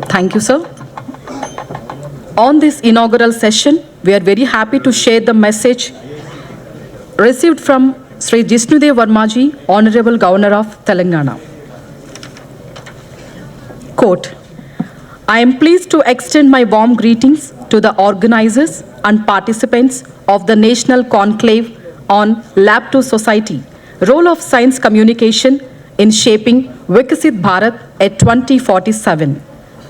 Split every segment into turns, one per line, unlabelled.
Thank you, sir. On this inaugural session, we are very happy to share the message received from Sri Jishnudev Varmaji, Honorable Governor of Telangana. Quote, I am pleased to extend my warm greetings to the organizers and participants of the National Conclave on Lab to Society, Role of Science Communication in Shaping Viksit Bharat at 2047.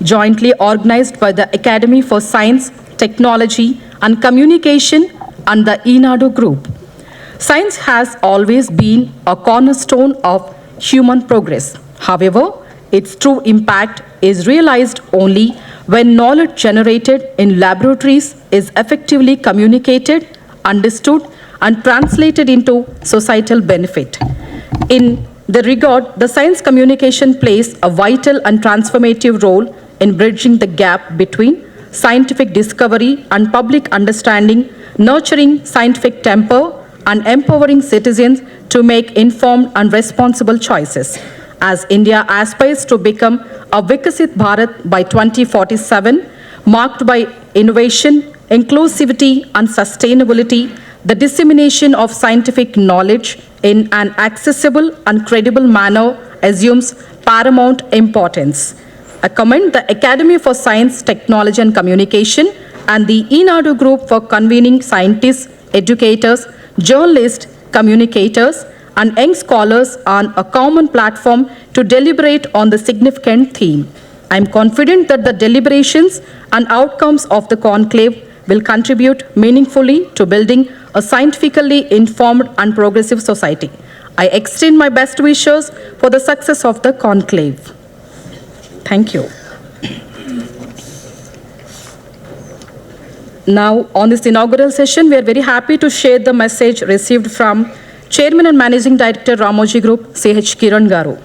Jointly organized by the Academy for Science, Technology and Communication and the ENADO Group. Science has always been a cornerstone of human progress. However, its true impact is realized only when knowledge generated in laboratories is effectively communicated, understood, and translated into societal benefit. In the regard, the science communication plays a vital and transformative role in bridging the gap between scientific discovery and public understanding, nurturing scientific temper, and empowering citizens to make informed and responsible choices. As India aspires to become a Viksit Bharat by 2047, marked by innovation, inclusivity, and sustainability, the dissemination of scientific knowledge in an accessible and credible manner assumes paramount importance. I commend the Academy for Science, Technology and Communication and the ENADO Group for convening scientists, educators, journalists, communicators, and young scholars on a common platform to deliberate on the significant theme. I am confident that the deliberations and outcomes of the conclave will contribute meaningfully to building a scientifically informed and progressive society. I extend my best wishes for the success of the conclave. Thank you. Now, on this inaugural session, we are very happy to share the message received from Chairman and Managing Director, Ramoji Group, C.H. Kiran Garu.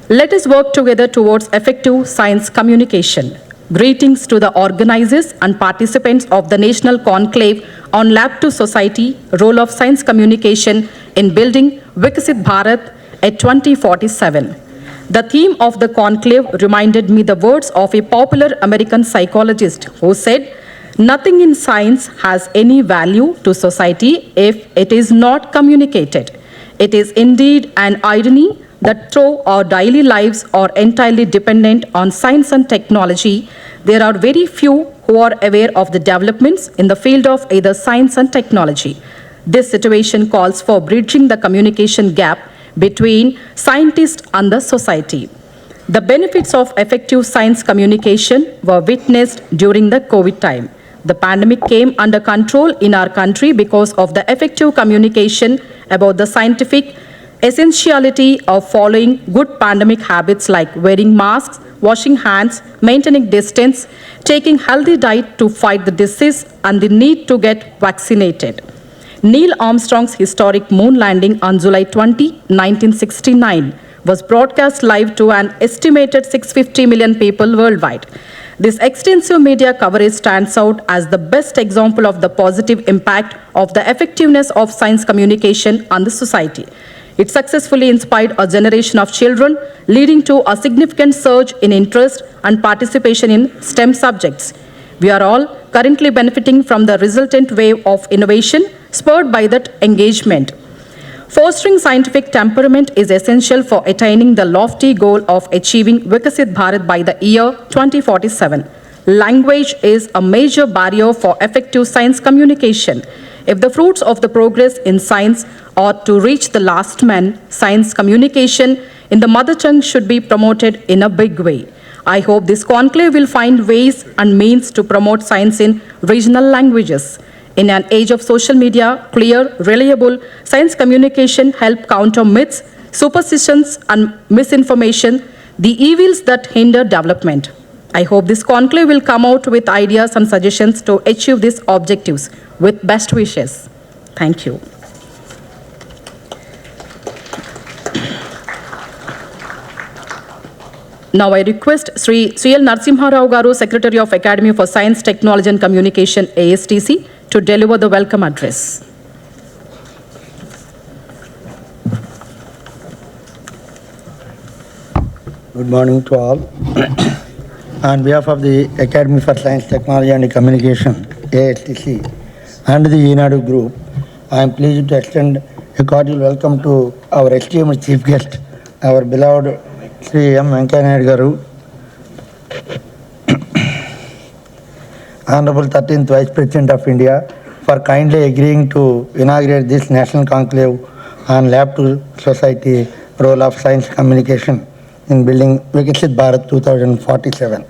Let us work together towards effective science communication. Greetings to the organizers and participants of the National Conclave on Lab to Society, Role of Science Communication in Building Viksit Bharat at 2047. The theme of the conclave reminded me the words of a popular American psychologist who said, nothing in science has any value to society if it is not communicated. It is indeed an irony that though our daily lives are entirely dependent on science and technology, there are very few who are aware of the developments in the field of either science and technology. This situation calls for bridging the communication gap between scientists and the society. The benefits of effective science communication were witnessed during the COVID time. The pandemic came under control in our country because of the effective communication about the scientific essentiality of following good pandemic habits like wearing masks, washing hands, maintaining distance, taking healthy diet to fight the disease, and the need to get vaccinated. Neil Armstrong's historic moon landing on July 20, 1969 was broadcast live to an estimated 650 million people worldwide. This extensive media coverage stands out as the best example of the positive impact of the effectiveness of science communication on the society. It successfully inspired a generation of children, leading to a significant surge in interest and participation in STEM subjects. We are all currently benefiting from the resultant wave of innovation spurred by that engagement. Fostering scientific temperament is essential for attaining the lofty goal of achieving Viksit Bharat by the year 2047. Language is a major barrier for effective science communication. If the fruits of the progress in science are to reach the last man, science communication in the mother tongue should be promoted in a big way. I hope this conclave will find ways and means to promote science in regional languages. In an age of social media, clear, reliable science communication help counter myths, superstitions, and misinformation, the evils that hinder development. I hope this conclave will come out with ideas and suggestions to achieve these objectives. With best wishes. Thank you. Now I request Sri C.L. Narsimha Rao Garu, Secretary of Academy for Science, Technology and Communication, ASTC, to deliver the welcome address.
Good morning to all. On behalf of the Academy for Science, Technology and Communication, ASTC, and the ENADU Group, I am pleased to extend a cordial welcome to our esteemed chief guest, our beloved Sri M. Venkaiah Naidu Garu, Honorable 13th Vice President of India, for kindly agreeing to inaugurate this national conclave on Lab to Society role of science communication in building Viksit Bharat 2047.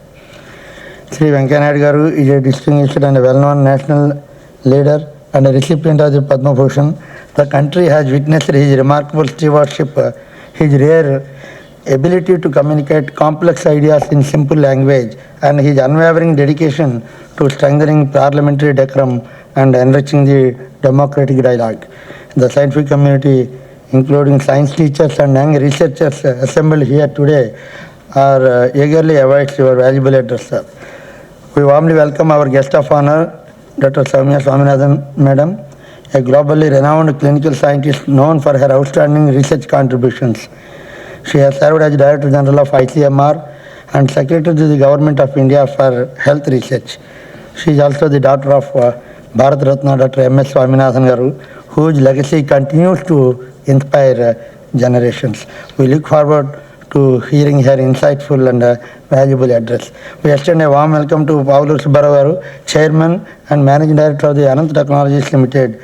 Sri Venkaiah Naidu Garu is a distinguished and a well-known national leader and a recipient of the Padma Bhushan. The country has witnessed his remarkable stewardship, his rare ability to communicate complex ideas in simple language, and his unwavering dedication to strengthening parliamentary decorum and enriching the democratic dialogue. The scientific community, including science teachers and young researchers assembled here today, are eagerly await your valuable address, sir. We warmly welcome our guest of honor, Dr. Soumya Swaminathan, Madam, a globally renowned clinical scientist known for her outstanding research contributions. She has served as Director General of ICMR and Secretary to the Government of India for Health Research. She is also the daughter of Bharat Ratna Dr. M.S. Swaminathan Garu, whose legacy continues to inspire generations. We look forward to hearing her insightful and valuable address. We extend a warm welcome to Pavulu Subbarao Garu, Chairman and Managing Director of the Anant Technologies Limited,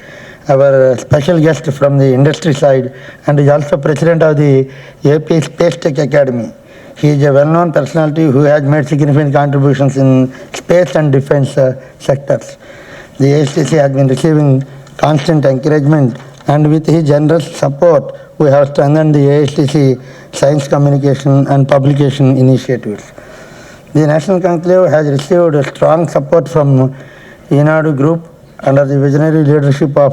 our special guest from the industry side, and is also President of the AP Space Tech Academy. He is a well-known personality who has made significant contributions in space and defense sectors. The ASTC has been receiving constant encouragement, and with his generous support, we have strengthened the ASTC science communication and publication initiatives. The National Conclave has received strong support from ENADU Group under the visionary leadership of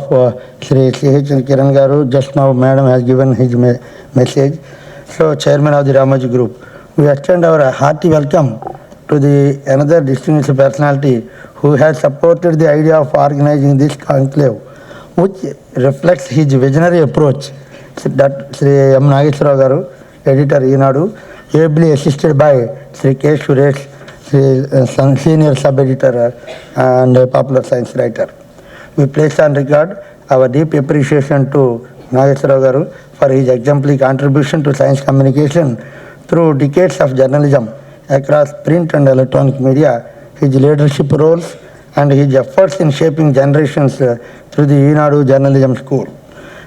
Sri C.H. Kiran Garu. Just now, Madam has given his message. So, Chairman of the Ramoji Group, we extend our hearty welcome to the another distinguished personality who has supported the idea of organizing this conclave, which reflects his visionary approach. That Sri M. Nageswara Garu, Editor ENADU, ably assisted by Sri K. Suresh, Senior Sub-Editor and a popular science writer. We place on record our deep appreciation to Nageswara Garu for his exemplary contribution to science communication through decades of journalism across print and electronic media, his leadership roles, and his efforts in shaping generations through the ENADU Journalism School.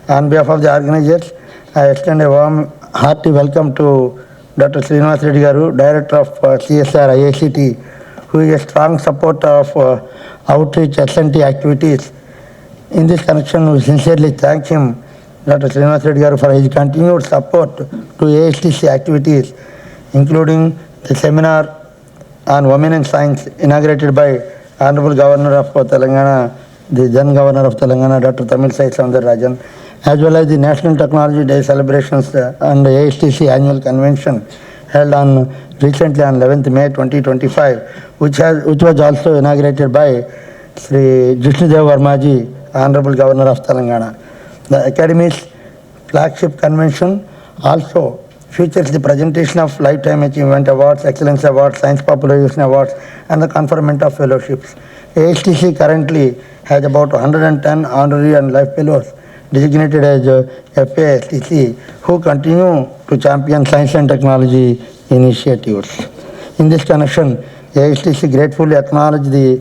On behalf of the organizers, I extend a warm, hearty welcome to Dr. Srinivas Reddy Garu, Director of CSR IICT, who is a strong supporter of outreach S&T activities. In this connection, we sincerely thank him, Dr. Srinivas Reddy Garu, for his continued support to ASTC activities, including the seminar on Women in Science inaugurated by Honorable Governor of Telangana, the then Governor of Telangana, Dr. Tamilisai Soundararajan, as well as the National Technology Day celebrations and the ASTC annual convention held on recently on 11th May 2025, which was also inaugurated by Sri Jishnudev Varmaji, Honorable Governor of Telangana. The Academy's flagship convention also features the presentation of Lifetime Achievement Awards, Excellence Awards, Science Popularization Awards, and the conferment of fellowships. ASTC currently has about 110 honorary and life fellows designated as FASTC, who continue to champion science and technology initiatives. In this connection, ASTC gratefully acknowledge the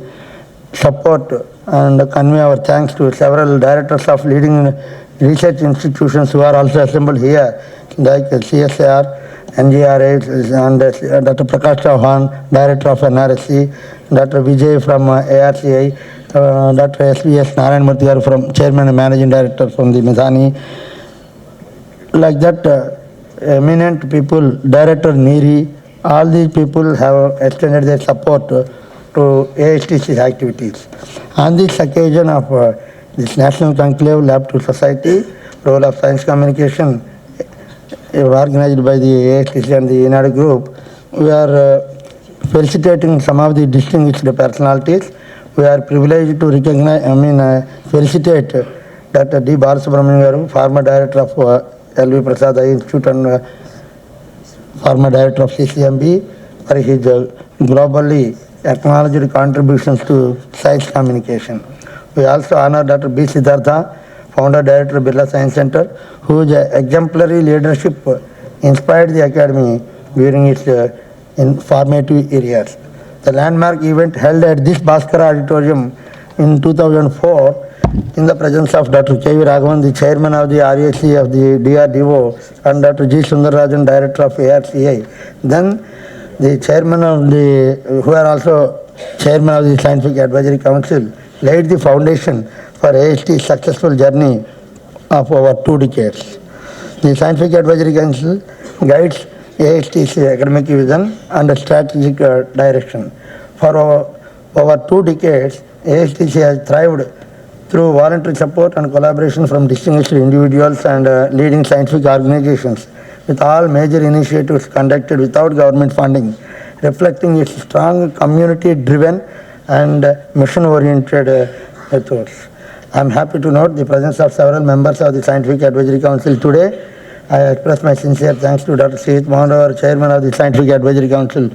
support and convey our thanks to several directors of leading research institutions who are also assembled here, like CSR, NGRA, and Dr. Prakash Chauhan, Director of NRSC, Dr. Vijay from ARCI, Dr. S.V.S. Narayanamurthy Garu from Chairman and Managing Director from the Mizani. Like that, eminent people, Director Neeri, all these people have extended their support to ASTC's activities. On this occasion of this National Conclave Lab to Society, role of science communication, organized by the ASTC and the ENADU Group, we are felicitating some of the distinguished personalities. We are privileged to recognize, felicitate Dr. D. Balasubramanian garu, former director of L.V. Prasad Eye Institute and former director of CCMB, for his globally acknowledged contributions to science communication. We also honor Dr. B. Siddhartha, founder director Birla Science Center, whose exemplary leadership inspired the academy during its formative years. The landmark event held at this Bhaskara Auditorium in 2004 in the presence of Dr. K.V. Raghavan, the chairman of the RAC of the DRDO, and Dr. G. Sundararajan, director of ARCI. Then the chairman of the, who are also chairman of the Scientific Advisory Council, laid the foundation for AST's successful journey of over 2 decades. The Scientific Advisory Council guides AST's academic vision and strategic direction. For over 2 decades, ASTC has thrived through voluntary support and collaboration from distinguished individuals and leading scientific organizations, with all major initiatives conducted without government funding, reflecting its strong community-driven and mission-oriented methods. I am happy to note the presence of several members of the Scientific Advisory Council today. I express my sincere thanks to Dr. Seth Mohandavar, Chairman of the Scientific Advisory Council,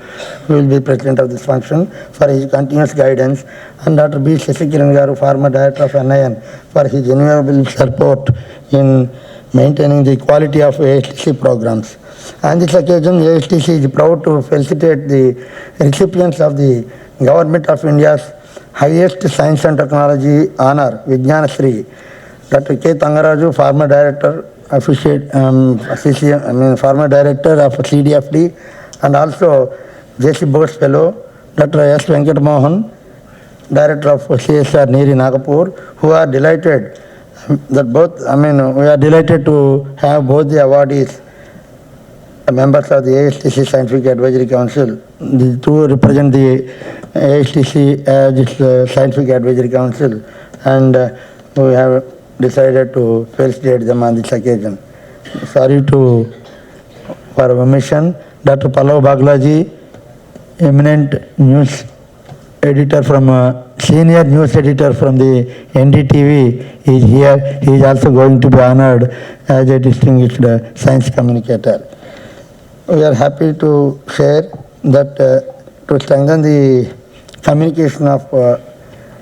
who will be President of this function, for his continuous guidance, and Dr. B. Shashikiran Garu, former Director of NIN, for his invaluable support in maintaining the quality of ASTC programs. On this occasion, ASTC is proud to felicitate the recipients of the Government of India's highest science and technology honor, Vijnana Shri, Dr. K. Tangaraju, former Director former director of CDFD, and also J.C. Bose Fellow, Dr. S. Venkat Mohan, director of CSR Neeri Nagapur, who are delighted that both, we are delighted to have both the awardees members of the ASTC Scientific Advisory Council. The two represent the ASTC as its Scientific Advisory Council, and we have decided to felicitate them on this occasion. Sorry for omission. Dr. Pallav Baglaji, eminent news editor from senior news editor from the NDTV, is here. He is also going to be honored as a distinguished science communicator. We are happy to share that to strengthen the communication of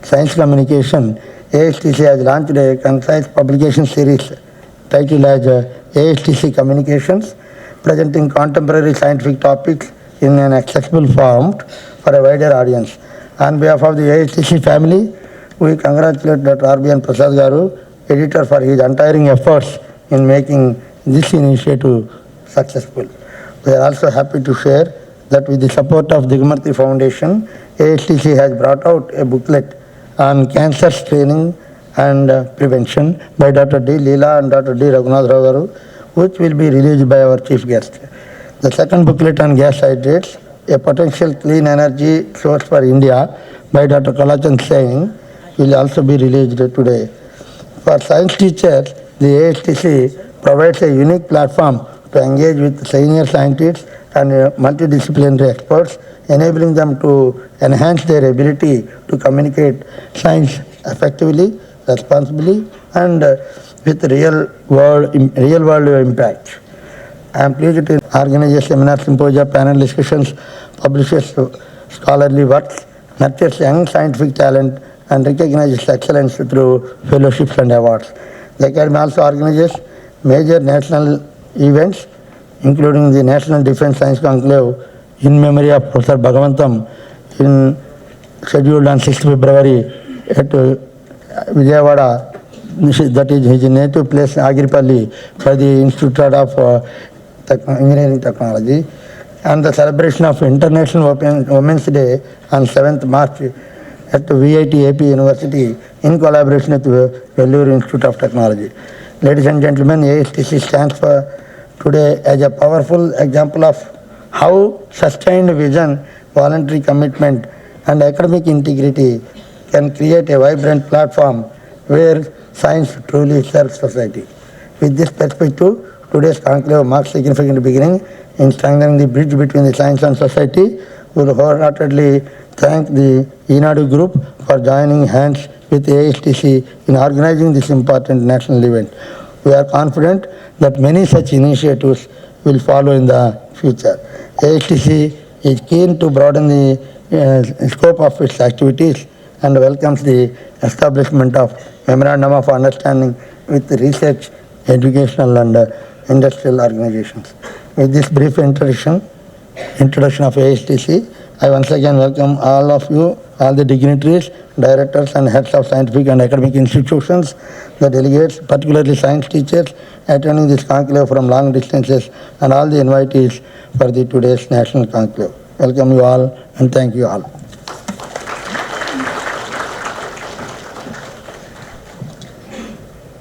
science communication, ASTC has launched a concise publication series titled as ASTC Communications, presenting contemporary scientific topics in an accessible form for a wider audience. On behalf of the ASTC family, we congratulate Dr. R.B.N. Prasad Garu, editor, for his untiring efforts in making this initiative successful. We are also happy to share that with the support of Digmarti Foundation, ASTC has brought out a booklet on cancer screening and prevention by Dr. D. Leela and Dr. D. Raghunath Rao Garu, which will be released by our chief guest. The second booklet on gas hydrates, a potential clean energy source for India, by Dr. Kalachand Singh, will also be released today. For science teachers, the ASTC provides a unique platform to engage with senior scientists and multidisciplinary experts, enabling them to enhance their ability to communicate science effectively, responsibly, and with real world impact. I am pleased to organize a seminar, symposia, panel discussions, publishes scholarly works, nurtures young scientific talent, and recognizes excellence through fellowships and awards. The Academy also organizes major national events, including the National Defence Science Conclave in memory of Professor Bhagavantam, scheduled on 6th February at Vijayawada, that is his native place, Agiripalli, by the Institute of Engineering Technology, and the celebration of International Women's Day on 7th March at VIT AP University in collaboration with Vellore Institute of Technology. Ladies and gentlemen, ASTC stands for today as a powerful example of how sustained vision, voluntary commitment, and academic integrity can create a vibrant platform where science truly serves society. With this perspective, today's conclave marks significant beginning in strengthening the bridge between the science and society. We will wholeheartedly thank the ENADU group for joining hands with ASTC in organizing this important national event. We are confident that many such initiatives will follow in the future. ASTC is keen to broaden the scope of its activities and welcomes the establishment of Memorandum of Understanding with research, educational and industrial organizations. With this brief introduction of ASTC, I once again welcome all of you, all the dignitaries, directors and heads of scientific and academic institutions, the delegates, particularly science teachers attending this conclave from long distances, and all the invitees for the today's national conclave. Welcome you all and thank you all.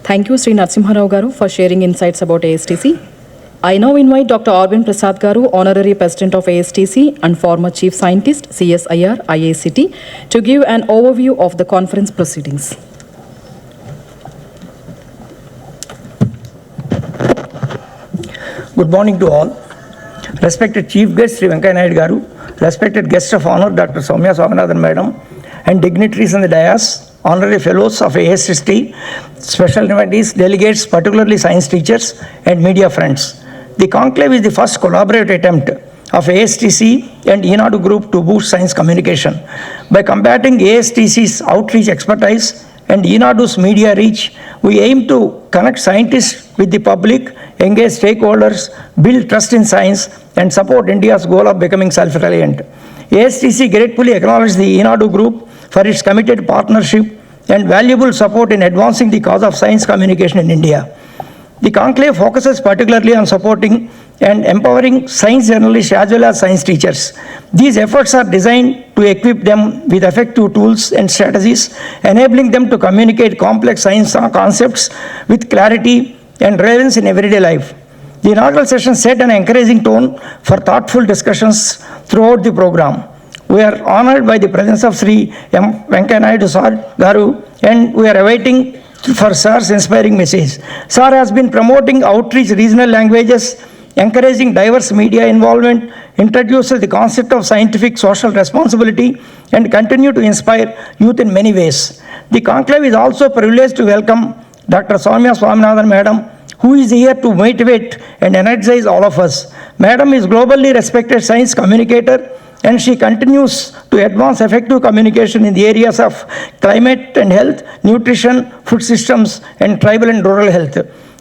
Thank you, Sri Narasimha Rao Garu, for sharing insights about ASTC. I now invite Dr. Arvind Prasad Garu, Honorary President of ASTC and former Chief Scientist, CSIR, IACT, to give an overview of the conference proceedings.
Good morning to all. Respected Chief Guest Sri Venkaiah Naidu Garu, respected guest of honor Dr. Soumya Swaminathan Madam, and dignitaries in the dais, honorary fellows of ASTC, special invitees, delegates, particularly science teachers, and media friends. The conclave is the first collaborative attempt of ASTC and ENADU Group to boost science communication. By combating ASTC's outreach expertise and ENADU's media reach, we aim to connect scientists with the public, engage stakeholders, build trust in science, and support India's goal of becoming self-reliant. ASTC gratefully acknowledges the ENADU Group for its committed partnership and valuable support in advancing the cause of science communication in India. The conclave focuses particularly on supporting and empowering science journalists as well as science teachers. These efforts are designed to equip them with effective tools and strategies, enabling them to communicate complex science concepts with clarity and relevance in everyday life. The inaugural session set an encouraging tone for thoughtful discussions throughout the program. We are honored by the presence of Sri M. Venkaiah Naidu Garu, and we are awaiting for Sir's inspiring message. Sir has been promoting outreach regional languages, encouraging diverse media involvement, introduces the concept of scientific social responsibility, and continue to inspire youth in many ways. The conclave is also privileged to welcome Dr. Soumya Swaminathan Madam, who is here to motivate and energize all of us. Madam is globally respected science communicator, and she continues to advance effective communication in the areas of climate and health, nutrition, food systems, and tribal and rural health.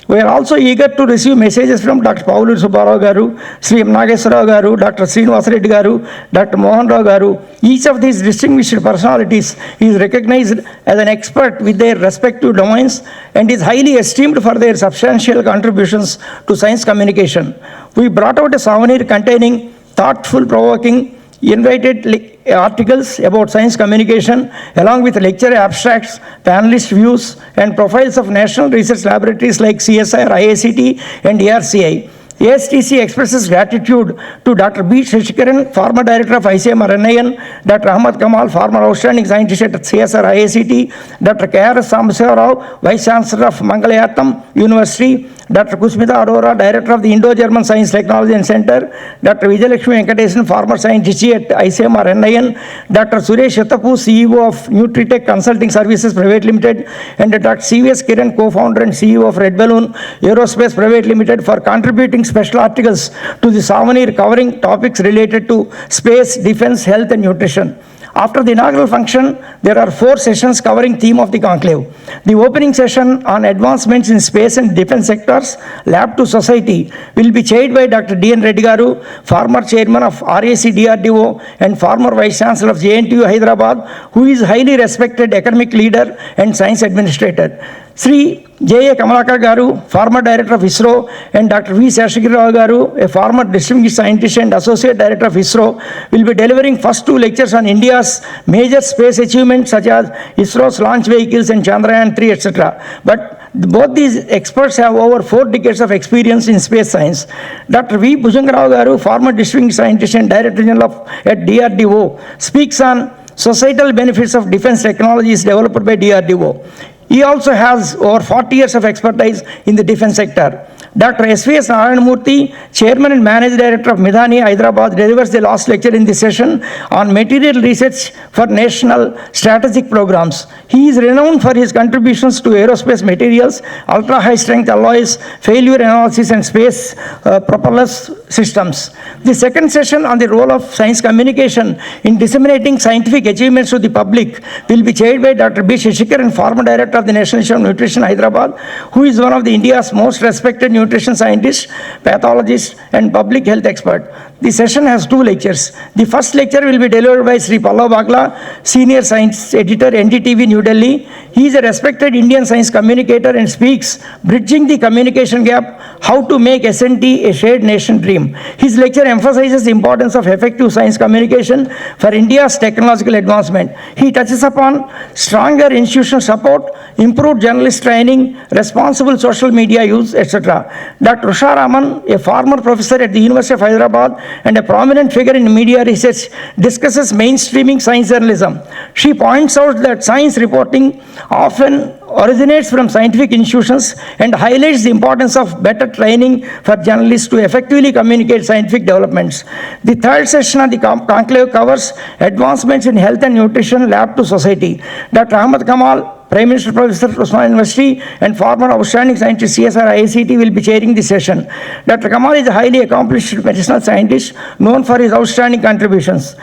We are also eager to receive messages from Dr. Paulu Subbarao Garu, Sri Nageswarao Garu, Dr. Srinivasa Reddy Garu, Dr. Mohan Rao Garu. Each of these distinguished personalities is recognized as an expert with their respective domains and is highly esteemed for their substantial contributions to science communication. We brought out a souvenir containing thoughtful, provoking, invited articles about science communication, along with lecture abstracts, panelist views, and profiles of national research laboratories like CSIR, IACT, and ARCI. ASTC expresses gratitude to Dr. B. Shashikaran, former director of ICMR NIN, Dr. Ahmad Kamal, former outstanding scientist at CSR IACT, Dr. K.R. Sambasarao, Vice Chancellor of Mangalayattam University, Dr. Kusmita Arora, Director of the Indo-German Science Technology and Center, Dr. Vijayalakshmi Venkatesan, former scientist at ICMR NIN, Dr. Suresh Yatapu, CEO of Nutritech Consulting Services Private Limited, and Dr. CVS Kiran, co-founder and CEO of Red Balloon Aerospace Private Limited, for contributing special articles to the souvenir covering topics related to space, defense, health, and nutrition. After the inaugural function, there are 4 sessions covering theme of the conclave. The opening session on advancements in space and defense sectors, Lab to Society, will be chaired by Dr. D.N. Reddy Garu, former chairman of RAC DRDO and former vice chancellor of JNTU Hyderabad, who is highly respected academic leader and science administrator. Sri J.A. Kamalakar Garu, former director of ISRO, and Dr. V. Seshagirao Garu, a former distinguished scientist and associate director of ISRO, will be delivering first 2 lectures on India's major space achievements such as ISRO's launch vehicles and Chandrayaan-3, etc. But both these experts have over 4 decades of experience in space science. Dr. V. Bhujangarao Garu, former distinguished scientist and director general at DRDO, speaks on societal benefits of defense technologies developed by DRDO. He also has over 40 years of expertise in the defense sector. Dr. S.V.S. Narayanamurthy, Chairman and Managing Director of Midhani, Hyderabad, delivers the last lecture in this session on material research for national strategic programs. He is renowned for his contributions to aerospace materials, ultra-high strength alloys, failure analysis, and space propulsion systems. The second session on the role of science communication in disseminating scientific achievements to the public will be chaired by Dr. B. Shishikar, and former Director of the National Institute of Nutrition, Hyderabad, who is one of the India's most respected nutrition scientists, pathologists, and public health expert. The session has 2 lectures. The first lecture will be delivered by Sri Pallav Bagla, Senior Science Editor, NDTV, New Delhi. He is a respected Indian science communicator and speaks Bridging the Communication Gap, How to Make SNT a Shared Nation Dream. His lecture emphasizes the importance of effective science communication for India's technological advancement. He touches upon stronger institutional support, improved journalist training, responsible social media use, etc. Dr. Usha Raman, a former professor at the University of Hyderabad and a prominent figure in media research, discusses mainstreaming science journalism. She points out that science reporting often originates from scientific institutions and highlights the importance of better training for journalists to effectively communicate scientific developments. The third session of the conclave covers advancements in health and nutrition lab to society. Dr. Ahmad Kamal, Prime Minister Professor Osman University and former outstanding scientist CSR ICT will be chairing the session. Dr. Kamal is a highly accomplished medicinal scientist known for his outstanding contributions.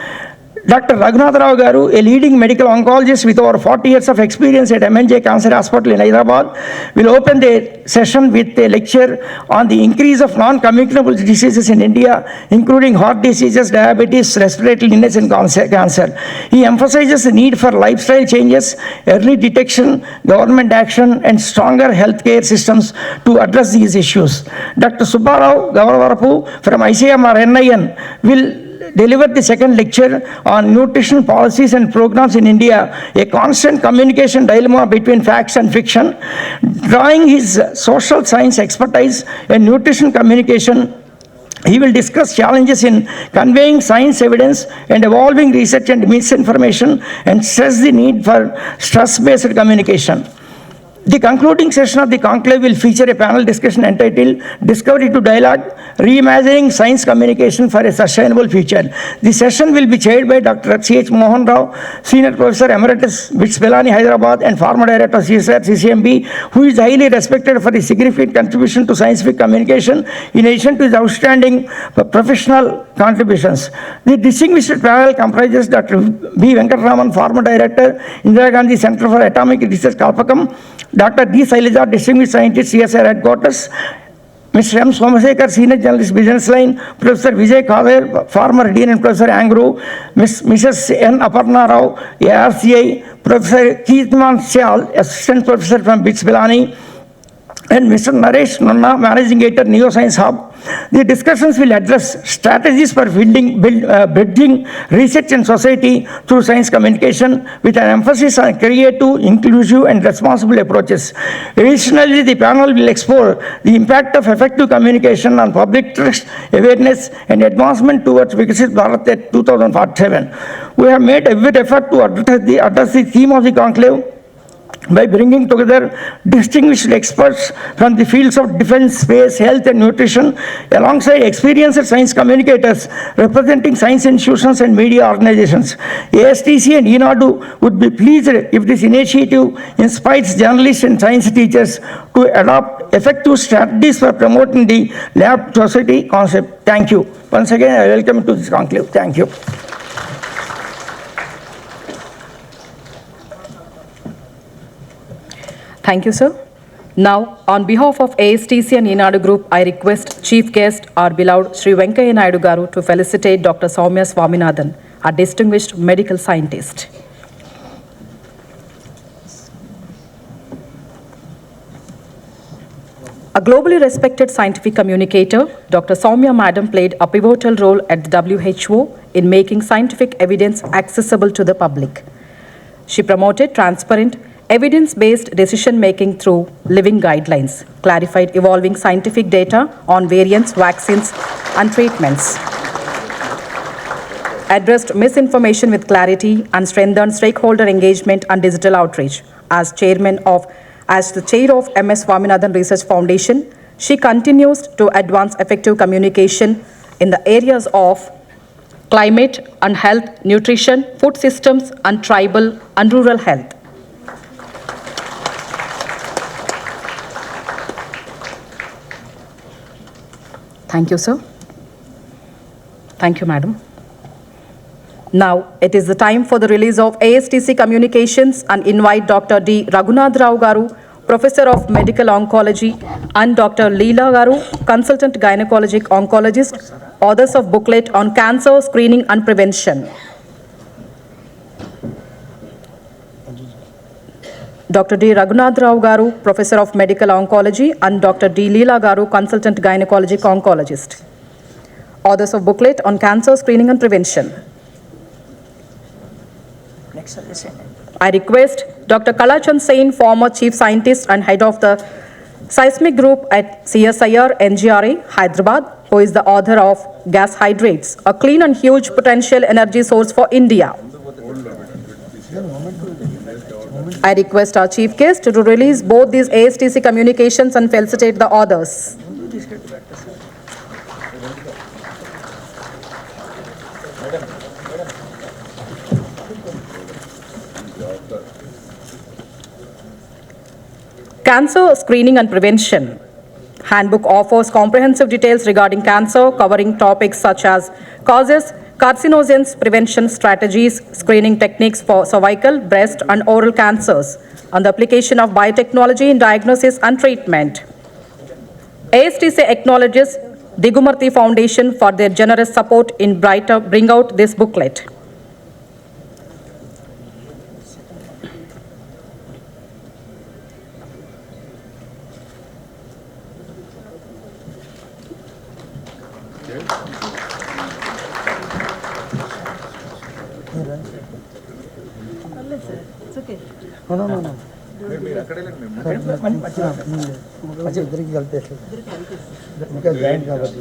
Dr. Raghunath Rao Garu, a leading medical oncologist with over 40 years of experience at MNJ Cancer Hospital in Hyderabad, will open the session with a lecture on the increase of non-communicable diseases in India, including heart diseases, diabetes, respiratory illness, and cancer. He emphasizes the need for lifestyle changes, early detection, government action, and stronger healthcare systems to address these issues. Dr. Subbarao Gavarvarapu from ICMR-NIN will delivered the second lecture on nutrition policies and programs in India, a constant communication dilemma between facts and fiction. Drawing his social science expertise in nutrition communication, he will discuss challenges in conveying science evidence and evolving research and misinformation, and stress the need for trust-based communication. The concluding session of the conclave will feature a panel discussion entitled Discovery to Dialogue, Reimagining Science Communication for a Sustainable Future. The session will be chaired by Dr. C.H. Mohan Rao, Senior Professor Emeritus, Viksit, Hyderabad, and former Director of CSR, CCMB, who is highly respected for his significant contribution to scientific communication, in addition to his outstanding professional contributions. The distinguished panel comprises Dr. B. Venkatraman, former Director, Indira Gandhi Center for Atomic Research, Kalpakam, Dr. D. Sailaja, Distinguished Scientist, CSR Headquarters, Mr. M. Somasekar, Senior Journalist, Business Line, Professor Vijay Kaver, former Dean and Professor Angro, Mrs. N. Aparna Rao, ARCI, Professor Keithman Syal, Assistant Professor from BITS Pilani, and Mr. Naresh Nonna, Managing Editor, Neoscience Hub. The discussions will address strategies for bridging research and society through science communication, with an emphasis on creative, inclusive, and responsible approaches. Additionally, the panel will explore the impact of effective communication on public trust, awareness, and advancement towards Viksit Bharat at 2047. We have made every effort to address the theme of the conclave by bringing together distinguished experts from the fields of defense, space, health, and nutrition, alongside experienced science communicators representing science institutions and media organizations. ASTC and ENADU would be pleased if this initiative inspires journalists and science teachers to adopt effective strategies for promoting the lab society concept. Thank you. Once again, I welcome you to this conclave. Thank you.
Thank you, sir. Now, on behalf of ASTC and ENADU Group, I request Chief Guest, our beloved Sri Venkaya Naidu Garu, to felicitate Dr. Soumya Swaminathan, a distinguished medical scientist. A globally respected scientific communicator, Dr. Soumya Madam played a pivotal role at the WHO in making scientific evidence accessible to the public. She promoted transparent, evidence-based decision-making through living guidelines, clarified evolving scientific data on variants, vaccines, and treatments, addressed misinformation with clarity, and strengthened stakeholder engagement and digital outreach. As the chair of MS Swaminathan Research Foundation, She continues to advance effective communication in the areas of climate and health, nutrition, food systems, and tribal and rural health. Thank you, sir. Thank you, madam. Now, it is the time for the release of ASTC communications and invite Dr. D. Raghunath Rao Garu, Professor of Medical Oncology, and Dr. Leela Garu, Consultant Gynecologic Oncologist, authors of booklet on cancer screening and prevention. Dr. D. Raghunath Rao Garu, Professor of Medical Oncology, and Dr. D. Leela Garu, Consultant Gynecologic Oncologist, authors of booklet on cancer screening and prevention. I request Dr. Kalachand Sain, former Chief Scientist and Head of the Seismic Group at CSIR NGRA, Hyderabad, who is the author of Gas Hydrates, a clean and huge potential energy source for India. I request our Chief Guest to release both these ASTC communications and felicitate the authors. Cancer screening and prevention. Handbook offers comprehensive details regarding cancer, covering topics such as causes, carcinogens, prevention strategies, screening techniques for cervical, breast, and oral cancers, and the application of biotechnology in diagnosis and treatment. ASTC acknowledges Digumarti Foundation for their generous support in bring out this booklet.
No. ఇద్దరికి కలిపేసి ఇంకా joint కాబట్టి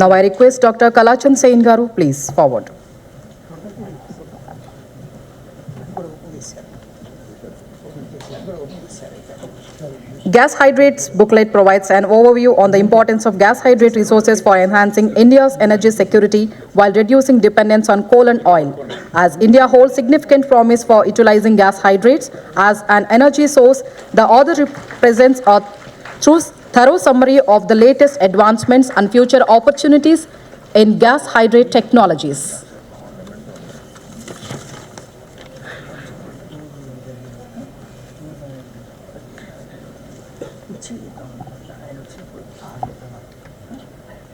Now I request Dr. Kalachand Sain Garu, please forward. Gas Hydrates booklet provides an overview on the importance of gas hydrate resources for enhancing India's energy security while reducing dependence on coal and oil. As India holds significant promise for utilizing gas hydrates as an energy source, the author presents a thorough summary of the latest advancements and future opportunities in gas hydrate technologies.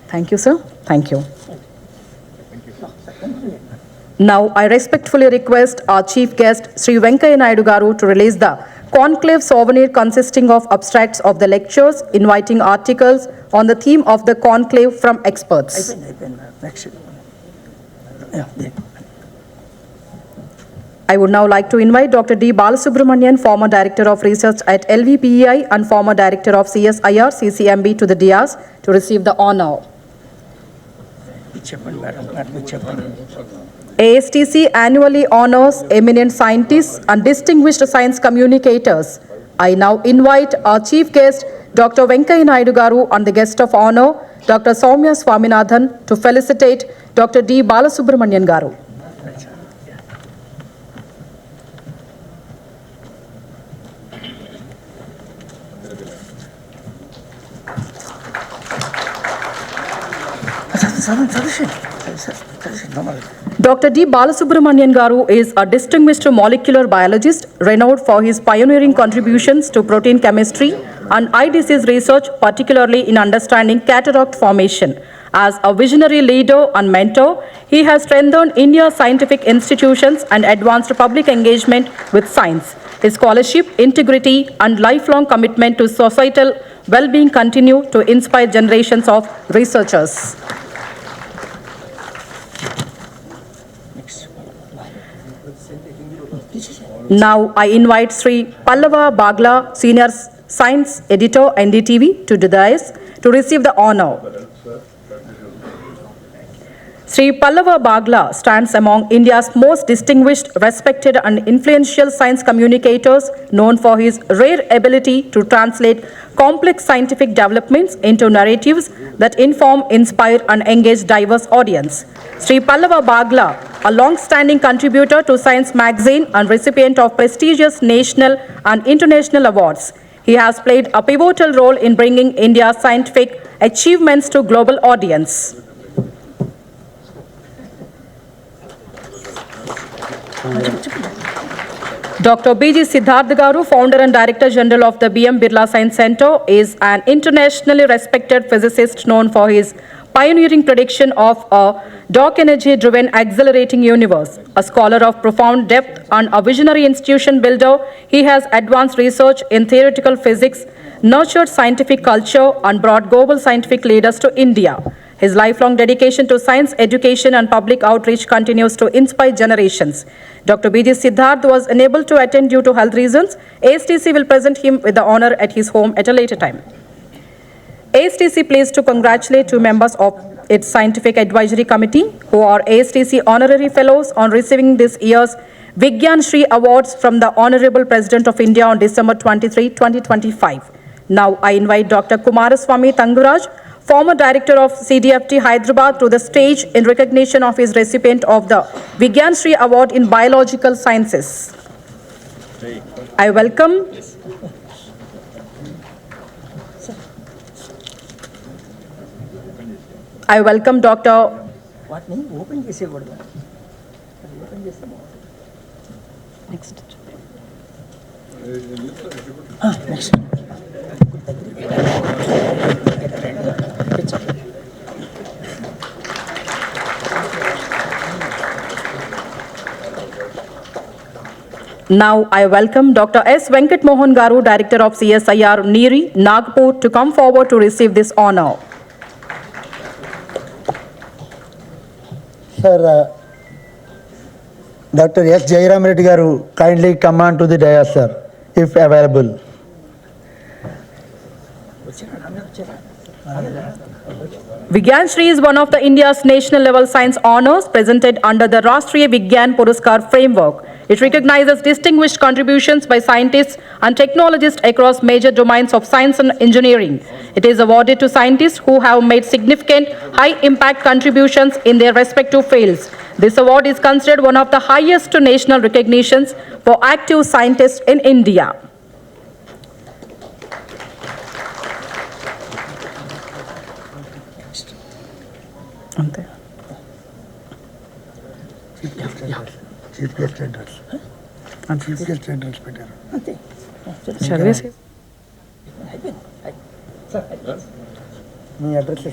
Thank you, sir. Thank you. Now, I respectfully request our chief guest, Sri Venkaya Naidu Garu, to release the conclave souvenir consisting of abstracts of the lectures, inviting articles on the theme of the conclave from experts. I would now like to invite Dr. D. Balasubramanian, former Director of Research at LVPEI and former Director of CSIR CCMB, to the dais to receive the honor. ASTC annually honors eminent scientists and distinguished science communicators. I now invite our chief guest, Dr. Venkaya Naidu Garu, and the guest of honor, Dr. Soumya Swaminathan, to felicitate Dr. D. Balasubramanian Garu. Dr. D. Balasubramanian Garu is a distinguished molecular biologist renowned for his pioneering contributions to protein chemistry and eye disease research, particularly in understanding cataract formation. As a visionary leader and mentor, he has strengthened India's scientific institutions and advanced public engagement with science. His scholarship, integrity, and lifelong commitment to societal well-being continue to inspire generations of researchers. Now I invite Sri Pallava Bagla, Senior Science Editor, NDTV, to the dais to receive the honor. Sri Pallava Bagla stands among India's most distinguished, respected and influential science communicators, known for his rare ability to translate complex scientific developments into narratives that inform, inspire and engage diverse audience. Sri Pallava Bagla, a long-standing contributor to Science magazine and recipient of prestigious national and international awards. He has played a pivotal role in bringing India's scientific achievements to global audience. Dr. B.G. Siddharth Garu, founder and director general of the B.M. Birla Science Center, is an internationally respected physicist known for his pioneering prediction of a dark energy-driven accelerating universe. A scholar of profound depth and a visionary institution builder, he has advanced research in theoretical physics, nurtured scientific culture, and brought global scientific leaders to India. His lifelong dedication to science education and public outreach continues to inspire generations. Dr. B.G. Siddharth was unable to attend due to health reasons. ASTC will present him with the honor at his home at a later time. ASTC pleased to congratulate two members of its Scientific Advisory Committee who are ASTC Honorary Fellows on receiving this year's Vigyan Shri Awards from the Honorable President of India on December 23, 2025. Now I invite Dr. Kumaraswamy Tanguraj, former director of CDFT Hyderabad, to the stage in recognition of his recipient of the Vigyan Shri Award in Biological Sciences. I welcome Dr.
What name? Open this word. Next. Next.
Now I welcome Dr. S. Venkat Mohan Garu, Director of CSIR Neeri, Nagpur, to come forward to receive this honor.
Sir, Dr. S. Jairam Reddy Garu, kindly come on to the dais, sir, if available.
Vigyan Shri is one of the India's national level science honors presented under the Rashtriya Vigyan Puraskar framework. It recognizes distinguished contributions by scientists and technologists across major domains of science and engineering. It is awarded to scientists who have made significant high-impact contributions in their respective fields. This award is considered one of the highest national recognitions for active scientists in India.
Chief guest address. Chief guest address, Peter.
Shall we say?
Me address, sir.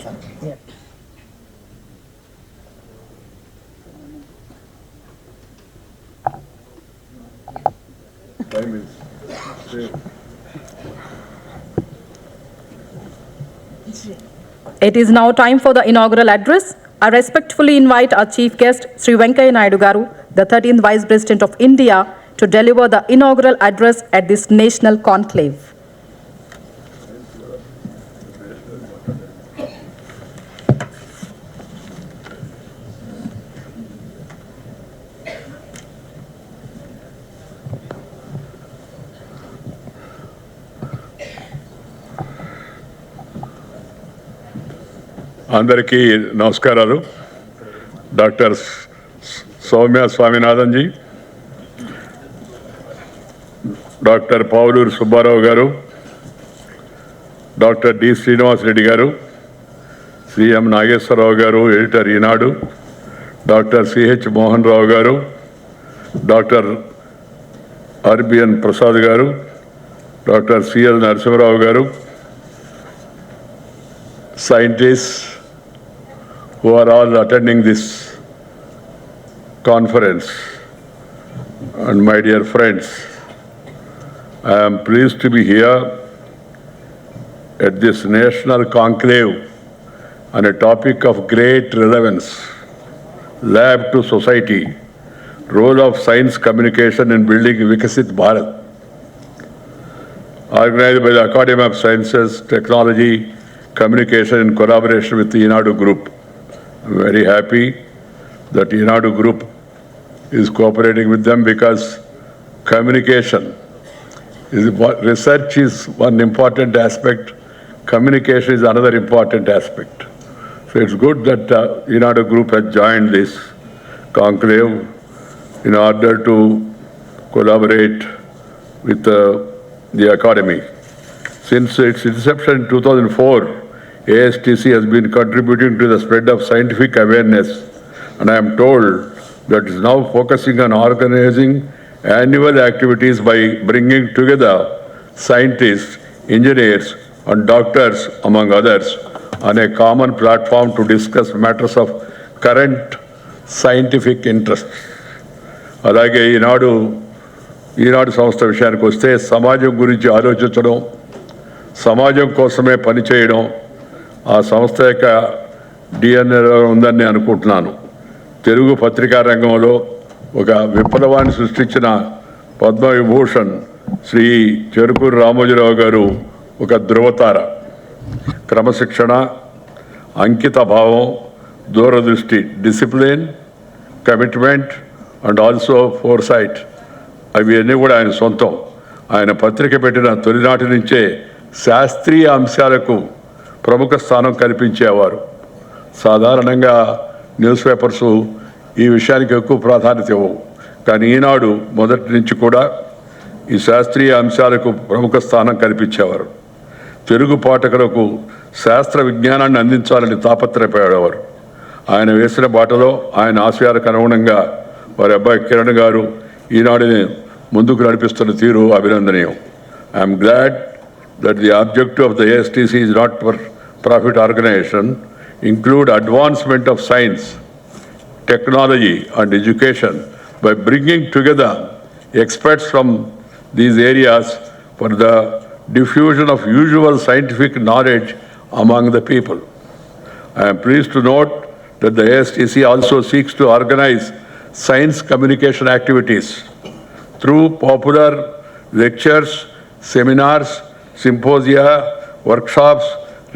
It is now time for the inaugural address. I respectfully invite our chief guest, Sri Venkaiah Naidu Garu, the 13th Vice President of India, to deliver the inaugural address at this national conclave.
అందరికీ నమస్కారాలు. Doctor Soumya Swaminathan ji, doctor Pavuluri Subbarao గారు, doctor D Srinivas Reddy గారు, శ్రీ ఎం నాగేశ్వరరావు గారు, editor ఈనాడు, doctor CH Mohan Rao గారు, doctor RBN Prasad గారు, doctor CL Narasimharao గారు, scientists who are all attending this conference, and my dear friends, I am pleased to be here at this national conclave on a topic of great relevance, lab to society, role of science communication in building Viksit Bharat, organized by the Academy of Sciences, Technology, Communication in collaboration with the ENADU Group. I'm very happy that ENADU Group is cooperating with them because communication is research is one important aspect, communication is another important aspect. So it's good that ENADU Group has joined this conclave in order to collaborate with the Academy. Since its inception in 2004, ASTC has been contributing to the spread of scientific awareness, and I am told that it is now focusing on organizing annual activities by bringing together scientists, engineers, and doctors, among others, on a common platform to discuss matters of current scientific interest. అలాగే ఈనాడు సంస్థ విషయానికి వస్తే సమాజం గురించి ఆలోచించడం, సమాజం కోసమే పనిచేయడం ఆ సంస్థ యొక్క డిఎన్ఏలో ఉందని నేను అనుకుంటున్నాను. తెలుగు పత్రికా రంగంలో ఒక విప్లవాన్ని సృష్టించిన పద్మవిభూషణ్ శ్రీ చెరుకూరు రామోజీరావు గారు ఒక ధృవతార. క్రమశిక్షణ, అంకిత భావం, దూరదృష్టి, discipline, commitment and also foresight, అవి అన్నీ కూడా ఆయన సొంతం. ఆయన పత్రిక పెట్టిన తొలినాటి నుంచే శాస్త్రీయ అంశాలకు ప్రముఖ స్థానం కల్పించేవారు. సాధారణంగా న్యూస్ పేపర్సు ఈ విషయానికి ఎక్కువ ప్రాధాన్యత ఇవ్వవు, కానీ ఈనాడు మొదటి నుంచి కూడా ఈ శాస్త్రీయ అంశాలకు ప్రముఖ స్థానం కల్పించేవారు. తెలుగు పాఠకులకు శాస్త్ర విజ్ఞానాన్ని అందించాలని తాపత్రయపడేవారు. ఆయన వేసిన బాటలో ఆయన ఆశయాలకు అనుగుణంగా వారి అబ్బాయి కిరణ్ గారు ఈనాడుని ముందుకు నడిపిస్తున్న తీరు అభినందనీయం. I'm glad that the objective of the ASTC is not for profit organization, include advancement of science, technology and education by bringing together experts from these areas for the diffusion of usual scientific knowledge among the people. I am pleased to note that the ASTC also seeks to organize science communication activities through popular lectures, seminars, symposia, workshops,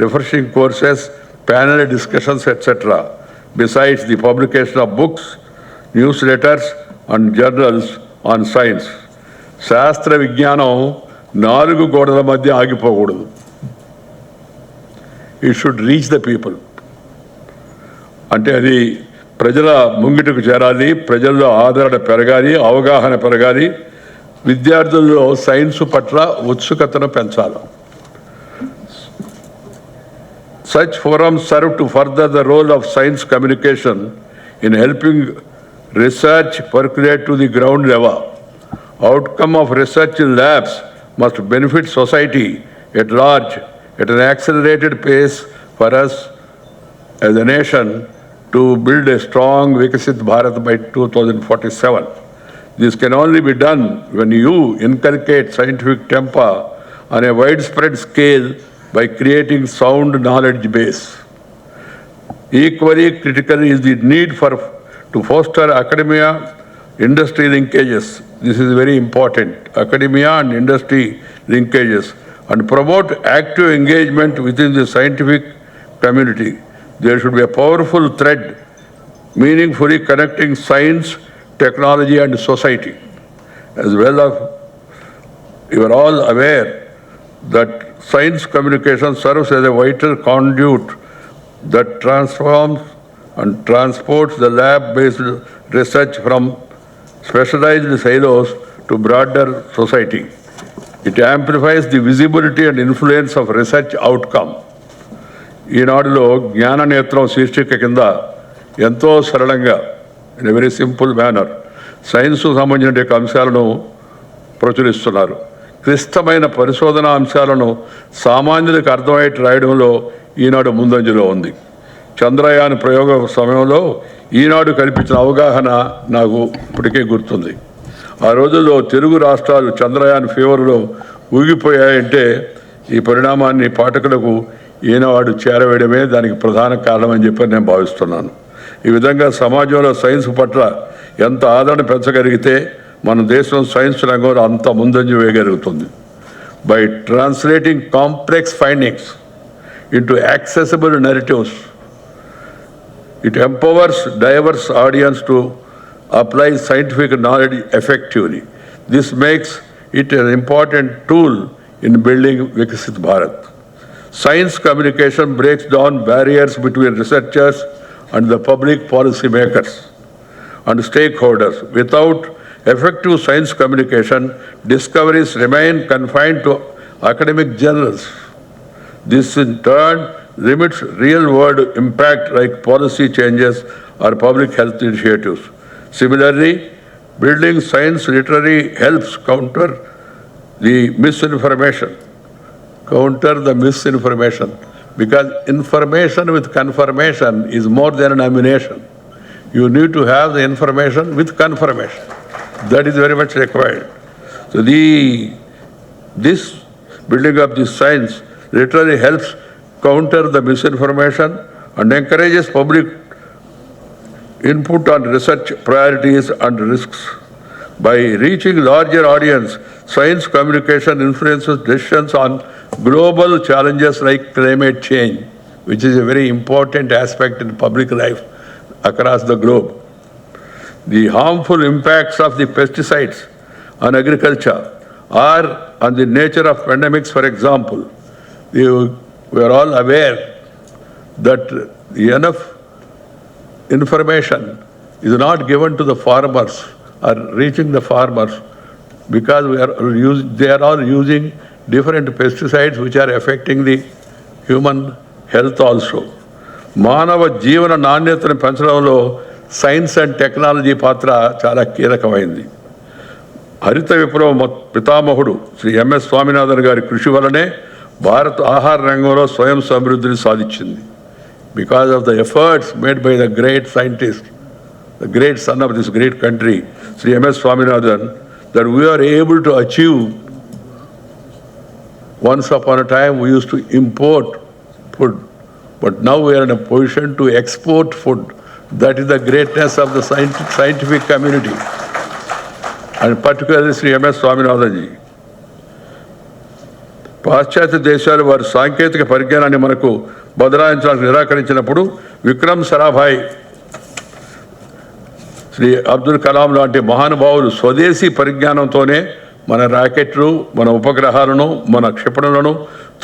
refreshing courses, panel discussions, etc. Besides the publication of books, newsletters and journals on science. శాస్త్ర విజ్ఞానం 4 గోడల మధ్య ఆగిపోకూడదు. It should reach the people. అంటే అది ప్రజల ముంగిటకు చేరాలి, ప్రజల్లో ఆదరణ పెరగాలి, అవగాహన పెరగాలి, విద్యార్థుల్లో సైన్స్ పట్ల ఉత్సుకతను పెంచాలి. Such forums serve to further the role of science communication in helping research percolate to the ground level. Outcome of research in labs must benefit society at large at an accelerated pace for us as a nation to build a strong Viksit Bharat by 2047. This can only be done when you inculcate scientific temper on a widespread scale by creating sound knowledge base. Equally critical is the need to foster academia industry linkages. This is very important. Academia and industry linkages and promote active engagement within the scientific community. There should be a powerful thread meaningfully connecting science, technology and society. As well as you are all aware that science communication serves as a vital conduit that transforms and transports the lab-based research from specialized silos to broader society. It amplifies the visibility and influence of research outcome. ఈనాడులో జ్ఞాననేత్రం శీర్షిక కింద ఎంతో సరళంగా in a very simple manner సైన్స్కు సంబంధించిన అంశాలను ప్రచురిస్తున్నారు. క్లిష్టమైన పరిశోధనా అంశాలను సామాన్యులకు అర్థమయ్యేట్టు రాయడంలో ఈనాడు ముందంజలో ఉంది. చంద్రయాన్ ప్రయోగ సమయంలో ఈనాడు కల్పించిన అవగాహన నాకు ఇప్పటికే గుర్తుంది. ఆ రోజుల్లో తెలుగు రాష్ట్రాలు చంద్రయాన్ ఫీవర్లో ఊగిపోయాయంటే ఈ పరిణామాన్ని పాఠకులకు ఈనాడు చేరవేయడమే దానికి ప్రధాన కారణం అని చెప్పి నేను భావిస్తున్నాను. ఈ విధంగా సమాజంలో సైన్స్ పట్ల ఎంత ఆదరణ పెంచగలిగితే మన దేశం సైన్స్ రంగంలో అంత ముందంజ వేయగలుగుతుంది. By translating complex findings into accessible narratives, it empowers diverse audience to apply scientific knowledge effectively. This makes it an important tool in building Viksit Bharat. Science communication breaks down barriers between researchers and the public policy makers and stakeholders. Without effective science communication, discoveries remain confined to academic journals. This in turn limits real-world impact like policy changes or public health initiatives. Similarly, building science literary helps counter the misinformation. Because information with confirmation is more than an ammunition. You need to have the information with confirmation. That is very much required. So this building up this science literally helps counter the misinformation and encourages public input on research priorities and risks. By reaching larger audience, science communication influences decisions on global challenges like climate change, which is a very important aspect in public life across the globe. The harmful impacts of the pesticides on agriculture or on the nature of pandemics, for example. We are all aware that enough information is not given to the farmers or reaching the farmers because they are all using different pesticides which are affecting the human health also. మానవ జీవన నాణ్యతను పెంచడంలో science and technology పాత్ర చాలా కీలకమైంది. హరిత విప్లవ పితామహుడు Shri MS Swaminathan గారి కృషి వలనే భారత్ ఆహార రంగంలో స్వయం సమృద్ధిని సాధించింది. Because of the efforts made by the great scientist, the great son of this great country, Sri M.S. Swaminathan, that we are able to achieve. Once upon a time we used to import food, but now we are in a position to export food. That is the greatness of the scientific community, and particularly Sri M.S. Swaminathan ji. పాశ్చాత్య దేశాలు వారి సాంకేతిక పరిజ్ఞానాన్ని మనకు బదలాయించడానికి నిరాకరించినప్పుడు విక్రమ్ సారాభాయ్, శ్రీ అబ్దుల్ కలాం లాంటి మహానుభావులు స్వదేశీ పరిజ్ఞానంతోనే మన రాకెట్లు, మన ఉపగ్రహాలను, మన క్షిపణులను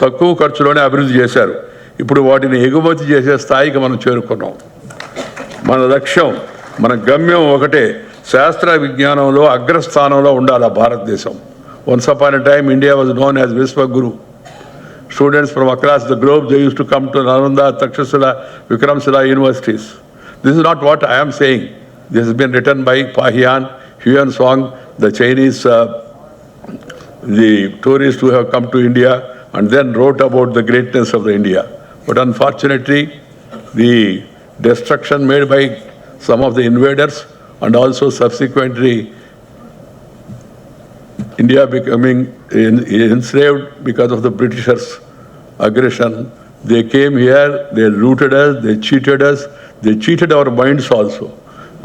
తక్కువ ఖర్చులోనే అభివృద్ధి చేశారు. ఇప్పుడు వాటిని ఎగుమతి చేసే స్థాయికి మనం చేరుకున్నాం. మన లక్ష్యం, మన గమ్యం ఒకటే, శాస్త్ర విజ్ఞానంలో అగ్రస్థానంలో ఉండాలి భారతదేశం. Once upon a time, India was known as Vishwaguru. Students from across the globe, they used to come to Nalanda, Takshashila, Vikramshila universities. This is not what I am saying. This has been written by Pahian, Huan Song, the Chinese, the tourists who have come to India and then wrote about the greatness of the India. But unfortunately, the destruction made by some of the invaders and also subsequently India becoming enslaved because of the Britishers' aggression. They came here, they looted us, they cheated our minds also.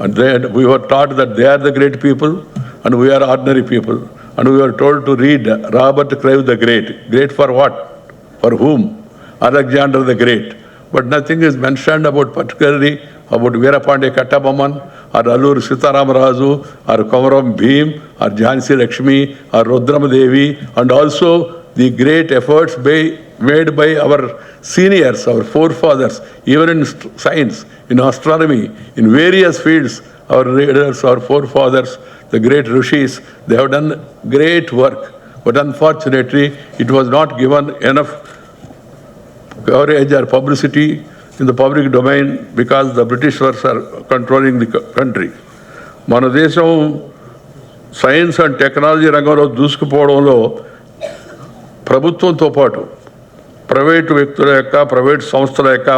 And then we were taught that they are the great people and we are ordinary people. And we were told to read Robert Clive the Great. Great for what? For whom? Alexander the Great. But nothing is mentioned about particularly about Veerapande Kattabomman or Allur Sitaramarazu or Komaram Bhim or Jhansi Lakshmi or Rudrama Devi, and also the great efforts made by our seniors, our forefathers, even in science, in astronomy, in various fields, our leaders, our forefathers, the great rishis, they have done great work. But unfortunately, it was not given enough coverage or publicity in the public domain because the Britishers are controlling the country. మన దేశం science and technology రంగంలో దూసుకుపోవడంలో ప్రభుత్వంతో పాటు private వ్యక్తుల యొక్క, private సంస్థల యొక్క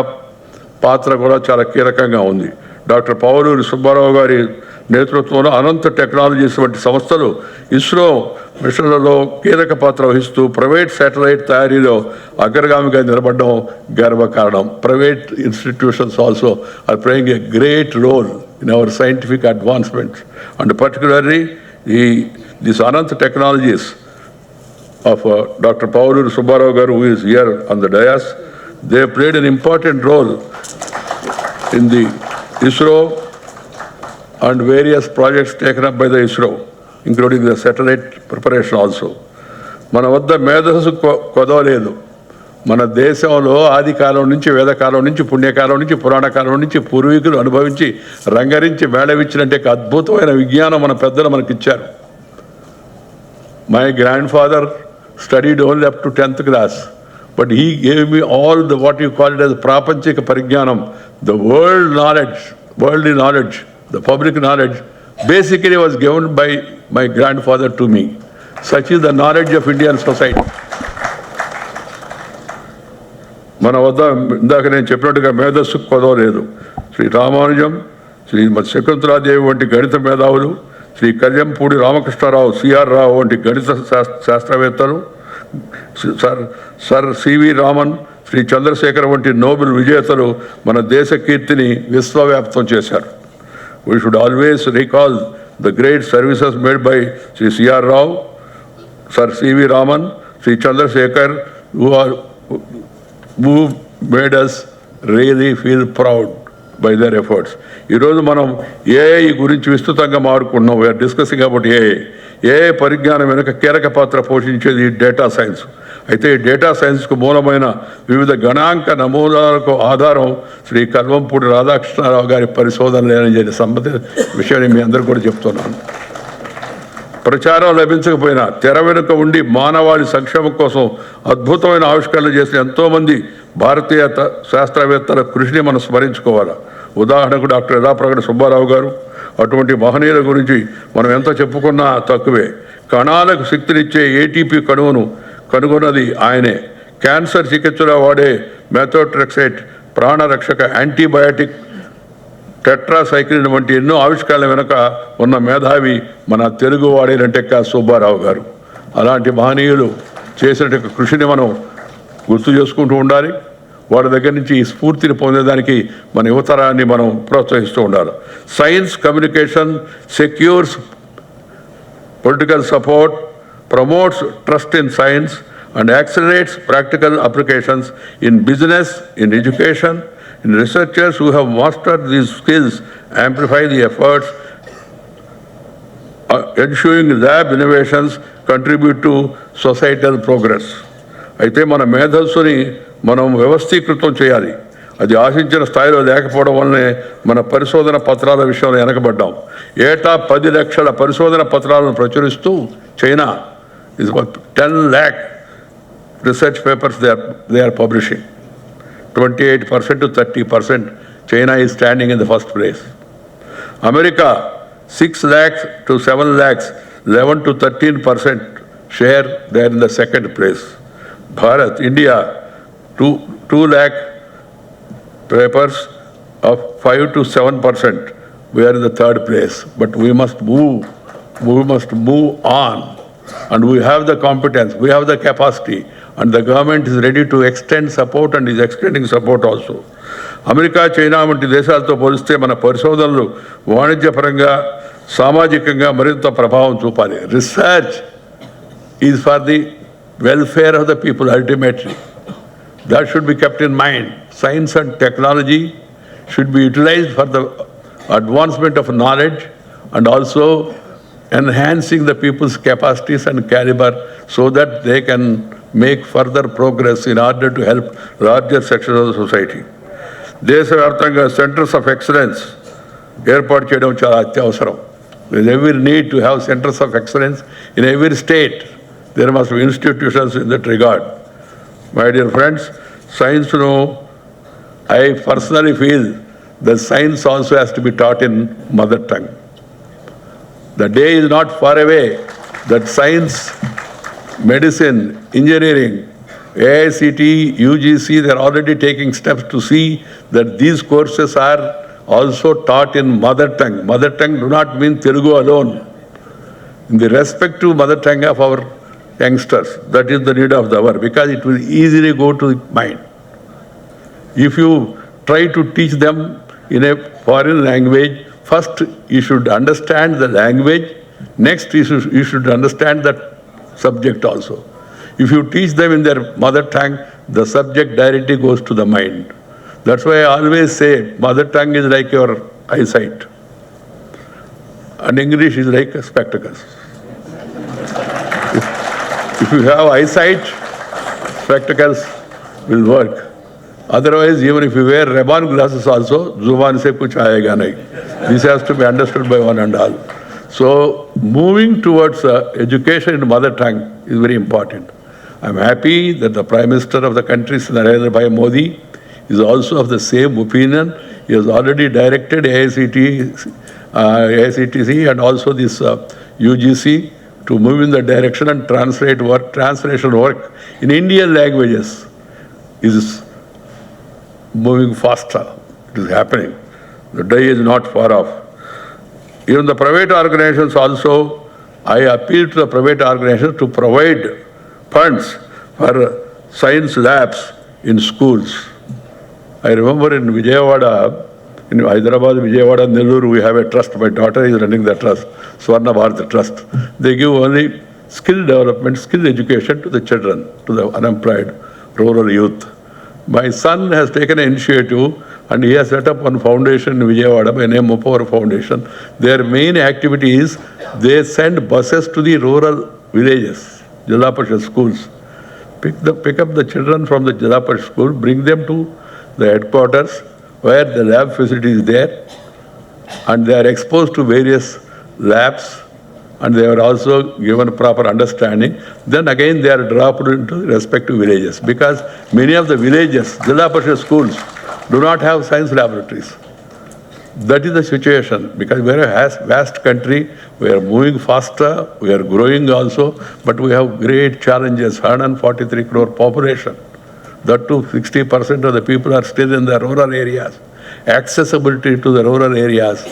పాత్ర కూడా చాలా కీలకంగా ఉంది. డాక్టర్ పావులూరి సుబ్బారావు గారి నేతృత్వంలో అనంత టెక్నాలజీస్ వంటి సంస్థలు ఇస్రో మిషన్లలో కీలక పాత్ర వహిస్తూ ప్రైవేట్ శాటిలైట్ తయారీలో అగ్రగామిగా నిలబడడం గర్వకారణం. Private institutions also are playing a great role in our scientific advancement and particularly this Ananth Technologies of Dr. Paulur Subbarao Garu, who is here on the dais. They played an important role in the ISRO and various projects taken up by the ISRO, including the satellite preparation also. మన వద్ద మేధస్సు కొదవలేదు. మన దేశంలో ఆది కాలం నుంచి, వేదకాలం నుంచి, పుణ్యకాలం నుంచి, పురాణ కాలం నుంచి పూర్వీకులు అనుభవించి రంగరించి మేళవిచ్చినట్టే అద్భుతమైన విజ్ఞానం మన పెద్దలు మనకిచ్చారు. My grandfather studied only up to 10th class, but he gave me all the what you call it as prapanchika parigyanam, the worldly knowledge, the public knowledge, basically was given by my grandfather to me. Such is the knowledge of Indian society. మన వద్ద ఇందాక నేను చెప్పినట్టుగా మేధస్సు కొదవలేదు. శ్రీ రామానుజం, శ్రీమతి శకుంతలాదేవి వంటి గణిత మేధావులు, Shri Kalyampudi Ramakrishna Rao, CR Rao వంటి గణిత శాస్త్రవేత్తలు, సర్ సివి రామన్, శ్రీ చంద్రశేఖర్ వంటి నోబెల్ విజేతలు మన దేశ కీర్తిని విశ్వవ్యాప్తం చేశారు. We should always recall the great services made by Shri CR Rao, sir CV Raman, Shri Chandrasekhar, who made us really feel proud by their efforts. ఈరోజు మనం ఏఐ గురించి విస్తృతంగా మాట్లాడుకుంటున్నాం. వీఆర్ డిస్కసింగ్ అబౌట్ ఏఐ పరిజ్ఞానం వెనుక కీలక పాత్ర పోషించేది డేటా సైన్స్. అయితే ఈ డేటా సైన్స్కు మూలమైన వివిధ గణాంక నమూనాలకు ఆధారం శ్రీ కల్వంపూడి రాధాకృష్ణారావు గారి పరిశోధనలేనని సంబంధించిన విషయాన్ని మీ అందరికీ కూడా చెప్తున్నాను. ప్రచారం లభించకపోయినా తెర వెనుక ఉండి మానవాళి సంక్షేమం కోసం అద్భుతమైన ఆవిష్కరణలు చేసిన ఎంతోమంది భారతీయ శాస్త్రవేత్తల కృషిని మనం స్మరించుకోవాలి. ఉదాహరణకు డాక్టర్ యదాప్రగడ సుబ్బారావు గారు. అటువంటి మహనీయుల గురించి మనం ఎంత చెప్పుకున్నా తక్కువే. కణాలకు శక్తినిచ్చే ఏటీపీ కణువును కనుగొన్నది ఆయనే. క్యాన్సర్ చికిత్సలో వాడే మెథోట్రెక్సైట్, ప్రాణరక్షక యాంటీబయాటిక్, టెట్రాసైక్లిన్ వంటి ఎన్నో ఆవిష్కరణల వెనుక ఉన్న మేధావి మన తెలుగు వాడేనంటే సుబ్బారావు గారు. అలాంటి మహనీయులు చేసిన కృషిని మనం గుర్తు చేసుకుంటూ ఉండాలి. వాడి దగ్గర నుంచి ఈ స్ఫూర్తిని పొందేదానికి మన యువతరాన్ని మనం ప్రోత్సహిస్తూ ఉండాలి. Science communication secures political support, promotes trust in science and accelerates practical applications in business, in education, in researchers who have mastered these skills, amplify the efforts, ensuring lab innovations contribute to societal progress. అయితే మన మేధస్సుని మనం వ్యవస్థీకృతం చేయాలి. అది ఆశించిన స్థాయిలో లేకపోవడం వల్లనే మన పరిశోధన పత్రాల విషయంలో వెనకబడ్డాం. ఏటా 10 లక్షల పరిశోధన పత్రాలను ప్రచురిస్తూ China is 10 lakh research papers they are publishing. 28% to 30%. China is standing in the first place. America 6 lakhs to 7 lakhs, 11 to 13% share, they are in the second place. Bharat, India 2 lakh papers of 5 to 7%. We are in the third place. But we must move on. And we have the competence, we have the capacity, and the government is ready to extend support and is extending support also. America, China వంటి దేశాలతో పోలిస్తే మన పరిశోధనలు వాణిజ్యపరంగా, సామాజికంగా మరింత ప్రభావం చూపాలి. Research is for the welfare of the people ultimately. That should be kept in mind. Science and technology should be utilised for the advancement of knowledge and also enhancing the people's capacities and caliber so that they can make further progress in order to help larger sections of the society. దేశవ్యాప్తంగా centres of excellence ఏర్పాటు చేయడం చాలా అత్యవసరం. There is every need to have centers of excellence in every state. There must be institutions in that regard. My dear friends, science, I personally feel that science also has to be taught in mother tongue. The day is not far away that science, medicine, engineering, AICT, UGC, they are already taking steps to see that these courses are also taught in mother tongue. Mother tongue do not mean Telugu alone. In the respective mother tongue of our youngsters, that is the need of the hour, because it will easily go to the mind. If you try to teach them in a foreign language, first you should understand the language, next you should understand that subject also. If you teach them in their mother tongue, the subject directly goes to the mind. That's why I always say mother tongue is like your eyesight and English is like spectacles. If you have eyesight, spectacles will work. Otherwise, even if you wear Ray-Ban glasses also, Zuban se kuch aayega nahi. This has to be understood by one and all. So, moving towards education in mother tongue is very important. I'm happy that the Prime Minister of the country, Narendra Bhai Modi, is also of the same opinion. He has already directed AICTC and also this UGC to move in the direction and translation work in Indian languages is moving faster. It is happening. The day is not far off. Even the private organizations also, I appeal to the private organizations to provide funds for science labs in schools. I remember in Vijayawada, in Hyderabad, Vijayawada, Nellore, we have a trust. My daughter is running the trust, Swarna Bharat Trust. They give only skill development, skill education to the children, to the unemployed rural youth. My son has taken an initiative and he has set up one foundation in Vijayawada by name of Power Foundation. Their main activity is they send buses to the rural villages, Jilla Parishad schools. Pick up the children from the Jilla Parishad school, bring them to the headquarters where the lab facility is there and they are exposed to various labs and they are also given proper understanding. Then again they are dropped into the respective villages because many of the villages, Jilla Parishad schools, do not have science laboratories. That is the situation because we are a vast country, we are moving faster, we are growing also, but we have great challenges, 143 crore population. That too, 60% of the people are still in the rural areas. Accessibility to the rural areas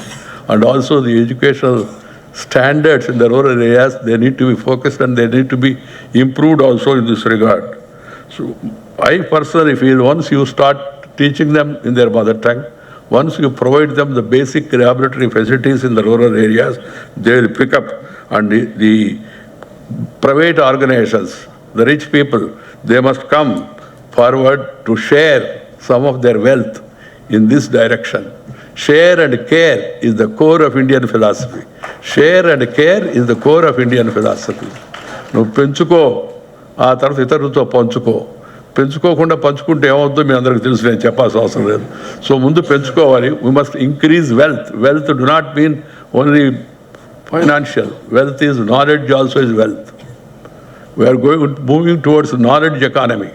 and also the educational standards in the rural areas, they need to be focused and they need to be improved also in this regard. So I personally feel once you start teaching them in their mother tongue, once you provide them the basic laboratory facilities in the rural areas, they will pick up and the private organizations, the rich people, they must come forward to share some of their wealth in this direction. Share and care is the core of Indian philosophy. Share and care is the core of Indian philosophy. నువ్వు పెంచుకో ఆ తర్వాత ఇతరులతో పంచుకో పెంచుకోకుండా పంచుకుంటే ఏమవుతుందో మీ అందరికీ తెలుసు నేను చెప్పాల్సిన అవసరం లేదు సో ముందు పెంచుకోవాలి we must increase wealth do not mean only financial wealth is knowledge also is wealth we're moving towards knowledge economy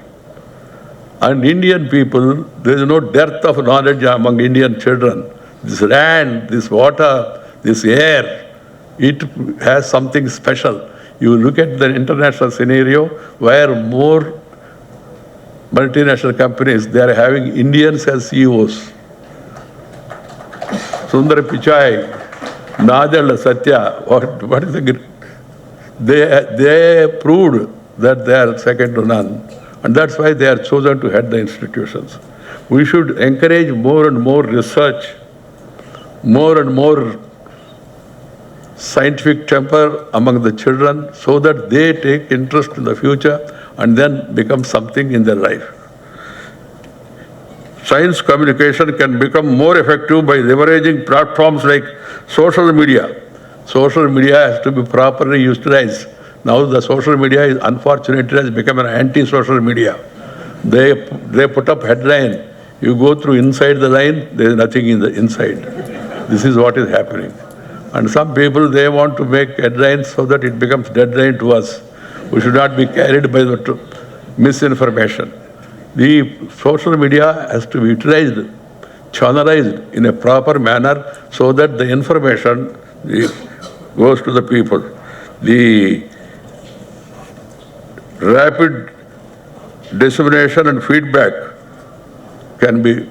and Indian people, there is no dearth of knowledge among Indian children. This land, this water, this air, it has something special. You look at the international scenario where more multinational companies, they are having Indians as CEOs. Sundar Pichai, Nadella Satya, what is the... They proved that they are second to none. And that's why they are chosen to head the institutions. We should encourage more and more research, more and more scientific temper among the children so that they take interest in the future and then become something in their life. Science communication can become more effective by leveraging platforms like social media. Social media has to be properly utilized. Now the social media is unfortunately has become an anti-social media. They put up headline. You go through inside the line, there is nothing in the inside. This is what is happening. And some people, they want to make headlines so that it becomes deadline to us. We should not be carried by the misinformation. The social media has to be utilized, channelized in a proper manner so that the information goes to the people. The rapid dissemination and feedback can be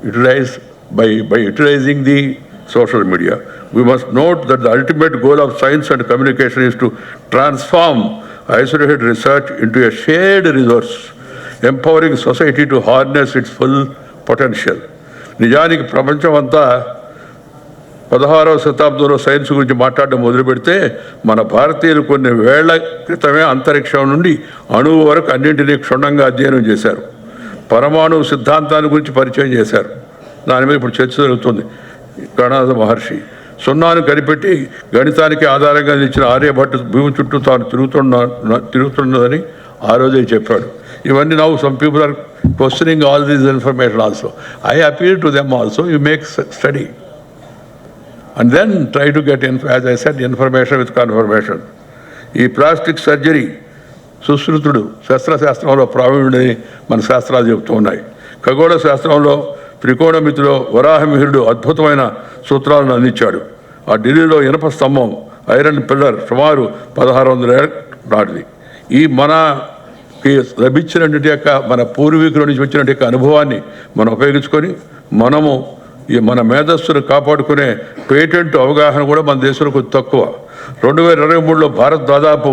utilized by utilizing the social media. We must note that the ultimate goal of science and communication is to transform isolated research into a shared resource, empowering society to harness its full potential. నిజానికి ప్రపంచం అంతా 16వ శతాబ్దంలో science గురించి మాట్లాడడం మొదలు పెడితే మన భారతీయులు కొన్ని వేళ్ల క్రితమే అంతరిక్షం నుండి అణువు వరకు అన్నింటినీ క్షుణ్ణంగా అధ్యయనం చేశారు. పరమాణు సిద్ధాంతాన్ని గురించి పరిచయం చేశారు. దాని మీద ఇప్పుడు చర్చ జరుగుతుంది. గణనాథ మహర్షి సున్నాను కనిపెట్టి గణితానికి ఆధారంగా ఇచ్చిన ఆర్యభట్టు భూమి చుట్టూ తాను తిరుగుతున్నదని ఆ రోజే చెప్పాడు. ఇవన్నీ now some people are questioning all these information also. I appeal to them also, you make study and then try to get, as I said, information with confirmation. ఈ ప్లాస్టిక్ సర్జరీ సుశ్రుతుడు శస్త్రశాస్త్రంలో ప్రావీణ్యుడని మన శాస్త్రాలు చెబుతూ ఉన్నాయి. ఖగోళ శాస్త్రంలో త్రికోణమితిలో వరాహమిహిరుడు అద్భుతమైన సూత్రాలను అందించాడు. ఆ ఢిల్లీలో ఇనప స్తంభం ఐరన్ పిల్లర్ సుమారు 1600 ఏళ్ళ నాటిది. ఈ మనకి లభించినటువంటి యొక్క మన పూర్వీకుల నుంచి వచ్చినటువంటి యొక్క అనుభవాన్ని మనం ఉపయోగించుకొని మనము మన మేధస్సును కాపాడుకునే పేటెంట్ అవగాహన కూడా మన దేశంలో కొంచెం తక్కువ. 2023లో భారత్ దాదాపు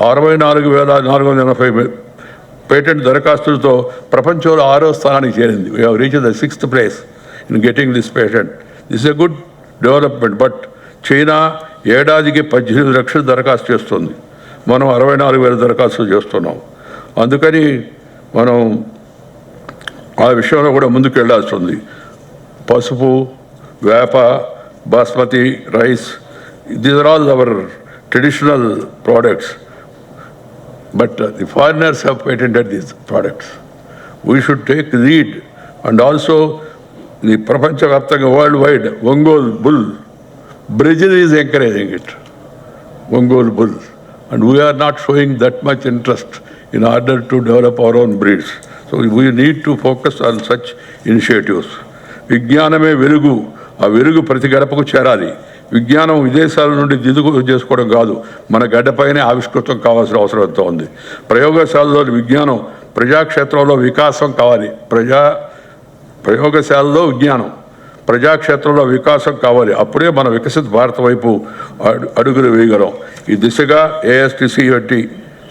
64,480 పేటెంట్ దరఖాస్తులతో ప్రపంచంలో 6వ స్థానానికి చేరింది. We have reached the 6th place in getting this patent. This a good development. But China ఏడాదికి 18 లక్షలు దరఖాస్తు చేస్తుంది. మనం 64,000 దరఖాస్తులు చేస్తున్నాం. అందుకని మనం ఆ విషయంలో కూడా ముందుకు వెళ్ళాల్సి ఉంది. పసుపు, వేప, basmati rice, these are all our traditional products. But the foreigners have patented these products. We should take lead. And also the prapanchavyaptanga worldwide, Ongole bull, Brazil is encouraging it, Ongole bull. And we are not showing that much interest in order to develop our own breeds. So we need to focus on such initiatives. విజ్ఞానమే వెలుగు. ఆ వెలుగు ప్రతి గడపకు చేరాలి. విజ్ఞానం విదేశాల నుండి దిగువ చేసుకోవడం కాదు, మన గడ్డపైనే ఆవిష్కృతం కావాల్సిన అవసరం ఎంతో ఉంది. ప్రయోగశాలలో విజ్ఞానం ప్రజాక్షేత్రంలో వికాసం కావాలి. ప్రయోగశాలలో విజ్ఞానం ప్రజాక్షేత్రంలో వికాసం కావాలి. అప్పుడే మన వికసిత భారత్ వైపు అడుగులు వేయగలం. ఈ దిశగా ఏఎస్టిసి వంటి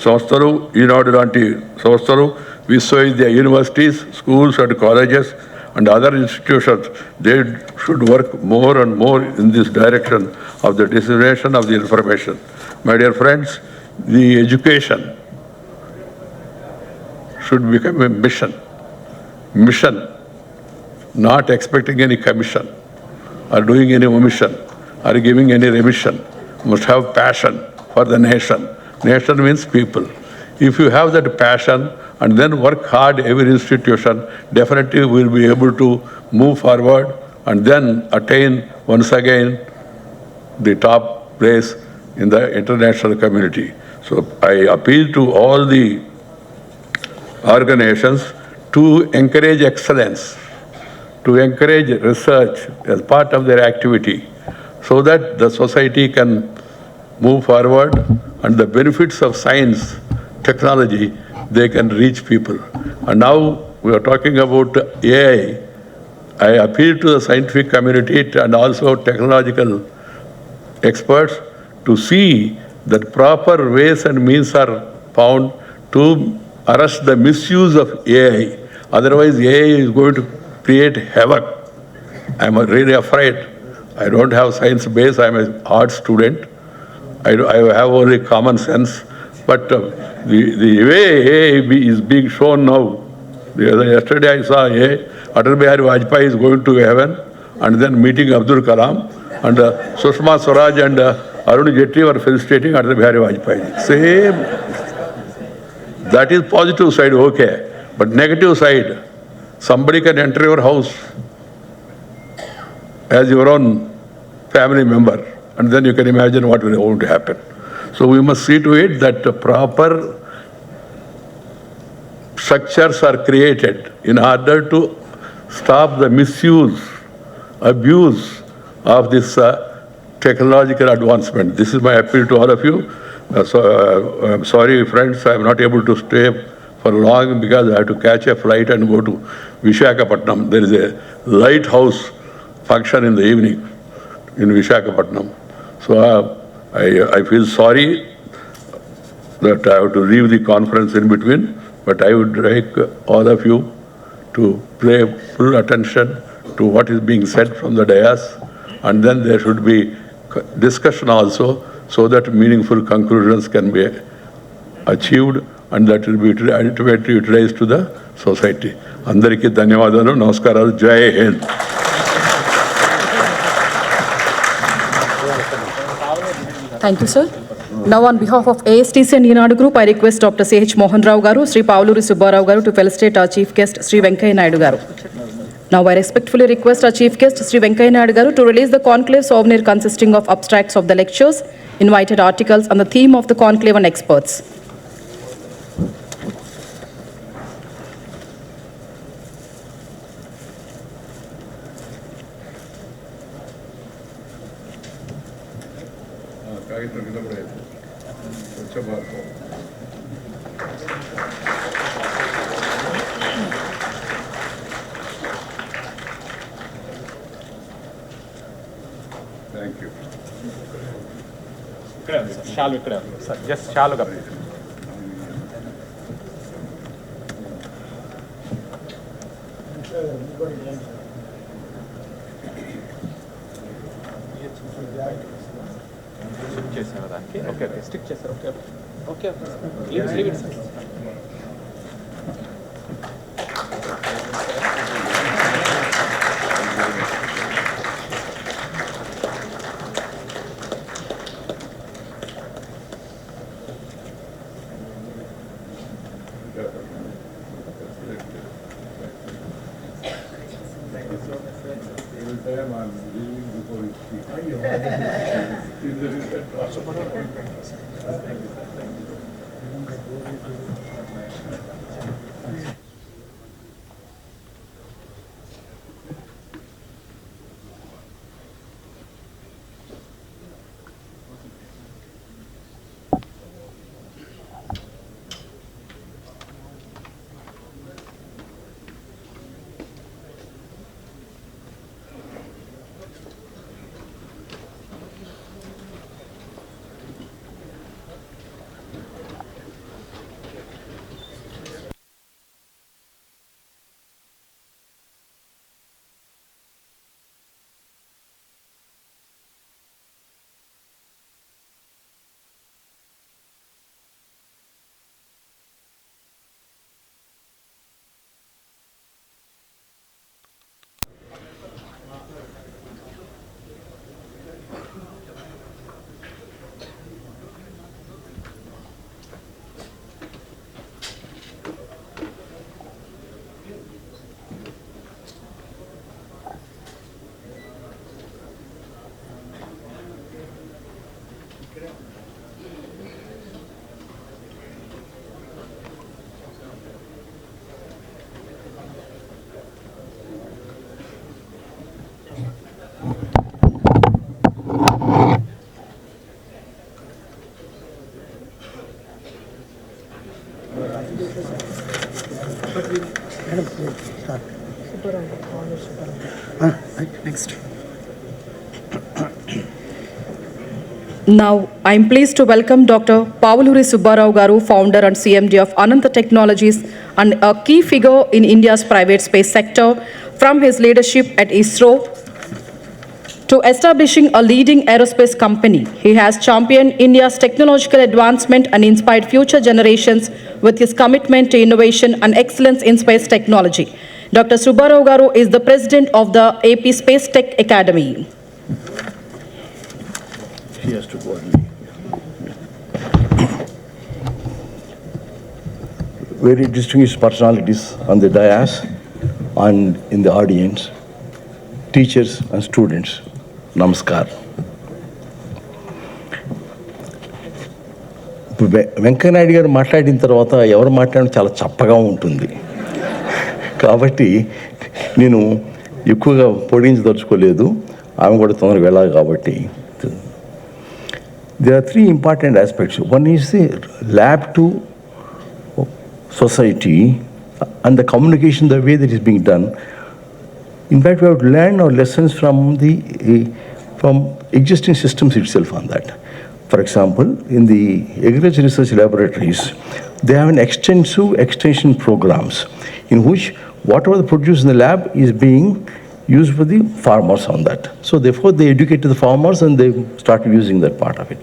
సంస్థలు, ఈనాడు లాంటి సంస్థలు, విశ్వవిద్యాలయ universities, schools and colleges and other institutions, they should work more and more in this direction of the dissemination of the information. My dear friends, the education should become a mission, not expecting any commission or doing any omission or giving any remission. Must have passion for the nation. Nation means people. If you have that passion and then work hard, every institution definitely will be able to move forward and then attain once again the top place in the international community. So I appeal to all the organizations to encourage excellence, to encourage research as part of their activity, so that the society can move forward and the benefits of science, technology, they can reach people. And now we are talking about AI. I appeal to the scientific community and also technological experts to see that proper ways and means are found to arrest the misuse of AI. Otherwise, AI is going to create havoc. I'm really afraid. I don't have science base. I'm a art student. I have only common sense. But the way AI is being shown now, yesterday I saw Atal Bihari Vajpayee is going to heaven and then meeting Abdul Kalam, and Sushma Swaraj and Arun Jaitley were felicitating Atal Bihari Vajpayee. Same. That is positive side, okay. But negative side, somebody can enter your house as your own family member, and then you can imagine what will going to happen. So we must see to it that proper structures are created in order to stop the misuse, abuse of this technological advancement. This is my appeal to all of you. I'm sorry, friends, I'm not able to stay for long because I have to catch a flight and go to Vishakhapatnam. There is a lighthouse function in the evening in Visakhapatnam. So I feel sorry that I have to leave the conference in between, but I would like all of you to pay full attention to what is being said from the dais, and then there should be discussion also, so that meaningful conclusions can be achieved and that will be ultimately utilized to the society. Andariki ధన్యవాదాలు, నమస్కారాలు, జై Hind.
Thank you, sir. Now, on behalf of ASTC and Enadu Group, I request Dr. C.H. Mohan Rao Garu, Sri Pavluri Subbarao Garu to felicitate our Chief Guest, Sri Venkaiah Naidu Garu. Now, I respectfully request our Chief Guest, Sri Venkaiah Naidu Garu, to release the conclave souvenir consisting of abstracts of the lectures, invited articles, and the theme of the conclave and experts.
Thank you.
Shall we sir? Just shall we? Okay, stick చేశారు. Okay. Leave it, sir.
Next. Now, I am pleased to welcome Dr. Pavluri Subbarao Garu, founder and CMD of Ananta Technologies and a key figure in India's private space sector, from his leadership at ISRO to establishing a leading aerospace company. He has championed India's technological advancement and inspired future generations with his commitment to innovation and excellence in space technology. Dr. Subbarao Garu is the president of the AP Space Tech Academy.
She has to go on. Very distinguished personalities on the dais and in the audience, teachers and students, namaskar. Venkaiah Naidu గారు మాట్లాడిన తర్వాత ఎవరు మాట్లాడినా చాలా చప్పగా ఉంటుంది కాబట్టి నేను ఎక్కువగా పొడిగించదలుచుకోలేదు, ఆమె కూడా తొందరగా వెళ్ళాలి కాబట్టి. There are three important aspects. One is the lab to society and the communication, the way that is being done. In fact, we have to learn our lessons from from existing systems itself on that. For example, in the agriculture research laboratories, they have an extension programs in which whatever they produce in the lab is being used for the farmers on that. So therefore, they educate the farmers and they start using that part of it.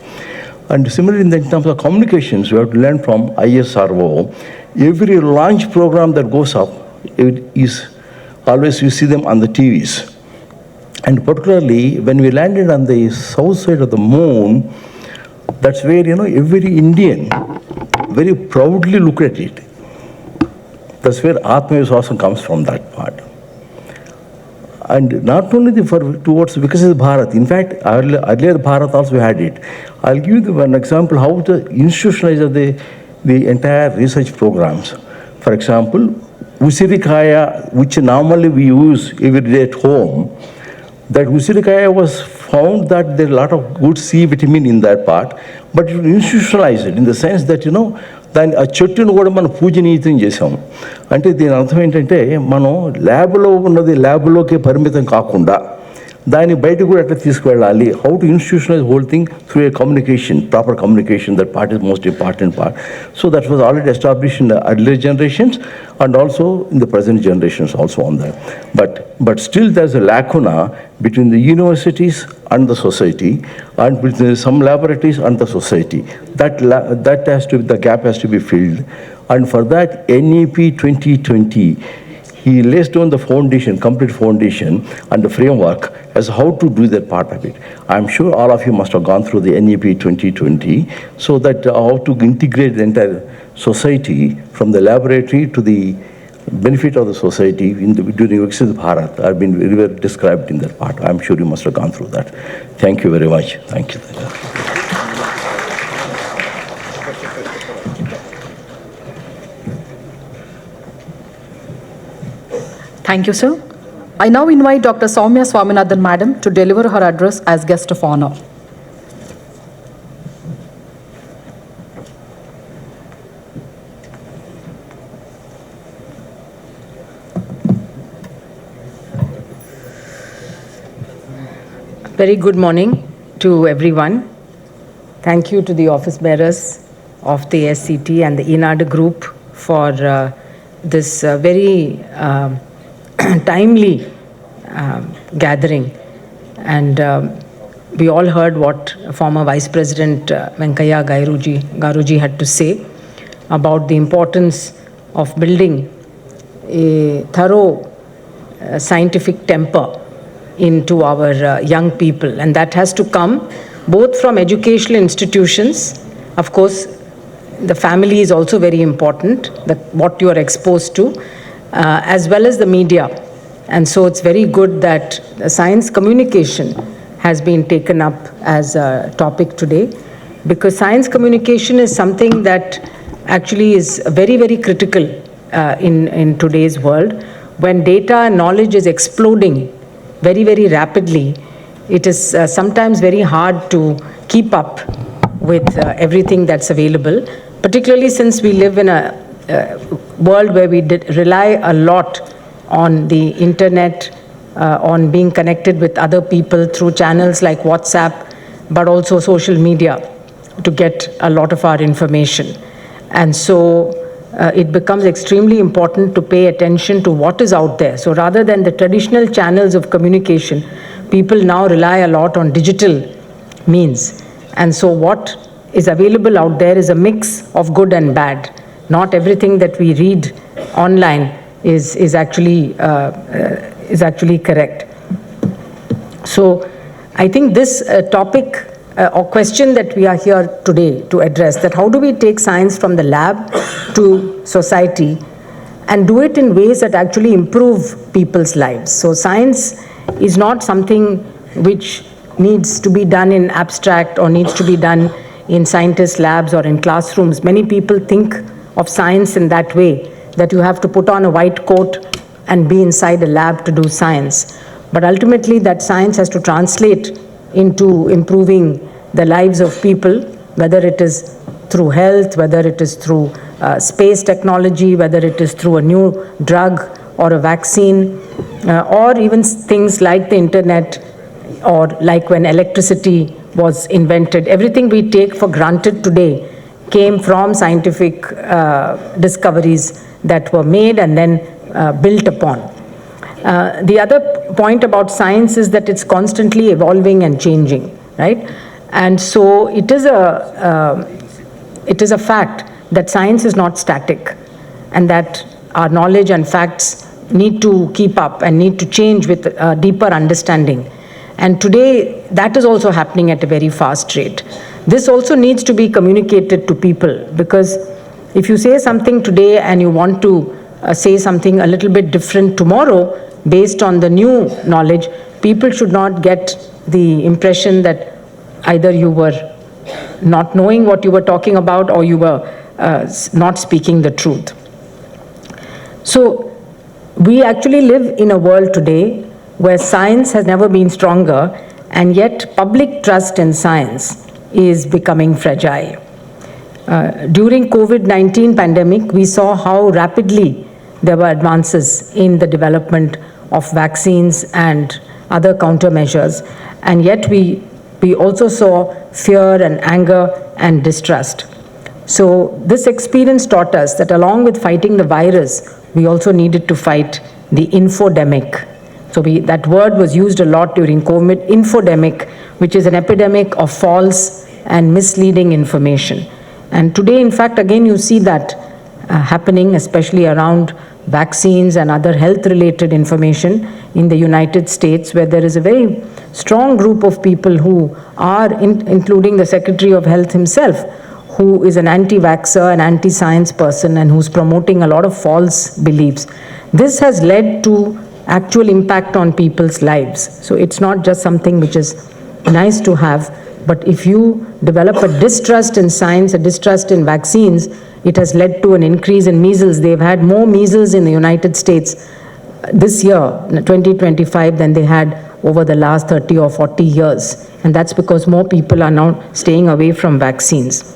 And similarly, in terms of communications, we have to learn from ISRO. Every launch program that goes up, it is always you see them on the TVs. And particularly when we landed on the south side of the moon, that's where, every Indian very proudly look at it. That's where Atmaviswasam comes from, that part. And not only towards Viksit Bharat, in fact, earlier Bharat also had it. I'll give you one example how to institutionalize the entire research programs. For example, Usirikaya, which normally we use every day at home, that Usirikaya was found that there are a lot of good C vitamin in that part, but you institutionalize it in the sense that, దాని ఆ చెట్టును కూడా మనం పూజనీయం చేసాం. అంటే దీని అర్థం ఏంటంటే మనం ల్యాబ్లో ఉన్నది ల్యాబ్లోకే పరిమితం కాకుండా దాన్ని బయటకు కూడా ఎట్లా తీసుకువెళ్ళాలి, how to institutionalise whole thing through a communication, proper communication, that part is most important part. So that was already established in the earlier generations and also in the present generations also on that. But still there's a lacuna between the universities and the society and between some laboratories and the society. The gap has to be filled. And for that, NEP 2020, he lays down the foundation, complete foundation and the framework as how to do that part of it. I'm sure all of you must have gone through the NEP 2020, so that how to integrate the entire society from the laboratory to the benefit of the society during Viksit Bharat have been very well described in that part. I'm sure you must have gone through that. Thank you very much. Thank you.
Thank you, sir. I now invite Dr. Soumya Swaminathan Madam to deliver her address as guest of honor.
Very good morning to everyone. Thank you to the office bearers of the SCT and the ENAD group for this very timely gathering. And we all heard what former Vice President Venkaiah Garuji had to say about the importance of building a thorough scientific temper into our young people. And that has to come both from educational institutions. Of course, the family is also very important, what you are exposed to, as well as the media. And so it's very good that science communication has been taken up as a topic today, because science communication is something that actually is very, very critical in today's world. When data and knowledge is exploding very, very rapidly, it is sometimes very hard to keep up with everything that's available, particularly since we live in a world where we rely a lot on the internet, on being connected with other people through channels like WhatsApp, but also social media to get a lot of our information. And so it becomes extremely important to pay attention to what is out there. So rather than the traditional channels of communication, people now rely a lot on digital means. And so what is available out there is a mix of good and bad. Not everything that we read online is actually correct. So I think this topic or question that we are here today to address, that how do we take science from the lab to society and do it in ways that actually improve people's lives. So science is not something which needs to be done in abstract or needs to be done in scientist labs or in classrooms. Many people think of science in that way, that you have to put on a white coat and be inside a lab to do science. But ultimately that science has to translate into improving the lives of people, whether it is through health, whether it is through space technology, whether it is through a new drug or a vaccine, or even things like the internet, or like when electricity was invented. Everything we take for granted today came from scientific discoveries that were made and then built upon. The other point about science is that it's constantly evolving and changing, right? And so it is a fact that science is not static, and that our knowledge and facts need to keep up and need to change with deeper understanding. And today, that is also happening at a very fast rate. This also needs to be communicated to people, because if you say something today and you want to say something a little bit different tomorrow based on the new knowledge, people should not get the impression that either you were not knowing what you were talking about, or you were not speaking the truth. So we actually live in a world today where science has never been stronger, and yet public trust in science is becoming fragile. During COVID-19 pandemic, we saw how rapidly there were advances in the development of vaccines and other countermeasures, and yet we also saw fear and anger and distrust. So this experience taught us that along with fighting the virus, we also needed to fight the infodemic. So that word was used a lot during COVID, infodemic, which is an epidemic of false and misleading information. And today, in fact, again, you see that happening, especially around vaccines and other health-related information in the United States, where there is a very strong group of people who are, including the Secretary of Health himself, who is an anti-vaxxer, an anti-science person, and who's promoting a lot of false beliefs. This has led to actual impact on people's lives. So it's not just something which is nice to have, but if you develop a distrust in science, a distrust in vaccines, it has led to an increase in measles. They've had more measles in the United States this year, 2025, than they had over the last 30 or 40 years. And that's because more people are now staying away from vaccines.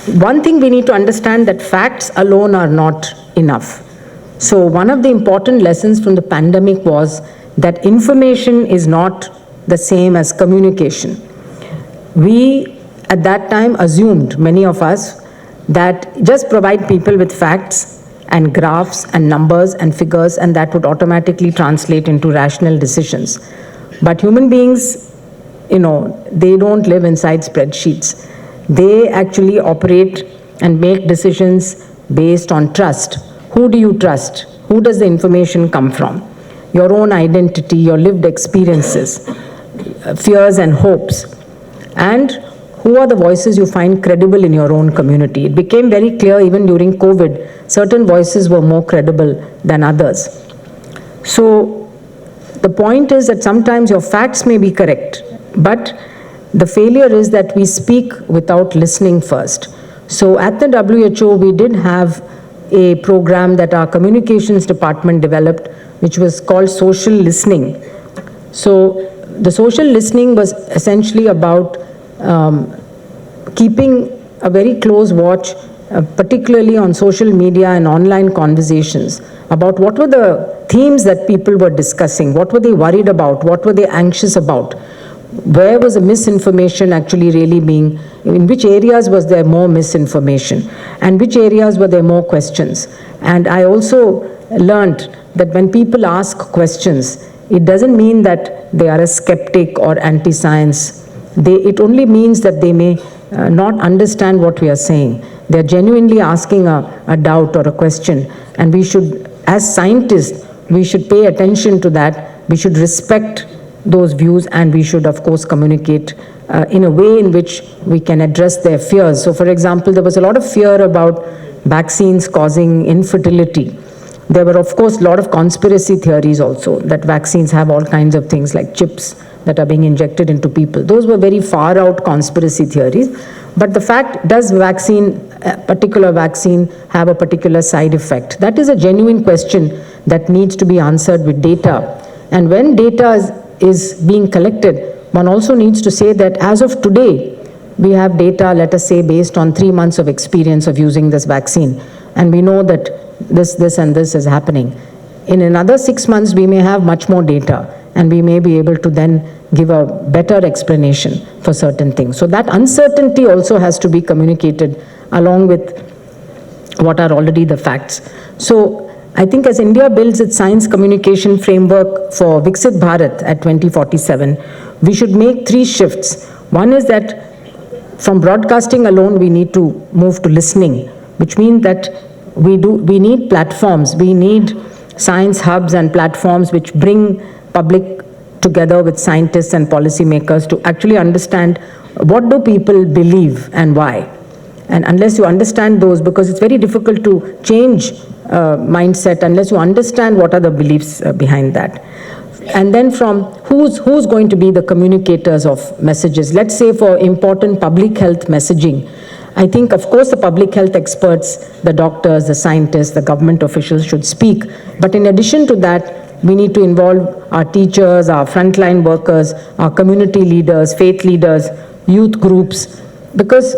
One thing we need to understand, that facts alone are not enough. So one of the important lessons from the pandemic was that information is not the same as communication. We, at that time, assumed, many of us, that just provide people with facts and graphs and numbers and figures, and that would automatically translate into rational decisions. But human beings, they don't live inside spreadsheets. They actually operate and make decisions based on trust. Who do you trust? Who does the information come from? Your own identity, your lived experiences, fears and hopes. And who are the voices you find credible in your own community? It became very clear even during COVID, certain voices were more credible than others. So the point is that sometimes your facts may be correct, but the failure is that we speak without listening first. So at the WHO, we did have a program that our communications department developed, which was called social listening. So the social listening was essentially about keeping a very close watch, particularly on social media and online conversations, about what were the themes that people were discussing, what were they worried about, what were they anxious about, where was the misinformation actually really being, in which areas was there more misinformation, and which areas were there more questions. And I also learned that when people ask questions, it doesn't mean that they are a skeptic or anti-science. It only means that they may not understand what we are saying. They're genuinely asking a doubt or a question, and we should, as scientists, we should pay attention to that. We should respect those views, and we should, of course, communicate in a way in which we can address their fears. So, for example, there was a lot of fear about vaccines causing infertility. There were, of course, a lot of conspiracy theories also, that vaccines have all kinds of things like chips that are being injected into people. Those were very far out conspiracy theories. But the fact, does a particular vaccine have a particular side effect? That is a genuine question that needs to be answered with data. And when data is being collected, one also needs to say that as of today, we have data, let us say, based on 3 months of experience of using this vaccine. And we know that this and this is happening. in another 6 months, we may have much more data and we may be able to then give a better explanation for certain things. So that uncertainty also has to be communicated along with what are already the facts. So I think as India builds its science communication framework for Viksit Bharat at 2047, we should make 3 shifts. One is that from broadcasting alone, we need to move to listening, which means that we need platforms, we need science hubs and platforms which bring public together with scientists and policymakers to actually understand what do people believe and why. And unless you understand those, because it's very difficult to change mindset unless you understand what are the beliefs behind that. And then from who's going to be the communicators of messages. Let's say for important public health messaging, I think of course the public health experts, the doctors, the scientists, the government officials should speak. But in addition to that, we need to involve our teachers, our frontline workers, our community leaders, faith leaders, youth groups, because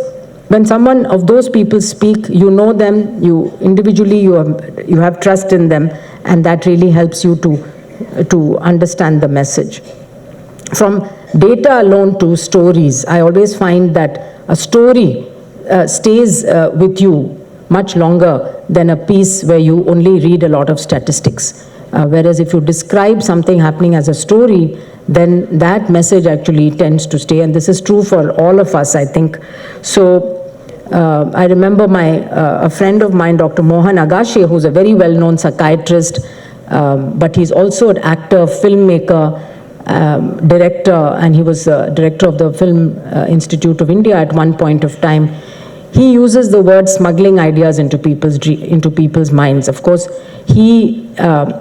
when someone of those people speak, you know them, you individually, you have trust in them, and that really helps you to understand the message. From data alone to stories, I always find that a story stays with you much longer than a piece where you only read a lot of statistics. Whereas if you describe something happening as a story, then that message actually tends to stay, and this is true for all of us, I think. So I remember a friend of mine, Dr. Mohan Agashe, who's a very well-known psychiatrist, but he's also an actor, filmmaker, director, and he was director of the Film Institute of India at one point of time. He uses the word smuggling ideas into people's minds. Of course, he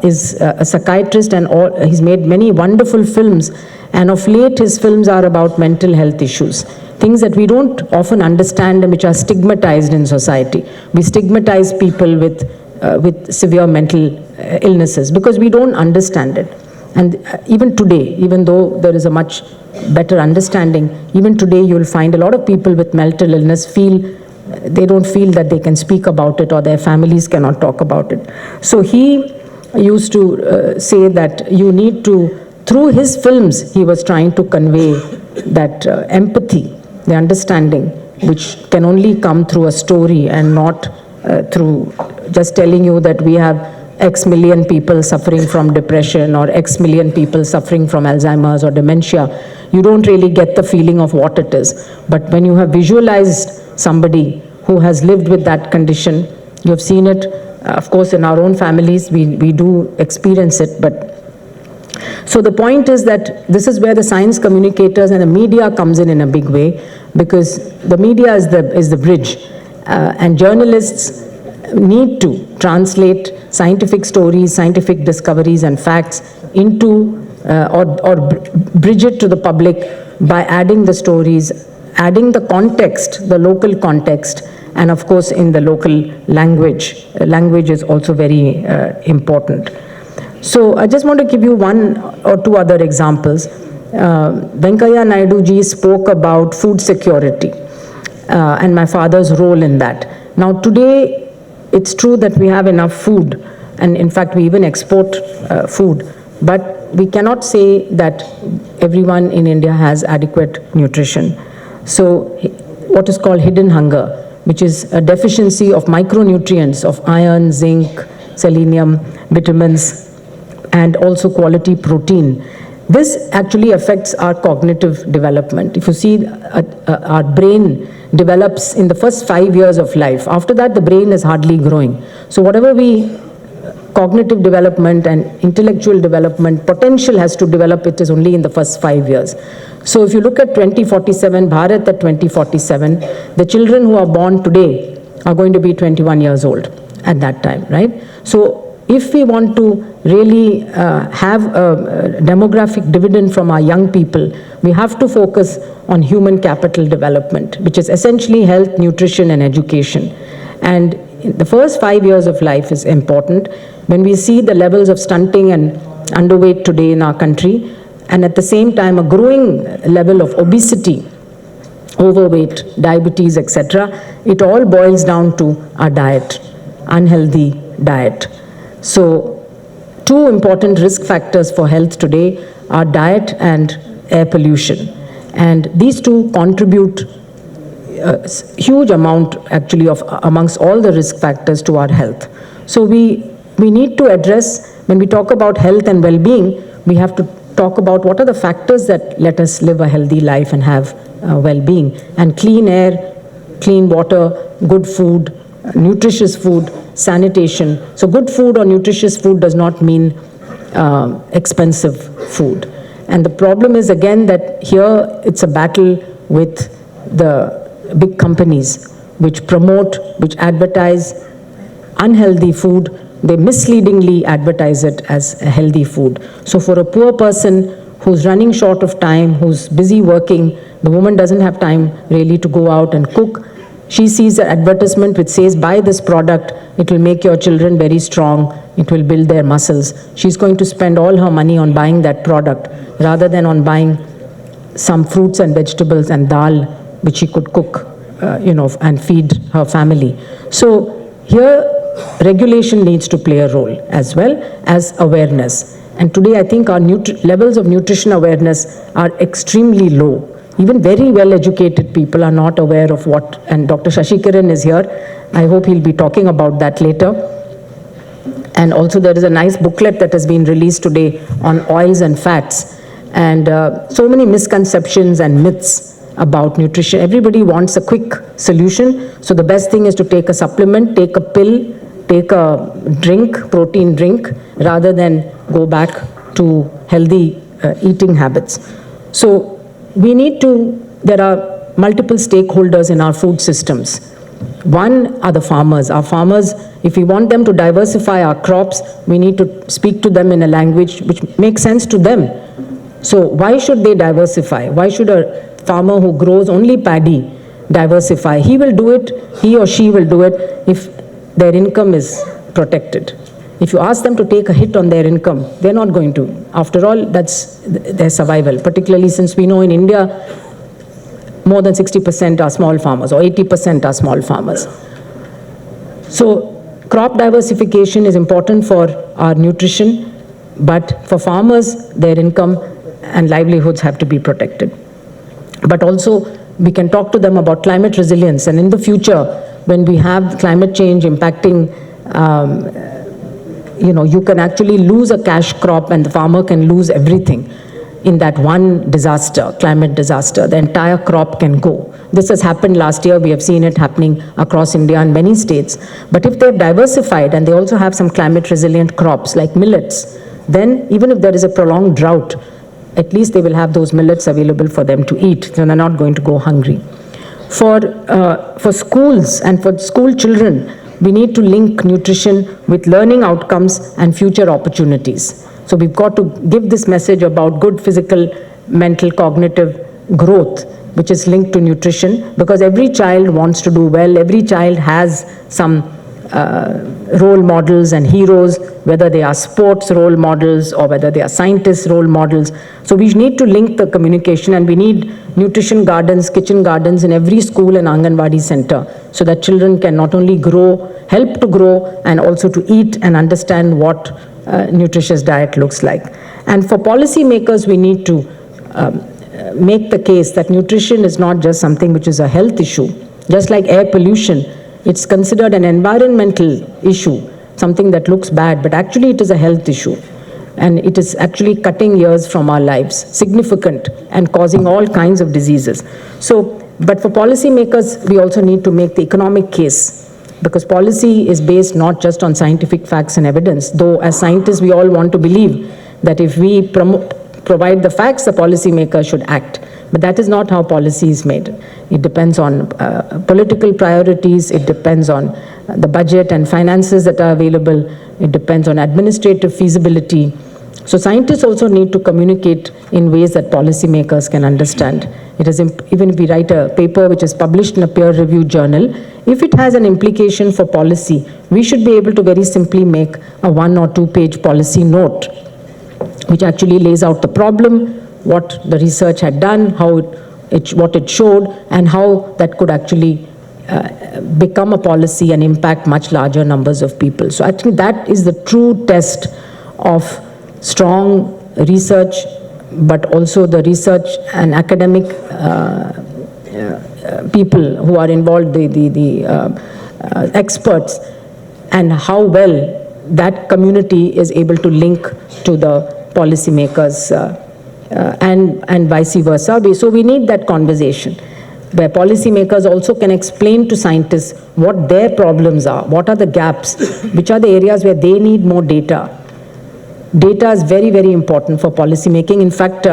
is a psychiatrist, and he's made many wonderful films, and of late his films are about mental health issues, things that we don't often understand and which are stigmatized in society. We stigmatize people with severe mental illnesses because we don't understand it. And even today, even though there is a much better understanding, even today you'll find a lot of people with mental illness they don't feel that they can speak about it, or their families cannot talk about it. So he used to say that you need to, through his films, he was trying to convey that empathy, the understanding, which can only come through a story and not through just telling you that we have X million people suffering from depression or X million people suffering from Alzheimer's or dementia. You don't really get the feeling of what it is. But when you have visualized somebody who has lived with that condition, you have seen it, of course, in our own families, we do experience it. But so the point is that this is where the science communicators and the media comes in a big way, because the media is the bridge, and journalists need to translate scientific stories, scientific discoveries and facts into or bridge it to the public by adding the stories, adding the context, the local context, and of course in the local language. Language is also very important. So I just want to give you 1 or 2 other examples. Venkaiah Naidu ji spoke about food security and my father's role in that. Now today, it's true that we have enough food, and in fact we even export food, but we cannot say that everyone in India has adequate nutrition. So what is called hidden hunger, which is a deficiency of micronutrients of iron, zinc, selenium, vitamins, and also quality protein. This actually affects our cognitive development. If you see, our brain develops in the first 5 years of life. After that, the brain is hardly growing. So whatever cognitive development and intellectual development potential has to develop, it is only in the first 5 years. So if you look at 2047, Bharat at 2047, the children who are born today are going to be 21 years old at that time, right? So if we want to really have a demographic dividend from our young people, we have to focus on human capital development, which is essentially health, nutrition, and education. And the first 5 years of life is important. When we see the levels of stunting and underweight today in our country, and at the same time a growing level of obesity, overweight, diabetes, etc., it all boils down to our diet, unhealthy diet. So two important risk factors for health today are diet and air pollution. And these two contribute a huge amount actually of amongst all the risk factors to our health. So we need to address, when we talk about health and well-being, we have to talk about what are the factors that let us live a healthy life and have well-being. And clean air, clean water, good food, nutritious food, sanitation. So good food or nutritious food does not mean expensive food. And the problem is again that here it's a battle with the big companies which promote, which advertise unhealthy food. They misleadingly advertise it as a healthy food. So for a poor person who's running short of time, who's busy working, the woman doesn't have time really to go out and cook. She sees an advertisement which says, buy this product, it will make your children very strong, it will build their muscles. She's going to spend all her money on buying that product rather than on buying some fruits and vegetables and dal which she could cook, and feed her family. So here regulation needs to play a role as well as awareness. And today I think our levels of nutrition awareness are extremely low. Even very well-educated people are not aware of what, and Dr. Shashikiran is here. I hope he'll be talking about that later. And also there is a nice booklet that has been released today on oils and fats. And so many misconceptions and myths about nutrition. Everybody wants a quick solution. So the best thing is to take a supplement, take a pill, take a drink, protein drink, rather than go back to healthy eating habits. So we need to, there are multiple stakeholders in our food systems. One are the farmers. Our farmers, if we want them to diversify our crops, we need to speak to them in a language which makes sense to them. So why should they diversify? Why should a farmer who grows only paddy diversify? He will do it, he or she will do it if their income is protected. If you ask them to take a hit on their income, they're not going to. After all, that's their survival, particularly since we know in India, more than 60% are small farmers or 80% are small farmers. So crop diversification is important for our nutrition, but for farmers, their income and livelihoods have to be protected. But also, we can talk to them about climate resilience, and in the future, when we have climate change impacting, you can actually lose a cash crop and the farmer can lose everything in that one disaster, climate disaster. The entire crop can go. This has happened last year. We have seen it happening across India in many states. But if they've diversified and they also have some climate resilient crops like millets, then even if there is a prolonged drought, at least they will have those millets available for them to eat. So they're not going to go hungry. For schools and for school children, we need to link nutrition with learning outcomes and future opportunities. So we've got to give this message about good physical, mental, cognitive growth, which is linked to nutrition, because every child wants to do well. Every child has some role models and heroes, whether they are sports role models or whether they are scientists role models. So we need to link the communication, and we need nutrition gardens, kitchen gardens in every school and Anganwadi center, so that children can not only grow, help to grow, and also to eat and understand what nutritious diet looks like. And for policymakers, we need to make the case that nutrition is not just something which is a health issue. Just like air pollution, it's considered an environmental issue, something that looks bad, but actually it is a health issue. And it is actually cutting years from our lives, significant, and causing all kinds of diseases. So, but for policymakers, we also need to make the economic case, because policy is based not just on scientific facts and evidence, though as scientists we all want to believe that if we provide the facts, the policymaker should act. But that is not how policy is made. It depends on political priorities, it depends on the budget and finances that are available, it depends on administrative feasibility. So scientists also need to communicate in ways that policymakers can understand. It is even if we write a paper which is published in a peer-reviewed journal, if it has an implication for policy, we should be able to very simply make a 1 or 2 page policy note, which actually lays out the problem, what the research had done, what it showed, and how that could actually become a policy and impact much larger numbers of people. So I think that is the true test of strong research, but also the research and academic people who are involved, the experts, and how well that community is able to link to the policymakers and vice versa. So we need that conversation where policymakers also can explain to scientists what their problems are, what are the gaps, which are the areas where they need more data. Data is very, very important for policy making. In fact,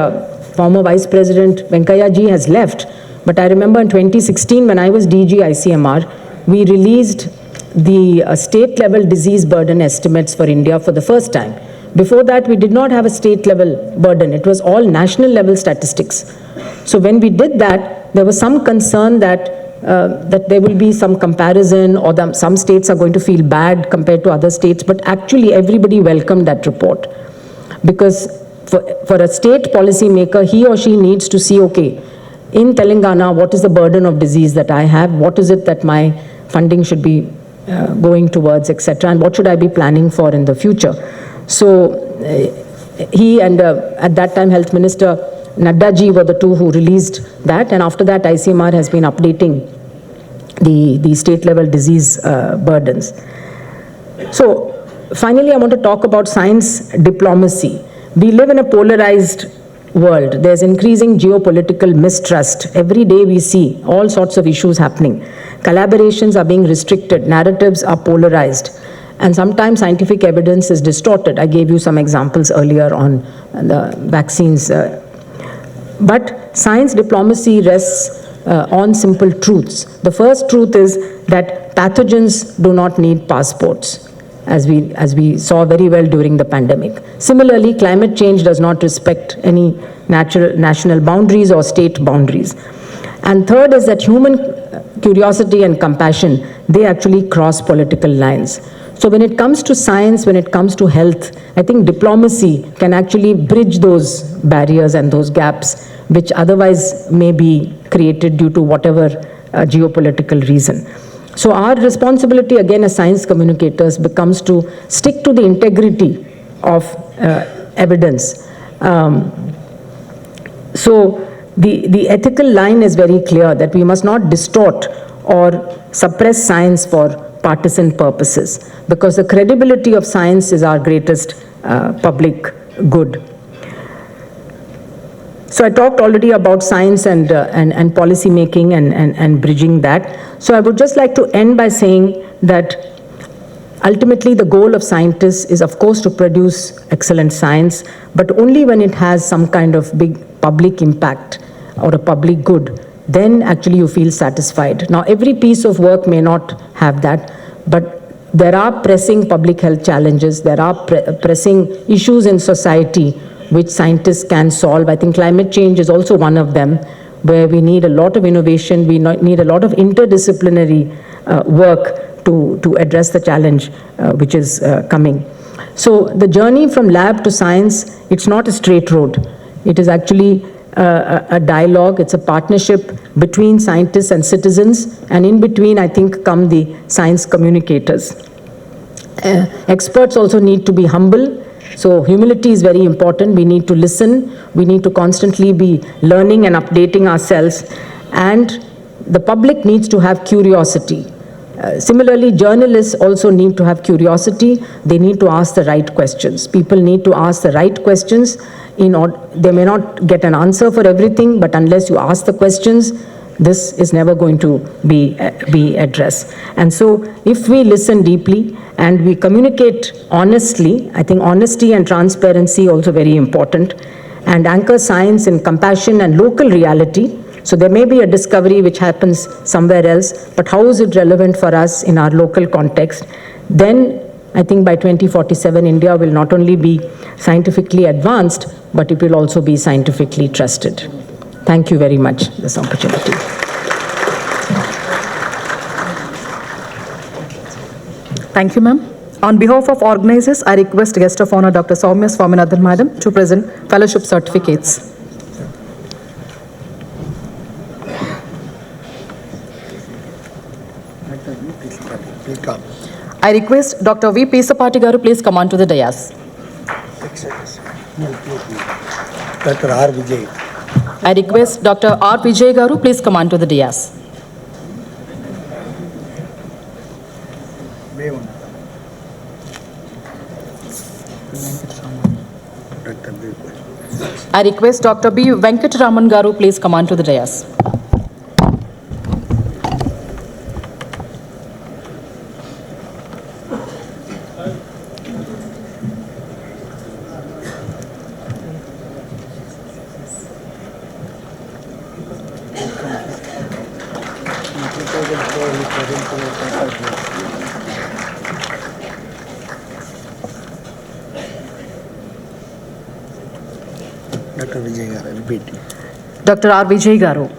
former Vice President Venkaiah ji has left, but I remember in 2016 when I was DG ICMR, we released the state-level disease burden estimates for India for the first time. Before that, we did not have a state-level burden. It was all national-level statistics. So when we did that, there was some concern that there will be some comparison, or some states are going to feel bad compared to other states, but actually everybody welcomed that report. Because for a state policy maker, he or she needs to see, okay, in Telangana, what is the burden of disease that I have? What is it that my funding should be going towards, etc., and what should I be planning for in the future? So he and at that time Health Minister Nadda ji were the two who released that, and after that ICMR has been updating the state level disease burdens. So finally I want to talk about science diplomacy. We live in a polarized world. There's increasing geopolitical mistrust. Every day we see all sorts of issues happening. Collaborations are being restricted, narratives are polarized, and sometimes scientific evidence is distorted. I gave you some examples earlier on the vaccines. But science diplomacy rests on simple truths. The first truth is that pathogens do not need passports, as we saw very well during the pandemic. Similarly, climate change does not respect any national boundaries or state boundaries. And third is that human curiosity and compassion, they actually cross political lines. So when it comes to science, when it comes to health, I think diplomacy can actually bridge those barriers and those gaps which otherwise may be created due to whatever geopolitical reason. So our responsibility again as science communicators becomes to stick to the integrity of evidence. So the ethical line is very clear that we must not distort or suppress science for partisan purposes, because the credibility of science is our greatest public good. So I talked already about science and policy making and bridging that. So I would just like to end by saying that ultimately the goal of scientists is of course to produce excellent science, but only when it has some kind of big public impact or a public good, then actually you feel satisfied. Now every piece of work may not have that, but there are pressing public health challenges, there are pressing issues in society which scientists can solve. I think climate change is also one of them, where we need a lot of innovation, we need a lot of interdisciplinary work to address the challenge which is coming. So the journey from lab to science, it's not a straight road. It is actually a dialogue, it's a partnership between scientists and citizens, and in between I think come the science communicators. Experts also need to be humble. So humility is very important. We need to listen. We need to constantly be learning and updating ourselves. And the public needs to have curiosity. Similarly, journalists also need to have curiosity. They need to ask the right questions. People need to ask the right questions. They may not get an answer for everything, but unless you ask the questions, this is never going to be addressed. And so if we listen deeply and we communicate honestly, I think honesty and transparency also very important, and anchor science in compassion and local reality. So there may be a discovery which happens somewhere else, but how is it relevant for us in our local context? Then I think by 2047, India will not only be scientifically advanced, but it will also be scientifically trusted. Thank you very much for this opportunity.
Thank you, ma'am. On behalf of organizers, I request Guest of Honor Dr. Soumya Swaminathan Madam to present fellowship certificates. I request Dr. V. Pesapati Garu please come on to the dais.
Dr. R. Vijay.
I request Dr. R. Vijay Garu, please come on to the dais. I request Dr. B. Venkataraman Garu, please come on to the dais.
Dr. Vijay Garu, repeat.
Dr. R. Vijay Garu.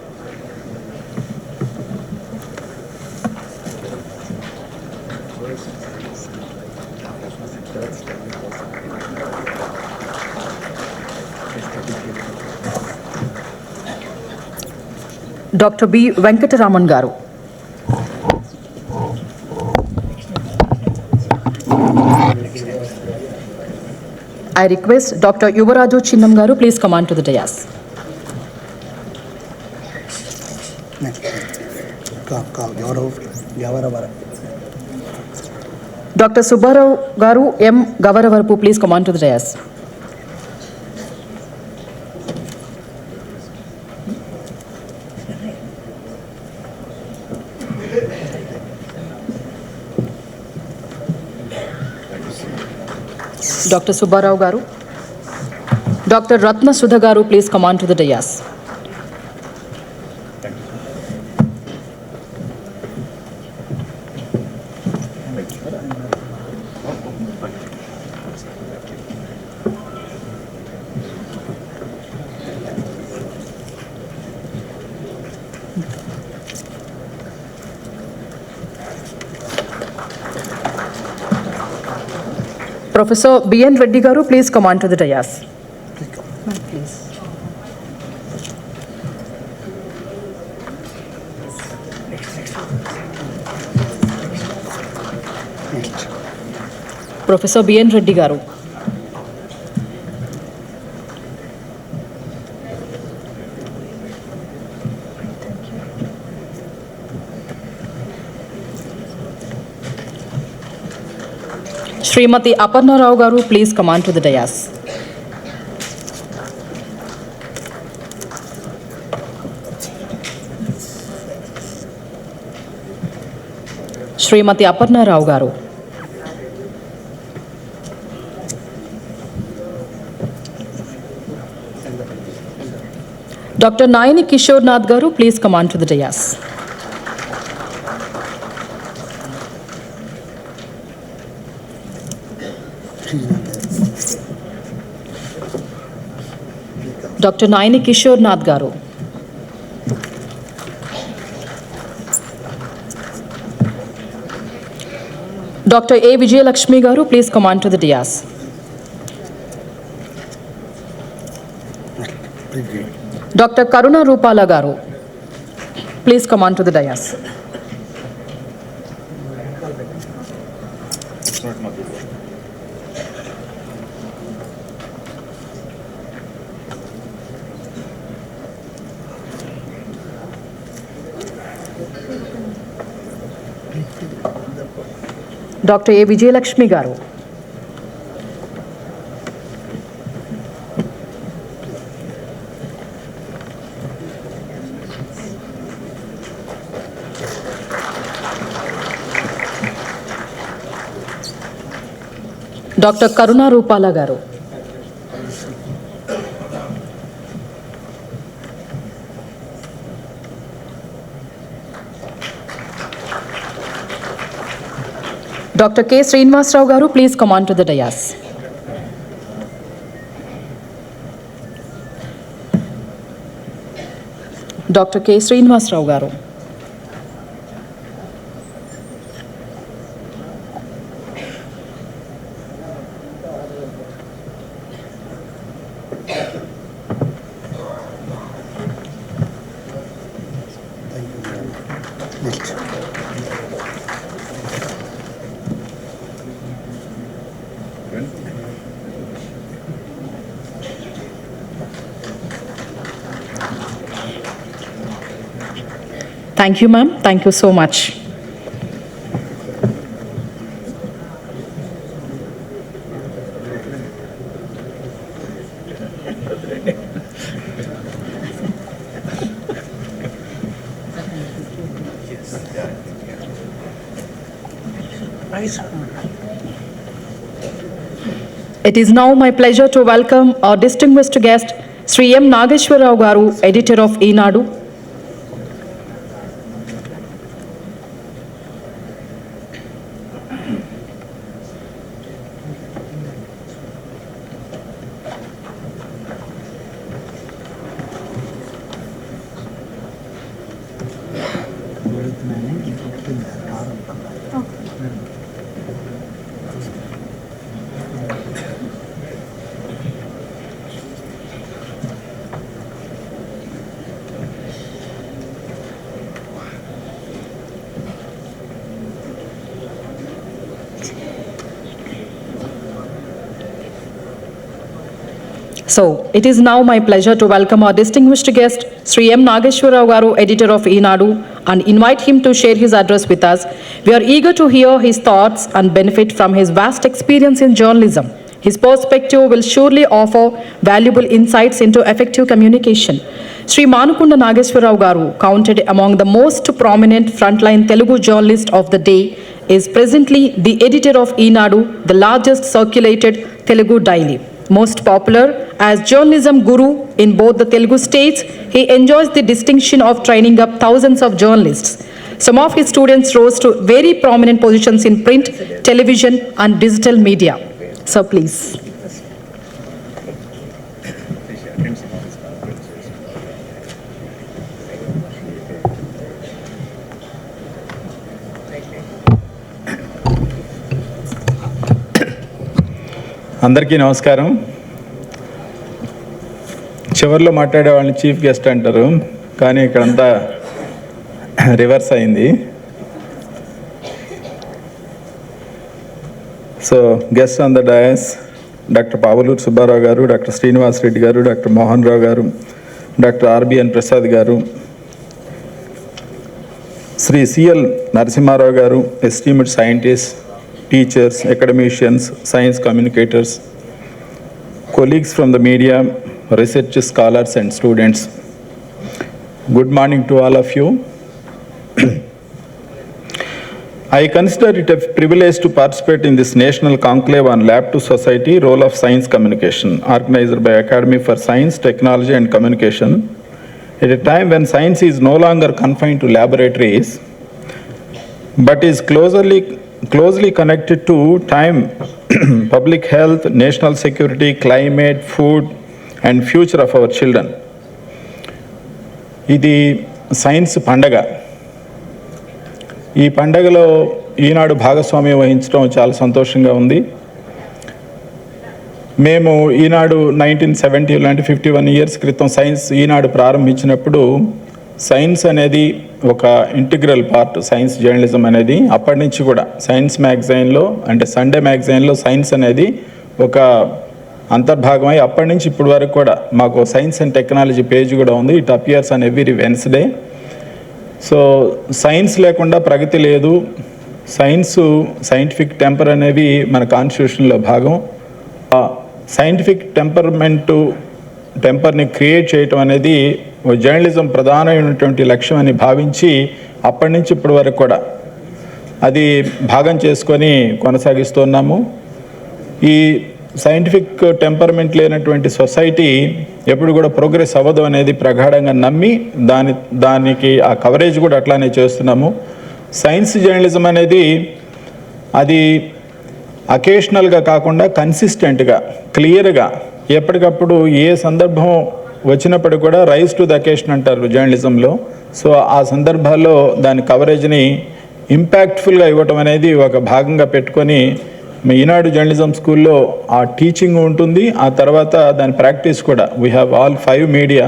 Dr. B. Venkataraman Garu. I request Dr. Yuvaraju Chinnam Garu, please come on to the dais.
Gavara.
Dr. Subbarao Garu M. Gavaravapu, please come on to the dais. Dr. Subbarao Garu. Dr. Ratna Sudha Garu, please come on to the dais. Professor B.N. Reddy Garu, please come on to the dais. Please. Professor B.N. Reddy Garu. Srimati Aparna Rao Garu, please come on to the dais. Srimati Aparna Rao Garu. Dr. Nayani Kishore Nath Garu, please come on to the dais. Dr. Nayani Kishore Nath Garu. Dr. A. Vijay Lakshmi Garu, please come on to the dais. Dr. Karuna Rupala Garu, please come on to the dais. Dr. A. Vijay Lakshmi Garu. Dr. Karuna Rupala Garu. Dr. K. Srinivasrao Garu, please come on to the dais. Dr. K. Srinivasrao Garu. Thank you, ma'am. Thank you so much. It is now my pleasure to welcome our distinguished guest, Sri M. Nageshwarrao Garu, editor of Eenadu. So, it is now my pleasure to welcome our distinguished guest, Sri M. Nageshwarrao Garu, editor of Eenadu, and invite him to share his address with us. We are eager to hear his thoughts and benefit from his vast experience in journalism. His perspective will surely offer valuable insights into effective communication. Sri Manukunda Nageshwarrao Garu, counted among the most prominent frontline Telugu journalists of the day, is presently the editor of Eenadu, the largest circulated Telugu daily. Most popular as journalism guru in both the Telugu states, he enjoys the distinction of training up thousands of journalists. Some of his students rose to very prominent positions in print, television, and digital media. So please.
అందరికీ నమస్కారం. చివరిలో మాట్లాడే వాళ్ళని chief guest అంటారు, కానీ ఇక్కడంతా reverse అయింది. So guest on the dais doctor Pavaluru Subbarao గారు, డాక్టర్ శ్రీనివాస్ రెడ్డి గారు, డాక్టర్ మోహన్ రావు గారు, డాక్టర్ ఆర్బిఎన్ ప్రసాద్ గారు, శ్రీ సిఎల్ నరసింహారావు గారు, esteemed scientist, teachers, academicians, science communicators, colleagues from the media, research scholars and students. Good morning to all of you. I consider it a privilege to participate in this national conclave on Lab to Society, role of science communication, organized by Academy for Science, Technology and Communication, at a time when science is no longer confined to laboratories, but is closely connected to time, public health, national security, climate, food, and future of our children. ఇది science పండగ. ఈ పండగలో ఈనాడు భాగస్వామ్యం వహించడం చాలా సంతోషంగా ఉంది. మేము ఈనాడు 1970 లాంటి 51 ఇయర్స్ క్రితం సైన్స్ ఈనాడు ప్రారంభించినప్పుడు సైన్స్ అనేది ఒక ఇంటిగ్రల్ పార్ట్, సైన్స్ జర్నలిజం అనేది. అప్పటి నుంచి కూడా సైన్స్ మ్యాగజైన్లో, అంటే సండే మ్యాగజైన్లో సైన్స్ అనేది ఒక అంతర్భాగమై అప్పటి నుంచి ఇప్పటి వరకు కూడా మాకు సైన్స్ అండ్ టెక్నాలజీ పేజ్ కూడా ఉంది. It appears on every Wednesday. So science లేకుండా ప్రగతి లేదు. సైంటిఫిక్ టెంపర్ అనేవి మన కాన్స్టిట్యూషన్లో భాగం. సైంటిఫిక్ టెంపర్ని క్రియేట్ చేయటం అనేది జర్నలిజం ప్రధానమైనటువంటి లక్ష్యం అని భావించి అప్పటి నుంచి ఇప్పటి వరకు కూడా అది భాగం చేసుకొని కొనసాగిస్తున్నాము. ఈ సైంటిఫిక్ టెంపర్మెంట్ లేనటువంటి సొసైటీ ఎప్పుడు కూడా ప్రోగ్రెస్ అవ్వదు అనేది ప్రగాఢంగా నమ్మి దానికి ఆ కవరేజ్ కూడా అట్లానే చేస్తున్నాము. సైన్స్ జర్నలిజం అనేది అది అకేషనల్గా కాకుండా కన్సిస్టెంట్గా, క్లియర్గా ఎప్పటికప్పుడు ఏ సందర్భం వచ్చినప్పుడు కూడా రైజ్ టు ద అకేషన్ అంటారు జర్నలిజంలో. సో ఆ సందర్భాల్లో దాని కవరేజ్ని ఇంపాక్ట్ఫుల్గా ఇవ్వటం అనేది ఒక భాగంగా పెట్టుకొని ఈనాడు జర్నలిజం స్కూల్లో ఆ టీచింగ్ ఉంటుంది. ఆ తర్వాత దాని ప్రాక్టీస్ కూడా. We have all 5 media: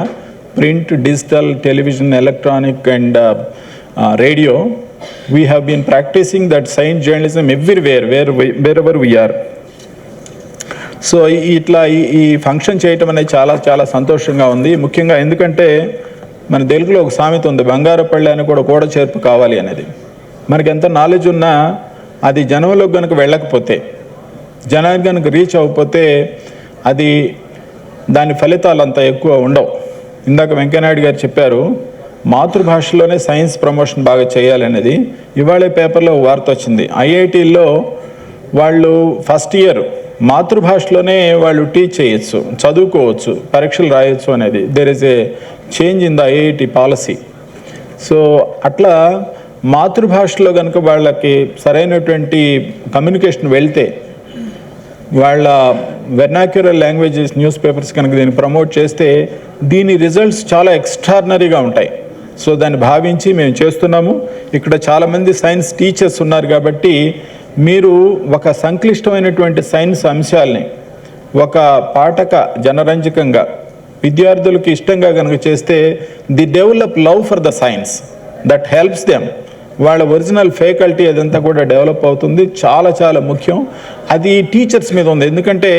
print, digital, television, electronic and radio. We have been practising that science journalism everywhere where ever we're. So ఇట్లా ఈ ఫంక్షన్ చేయటం అనేది చాలా చాలా సంతోషంగా ఉంది. ముఖ్యంగా ఎందుకంటే మన తెలుగులో ఒక సామెత ఉంది, బంగారపల్లి అని కూడా కూడా చేర్పు కావాలి అనేది. మనకి ఎంత నాలెడ్జ్ ఉన్నా అది జనంలోకి కనుక వెళ్ళకపోతే, జనానికి కనుక రీచ్ అవ్వకపోతే అది దాని ఫలితాలు అంత ఎక్కువ ఉండవు. ఇందాక వెంకయ్యనాయుడు గారు చెప్పారు మాతృభాషలోనే సైన్స్ ప్రమోషన్ బాగా చేయాలనేది. ఇవాళ పేపర్లో వార్త వచ్చింది, ఐఐటీల్లో వాళ్ళు ఫస్ట్ ఇయర్ మాతృభాషలోనే వాళ్ళు టీచ్ చేయొచ్చు, చదువుకోవచ్చు, పరీక్షలు రాయొచ్చు అనేది. There is a change in the IIT policy. So అట్లా మాతృభాషలో కనుక వాళ్ళకి సరైనటువంటి కమ్యూనికేషన్ వెళ్తే, వాళ్ళ వెర్నాక్యులర్ లాంగ్వేజెస్ న్యూస్ పేపర్స్ కనుక దీన్ని ప్రమోట్ చేస్తే దీని రిజల్ట్స్ చాలా ఎక్స్ట్రాడినరీగా ఉంటాయి. సో దాన్ని భావించి మేము చేస్తున్నాము. ఇక్కడ చాలామంది సైన్స్ టీచర్స్ ఉన్నారు కాబట్టి మీరు ఒక సంక్లిష్టమైనటువంటి సైన్స్ అంశాలని ఒక పాఠక జనరంజకంగా విద్యార్థులకు ఇష్టంగా కనుక చేస్తే the develop love for the science that helps them. వాళ్ళ ఒరిజినల్ ఫ్యాకల్టీ అదంతా కూడా డెవలప్ అవుతుంది. చాలా చాలా ముఖ్యం. అది టీచర్స్ మీద ఉంది. ఎందుకంటే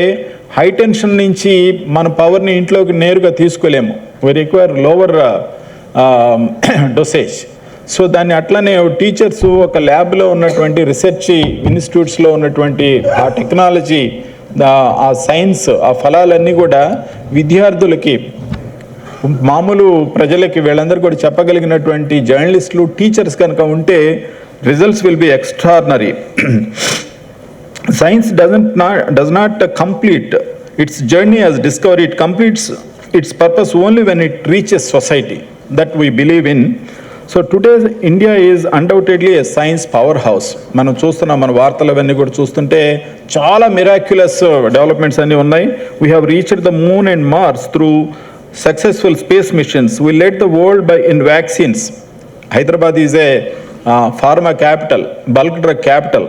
హై టెన్షన్ నుంచి మన పవర్ని ఇంట్లోకి నేరుగా తీసుకోలేము. We require lower dosage. So దాన్ని అట్లనే టీచర్స్ ఒక ల్యాబ్లో ఉన్నటువంటి రీసెర్చ్ ఇన్స్టిట్యూట్స్లో ఉన్నటువంటి ఆ టెక్నాలజీ, ఆ సైన్స్, ఆ ఫలాలన్నీ కూడా విద్యార్థులకి, మామూలు ప్రజలకి, వీళ్ళందరూ కూడా చెప్పగలిగినటువంటి జర్నలిస్టులు, టీచర్స్ కనుక ఉంటే results will be extraordinary. Science does not complete its journey as discovery. It completes its purpose only when it reaches society that we believe in. So today India is undoubtedly a science powerhouse. మనం చూస్తున్నాం, మన వార్తలు అవన్నీ కూడా చూస్తుంటే చాలా miraculous developments అన్నీ ఉన్నాయి. We have reached the moon and Mars through successful space missions. We led the world in vaccines. Hyderabad is a pharma capital, bulk drug capital.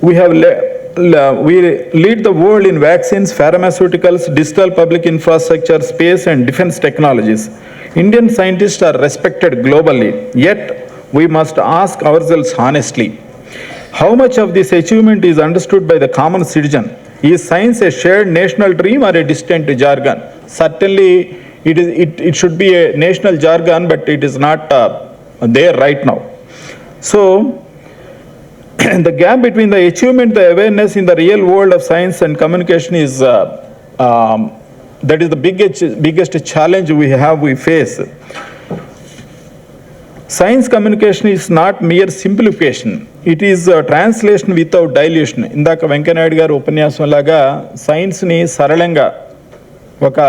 We lead the world in vaccines, pharmaceuticals, digital public infrastructure, space and defense technologies. Indian scientists are respected globally, yet we must ask ourselves honestly, how much of this achievement is understood by the common citizen? Is science a shared national dream or a distant jargon? Certainly it should be a national jargon, but it is not there right now. So the gap between the achievement, the awareness in the real world of science and communication is that is the biggest challenge we face. Science communication is not mere simplification. It is a translation without dilution. ఇందాక వెంకయ్యనాయుడు గారు ఉపన్యాసం లాగా సైన్స్ని సరళంగా, ఒక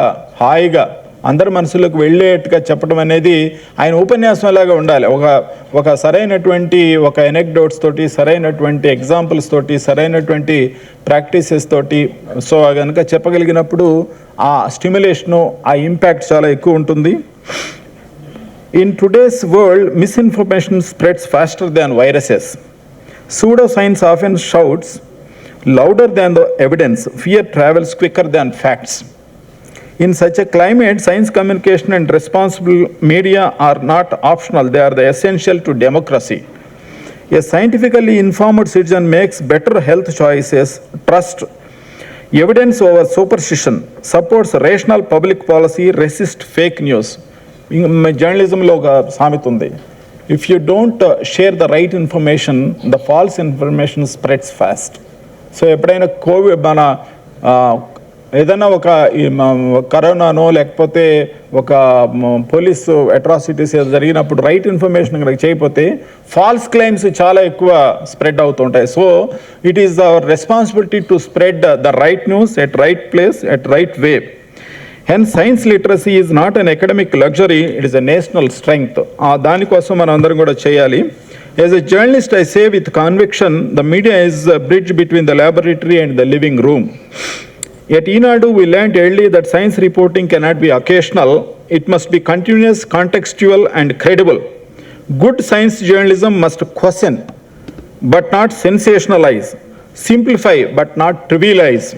హాయిగా అందరి మనసులోకి వెళ్ళేట్టుగా చెప్పడం అనేది ఆయన ఉపన్యాసం లాగా ఉండాలి. ఒక సరైనటువంటి ఒక ఎనెక్డోట్స్ తోటి, సరైనటువంటి ఎగ్జాంపుల్స్ తోటి, సరైనటువంటి ప్రాక్టీసెస్ తోటి సో కనుక చెప్పగలిగినప్పుడు ఆ స్టిమ్యులేషను, ఆ ఇంపాక్ట్ చాలా ఎక్కువ ఉంటుంది. In today's world, misinformation spreads faster than viruses. Pseudoscience often shouts louder than the evidence. Fear travels quicker than facts. In such a climate, science communication and responsible media are not optional. They are the essential to democracy. A scientifically informed citizen makes better health choices, trust evidence over superstition, supports rational public policy, resists fake news. జర్నలిజంలో ఒక సామెత ఉంది, if you don't share the right information, the false information spreads fast. So ఎప్పుడైనా Covid మన ఏదైనా ఒక కరోనానో లేకపోతే ఒక పోలీసు అట్రాసిటీస్ ఏదో జరిగినప్పుడు రైట్ ఇన్ఫర్మేషన్ కనుక చేయకపోతే ఫాల్స్ క్లెయిమ్స్ చాలా ఎక్కువ స్ప్రెడ్ అవుతుంటాయి. So it is our responsibility to spread the right news at right place at right way. Hence, science literacy is not an academic luxury, it is a national strength. దానికోసం మనం అందరం కూడా చేయాలి. As a journalist, I say with conviction, the media is a bridge between the laboratory and the living room. At Enadu, we learned early that science reporting cannot be occasional, it must be continuous, contextual and credible. Good science journalism must question, but not sensationalize, simplify, but not trivialize.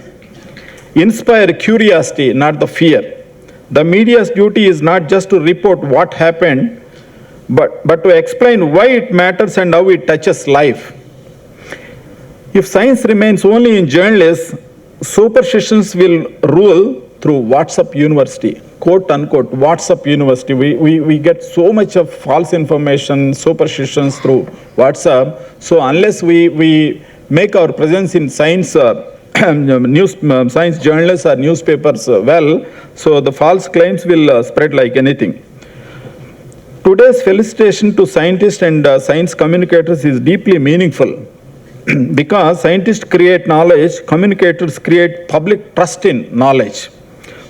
Inspire curiosity, not the fear. The media's duty is not just to report what happened, but to explain why it matters and how it touches life. If science remains only in journalists, superstitions will rule, through WhatsApp University, quote unquote, WhatsApp University. We get so much of false information, superstitions through WhatsApp. So unless we make our presence in science, science journals or newspapers well, so the false claims will spread like anything. Today's felicitation to scientists and science communicators is deeply meaningful because scientists create knowledge, communicators create public trust in knowledge.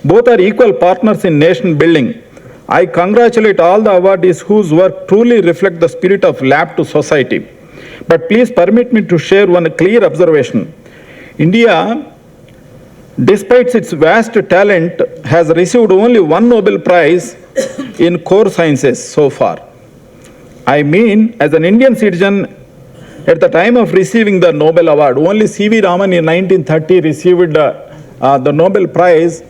Both are equal partners in nation building. I congratulate all the awardees whose work truly reflect the spirit of lab to society. But please permit me to share one clear observation. India, despite its vast talent, has received only one Nobel Prize in core sciences so far. I mean, as an Indian citizen, at the time of receiving the Nobel Award, only C.V. Raman in 1930 received the Nobel Prize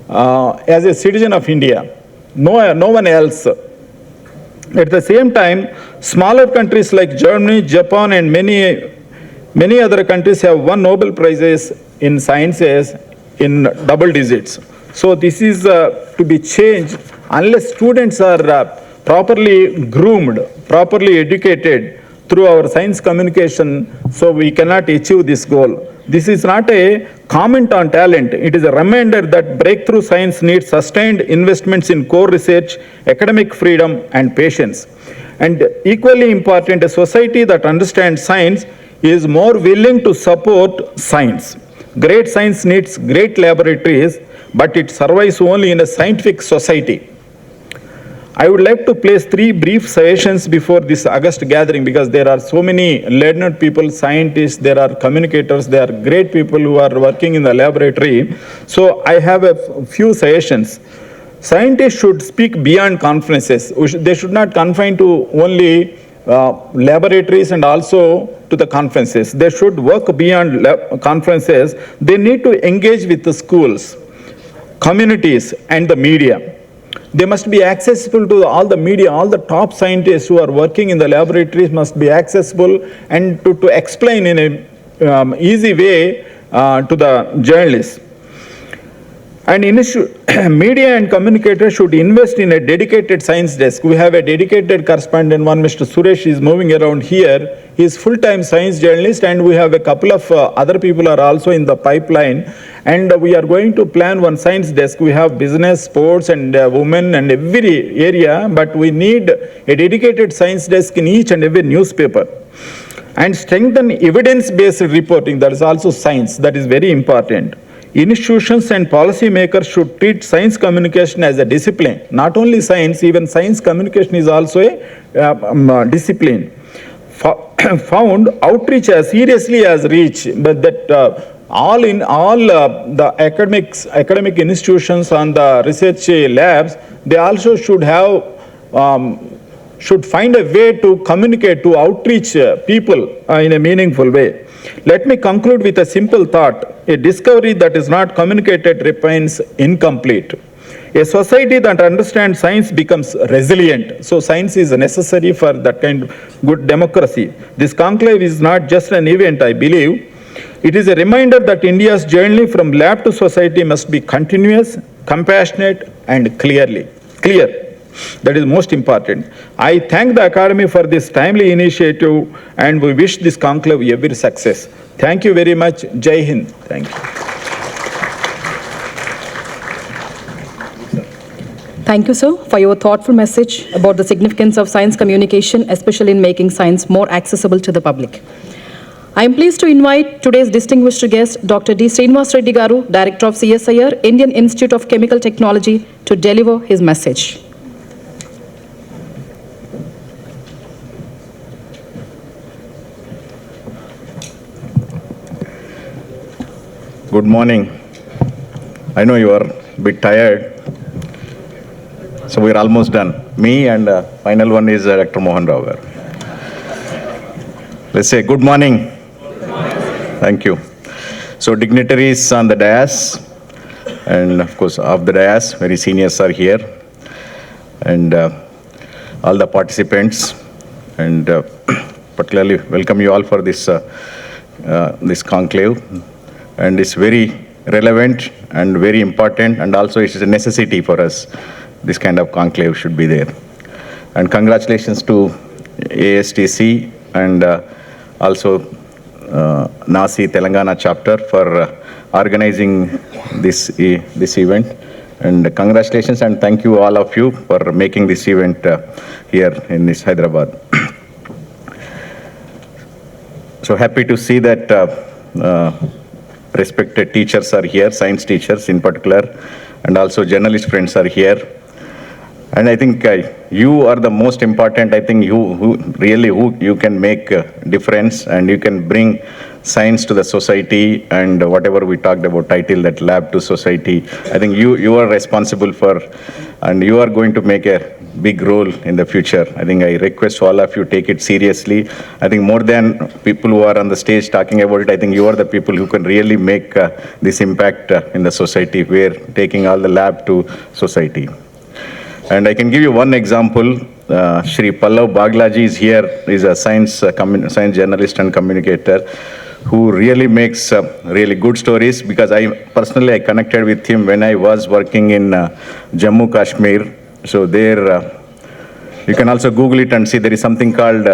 as a citizen of India. No one else. At the same time, smaller countries like Germany, Japan, and many other countries have won Nobel Prizes in sciences in double digits. So this is to be changed unless students are properly groomed, properly educated through our science communication, so we cannot achieve this goal. This is not a comment on talent. It is a reminder that breakthrough science needs sustained investments in core research, academic freedom, and patience. And equally important, a society that understands science is more willing to support science. Great science needs great laboratories, but it survives only in a scientific society. I would like to place 3 brief suggestions before this August gathering because there are so many learned people, scientists, there are communicators, there are great people who are working in the laboratory. So I have a few suggestions. Scientists should speak beyond conferences. They should not confine to only laboratories and also to the conferences. They should work beyond conferences. They need to engage with the schools, communities, and the media. They must be accessible to all the media, all the top scientists who are working in the laboratories must be accessible and to explain in an easy way to the journalists. And media and communicators should invest in a dedicated science desk. We have a dedicated correspondent, one Mr. Suresh is moving around here. He is full-time science journalist, and we have a couple of other people are also in the pipeline. And we are going to plan one science desk. We have business, sports, and women, and every area, but we need a dedicated science desk in each and every newspaper. And strengthen evidence-based reporting, that is also science, that is very important. Institutions and policymakers should treat science communication as a discipline. Not only science, even science communication is also a discipline. Found outreach as seriously as reach, but that the academic institutions and the research labs, they also should have should find a way to communicate, to outreach people in a meaningful way. Let me conclude with a simple thought. A discovery that is not communicated remains incomplete. A society that understands science becomes resilient. So science is necessary for that kind of good democracy. This conclave is not just an event, I believe. It is a reminder that India's journey from lab to society must be continuous, compassionate, and clear. That is most important. I thank the Academy for this timely initiative, and we wish this conclave every success. Thank you very much. Jai Hind. Thank you.
Thank you, sir, for your thoughtful message about the significance of science communication, especially in making science more accessible to the public. I am pleased to invite today's distinguished guest, Dr. D. Srinivas Reddy Garu, Director of CSIR, Indian Institute of Chemical Technology, to deliver his message.
Good morning. I know you are a bit tired, so we're almost done. Me and final one is Dr. Mohan Rao. Let's say good morning. Thank you. So dignitaries on the dais, and of course off the dais, very seniors are here, and all the participants, and particularly welcome you all for this this conclave. And it's very relevant and very important, and also it is a necessity for us. This kind of conclave should be there. And congratulations to ASTC and also NASI Telangana chapter for organizing this event. And congratulations and thank you all of you for making this event here in this Hyderabad. So happy to see that respected teachers are here, science teachers in particular, and also journalist friends are here. And I think you are the most important. I think you can make a difference and you can bring science to the society, and whatever we talked about title, that lab to society, I think you are responsible for, and you are going to make a big role in the future. I think I request all of you take it seriously. I think more than people who are on the stage talking about it, I think you are the people who can really make this impact in the society. We're taking all the lab to society. And I can give you one example. Shri Pallav Baglaji is here. He's a science journalist and communicator who really makes really good stories, because I personally connected with him when I was working in Jammu Kashmir. So there, you can also Google it and see there is something called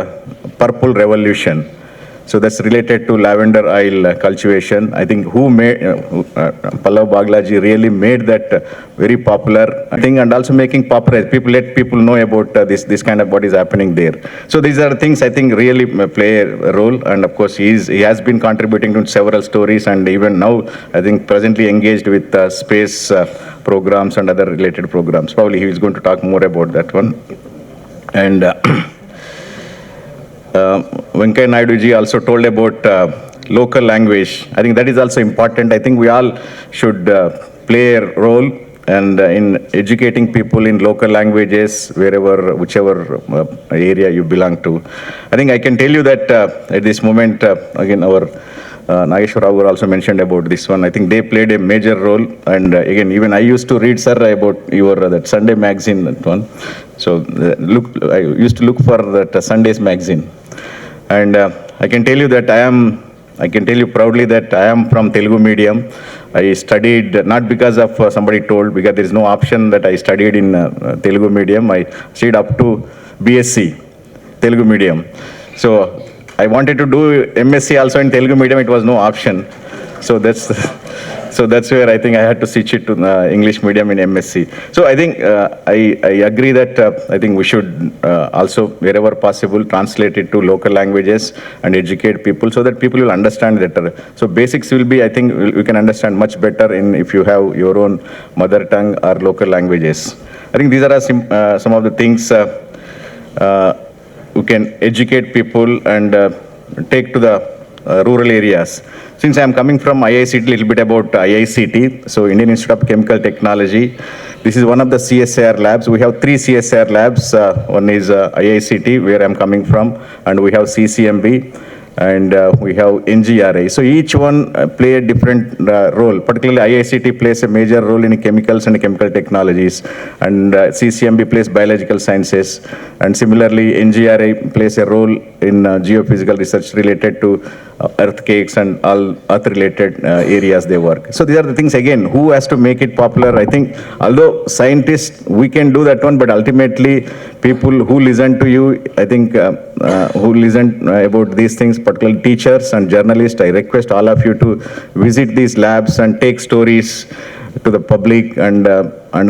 Purple Revolution. So that's related to lavender oil cultivation. I think who made, Pallav Baglaji really made that very popular thing, and also making popular, let people know about this kind of what is happening there. So these are things I think really play a role, and of course he has been contributing to several stories, and even now I think presently engaged with space programs and other related programs. Probably he is going to talk more about that one. And Venkaya Naidu ji also told about local language. I think that is also important. I think we all should play a role and in educating people in local languages, whichever area you belong to. I think I can tell you that at this moment, again, our Nageshwar Rao also mentioned about this one. I think they played a major role. And again, even I used to read, sir, about your that Sunday magazine, that one. So I used to look for that Sunday's magazine. And I can tell you that I can tell you proudly that I am from Telugu medium. I studied not because of somebody told, because there is no option that I studied in Telugu medium. I studied up to BSc Telugu medium. So I wanted to do MSc also in Telugu medium. It was no option. So that's where I think I had to switch it to English medium in MSc. So I think I agree that I think we should also, wherever possible, translate it to local languages and educate people so that people will understand better. So basics will be, I think we can understand much better if you have your own mother tongue or local languages. I think these are some of the things we can educate people and take to the rural areas. Since I am coming from IICT, a little bit about IICT, so Indian Institute of Chemical Technology. This is one of the CSIR labs. We have 3 CSIR labs. One is IICT, where I am coming from, and we have CCMB, and we have NGRA. So each one play a different role. Particularly IICT plays a major role in chemicals and chemical technologies, and CCMB plays biological sciences, and similarly NGRA plays a role in geophysical research related to earthquakes and all earth-related areas they work. So these are the things, again, who has to make it popular? I think, although scientists, we can do that one, but ultimately people who listen to you, I think, who listen about these things, particularly teachers and journalists, I request all of you to visit these labs and take stories to the public, and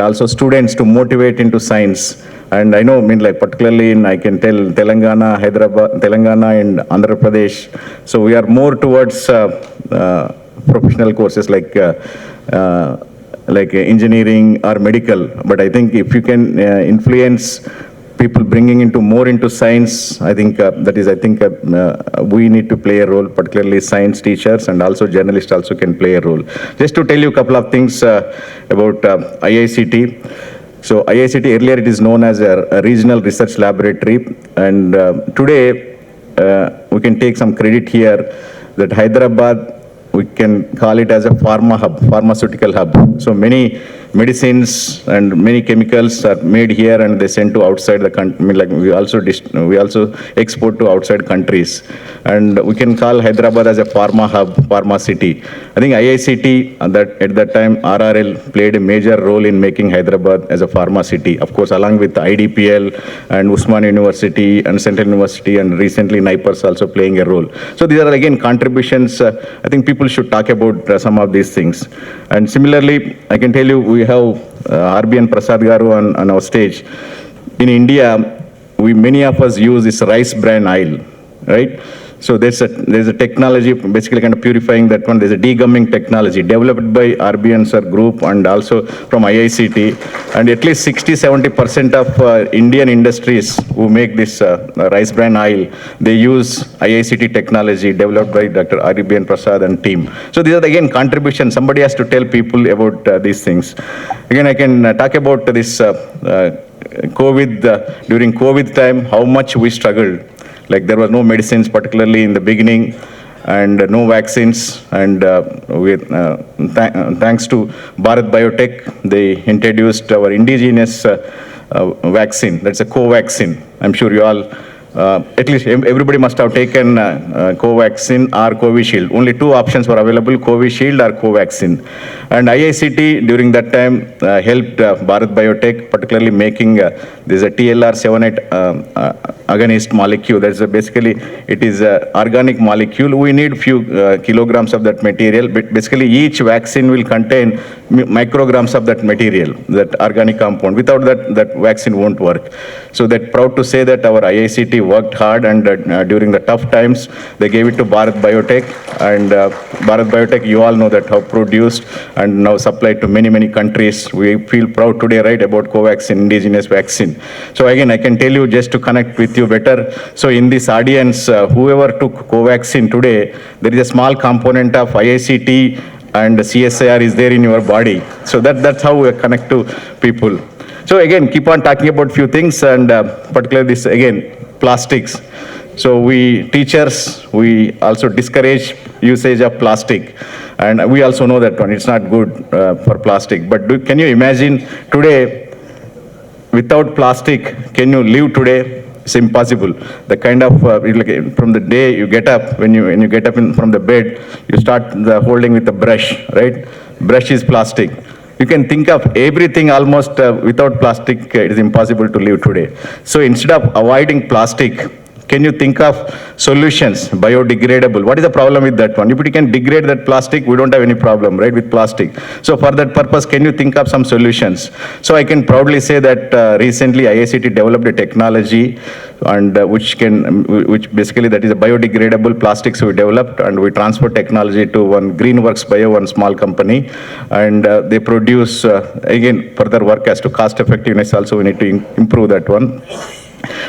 also students to motivate into science. And I know, particularly in, I can tell, Telangana, Hyderabad, Telangana and Andhra Pradesh. So we are more towards professional courses like engineering or medical. But I think if you can influence people bringing more into science, I think we need to play a role, particularly science teachers, and also journalists also can play a role. Just to tell you a couple of things about IICT. So IICT, earlier it is known as a regional research laboratory, and today we can take some credit here that Hyderabad, we can call it as a pharmaceutical hub. So many medicines and many chemicals are made here and they sent to outside the country. I mean, like we also export to outside countries. And we can call Hyderabad as a pharma hub, pharma city. I think IICT at that time, RRL played a major role in making Hyderabad as a pharma city. Of course, along with IDPL and Usman University and Central University and recently NIPERS also playing a role. So these are again contributions. I think people should talk about some of these things. And similarly, I can tell you we have RBN Prasad Garu on our stage. In India, many of us use this rice bran oil, right? So there's a technology basically kind of purifying that one. There's a degumming technology developed by RBN sir group and also from IICT. And at least 60-70% of Indian industries who make this rice bran oil, they use IICT technology developed by Dr. RBN Prasad and team. So these are again contributions. Somebody has to tell people about these things. Again, I can talk about this COVID, during COVID time, how much we struggled. Like there was no medicines, particularly in the beginning, and no vaccines. And thanks to Bharat Biotech, they introduced our indigenous vaccine. That's a Covaxin. I'm sure you all, at least everybody must have taken Covaxin or Covishield. Only two options were available, Covishield or Covaxin. And IICT during that time helped Bharat Biotech, particularly making there's a TLR78 agonist molecule. That's basically, it is an organic molecule. We need few kilograms of that material. But basically, each vaccine will contain micrograms of that material, that organic compound. Without that, that vaccine won't work. So that proud to say that our IICT worked hard, and during the tough times, they gave it to Bharat Biotech. And Bharat Biotech, you all know that how produced and now supplied to many, many countries. We feel proud today, right, about Covaxin, indigenous vaccine. So again, I can tell you just to connect with you better. So in this audience, whoever took Covaxin today, there is a small component of IICT and CSIR is there in your body. So that's how we connect to people. So again, keep on talking about few things, and particularly this, again, plastics. So we teachers, we also discourage usage of plastic. And we also know that one, it's not good for plastic. But can you imagine today, without plastic, can you live today? It's impossible. The kind of, from the day you get up, when you get up from the bed, you start holding with a brush, right? Brush is plastic. You can think of everything almost without plastic, it is impossible to live today. So instead of avoiding plastic, can you think of solutions, biodegradable? What is the problem with that one? If we can degrade that plastic, we don't have any problem, right, with plastic. So for that purpose, can you think of some solutions? So I can proudly say that recently IICT developed a technology, and which basically that is a biodegradable plastics we developed, and we transfer technology to one Greenworks Bio, one small company, and they produce, again, further work as to cost effectiveness also we need to improve that one.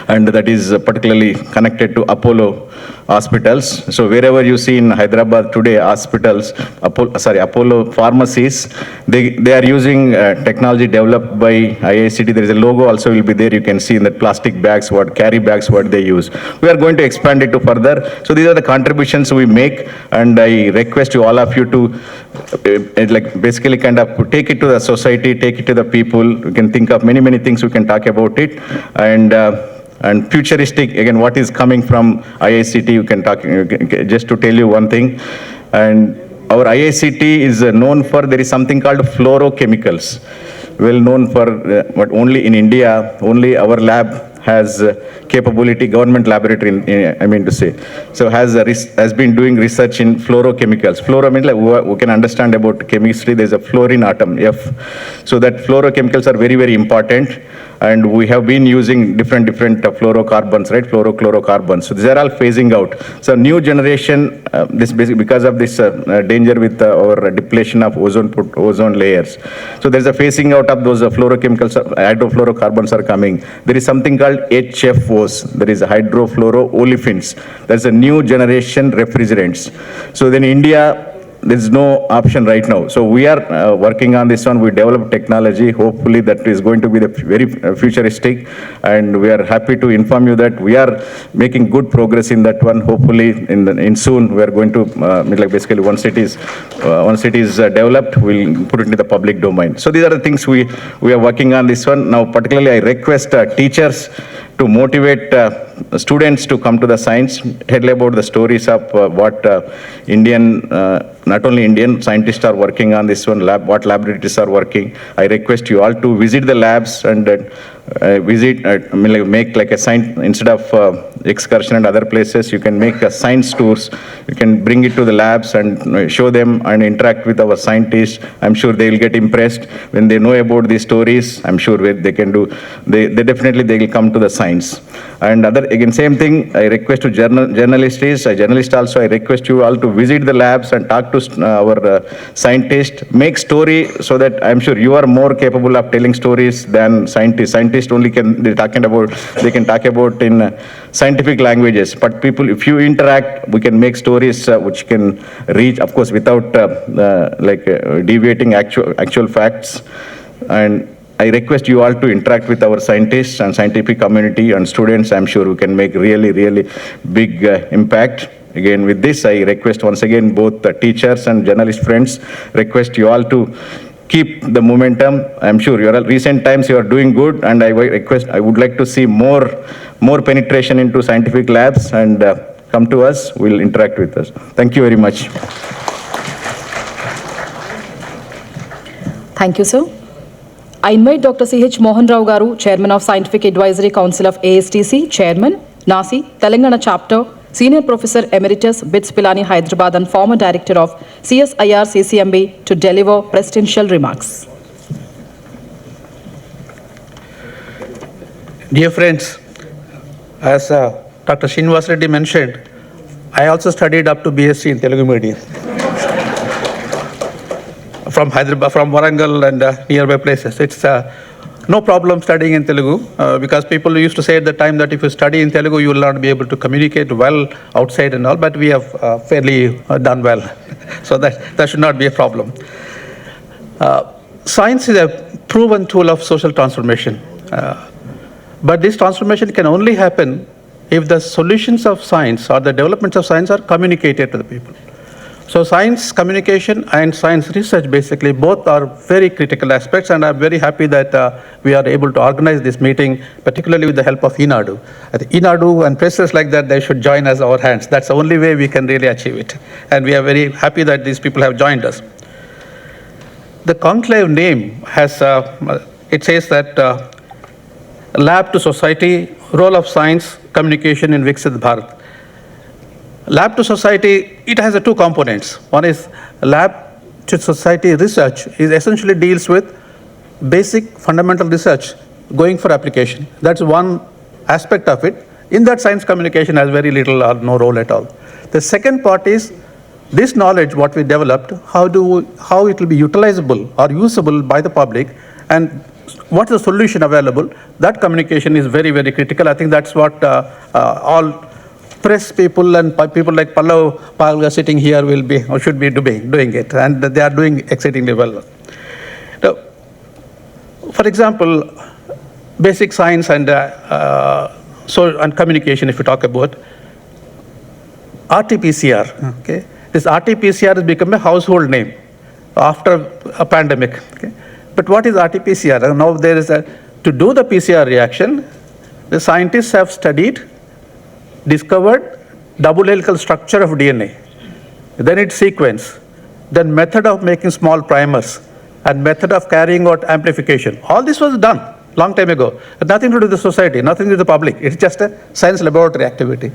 And that is particularly connected to Apollo hospitals. So wherever you see in Hyderabad today, hospitals, Apollo pharmacies, they are using technology developed by IICT. There is a logo also will be there. You can see in the plastic bags, carry bags, what they use. We are going to expand it to further. So these are the contributions we make, and I request you, all of you, to basically kind of take it to the society, take it to the people. We can think of many, many things we can talk about it. And futuristic, again, what is coming from IICT, you can talk, just to tell you one thing. And our IICT is known for, there is something called fluorochemicals, well known for, but only in India, only our lab has capability, government laboratory, I mean to say. So has been doing research in fluorochemicals. Fluoro means like we can understand about chemistry, there's a fluorine atom, F. So that fluorochemicals are very, very important. And we have been using different fluorocarbons, right? Fluorochlorocarbons. So these are all phasing out. So new generation, this basically because of this danger with our depletion of ozone layers. So there is a phasing out of those fluorochemicals, hydrofluorocarbons are coming. There is something called HFOs. There is hydrofluoroolefins. That's a new generation refrigerants. So then India, there's no option right now. So we are working on this one. We develop technology. Hopefully that is going to be the very futuristic, and we are happy to inform you that we are making good progress in that one. Hopefully in soon we are going to like basically once it is developed, we'll put it into the public domain. So these are the things we are working on this one. Now particularly I request teachers to motivate students to come to the science, tell about the stories of what not only Indian scientists are working on this one, what laboratories are working. I request you all to visit the labs and make like a science, instead of excursion and other places, you can make a science tours. You can bring it to the labs and show them and interact with our scientists. I'm sure they will get impressed when they know about these stories. I'm sure they can do, they will come to the science. And again, same thing, I request to journalists also, I request you all to visit the labs and talk to our scientists, make story, so that I'm sure you are more capable of telling stories than scientists. Scientists only they can talk about in scientific languages, but people, if you interact, we can make stories which can reach, of course, without deviating actual facts. And I request you all to interact with our scientists and scientific community and students. I'm sure we can make really, really big impact. Again, with this, I request once again both the teachers and journalist friends, request you all to keep the momentum. I'm sure recent times you are doing good, and I would like to see more penetration into scientific labs, and come to us, we'll interact with us. Thank you very much.
Thank you, sir. I invite Dr. C.H. Mohan Rao Garu, Chairman of Scientific Advisory Council of ASTC, Chairman, NASI, Telangana Chapter, Senior Professor Emeritus, BITS Pilani, Hyderabad, and former Director of CSIR CCMB to deliver presidential remarks.
Dear friends, as Dr. Srinivas Reddy mentioned, I also studied up to BSc in Telugu medium. From Hyderabad, from Warangal and nearby places. It's no problem studying in Telugu because people used to say at the time that if you study in Telugu, you will not be able to communicate well outside and all, but we have fairly done well. So that should not be a problem. Science is a proven tool of social transformation. But this transformation can only happen if the solutions of science or the developments of science are communicated to the people. So science communication and science research, basically, both are very critical aspects, and I'm very happy that we are able to organize this meeting, particularly with the help of INADU. I think INADU and places like that, they should join us our hands. That's the only way we can really achieve it. And we are very happy that these people have joined us. The conclave name has, it says that Lab to Society, Role of Science Communication in Viksit Bharat. Lab to Society, it has two components. One is Lab to Society research is essentially deals with basic fundamental research going for application. That's one aspect of it. In that, science communication has very little or no role at all. The second part is this knowledge, what we developed, how it will be utilizable or usable by the public, and what is the solution available. That communication is very, very critical. I think that's what all press people and people like Pallav sitting here will be or should be doing it, and they are doing exceedingly well. Now, for example, basic science and and communication, if you talk about RT-PCR, okay, this RT-PCR has become a household name after a pandemic. Okay? But what is RT-PCR? Now there is to do the PCR reaction, the scientists have studied, discovered double helical structure of DNA, then its sequence, then method of making small primers, and method of carrying out amplification. All this was done long time ago. Nothing to do with the society, nothing to do with the public. It's just a science laboratory activity.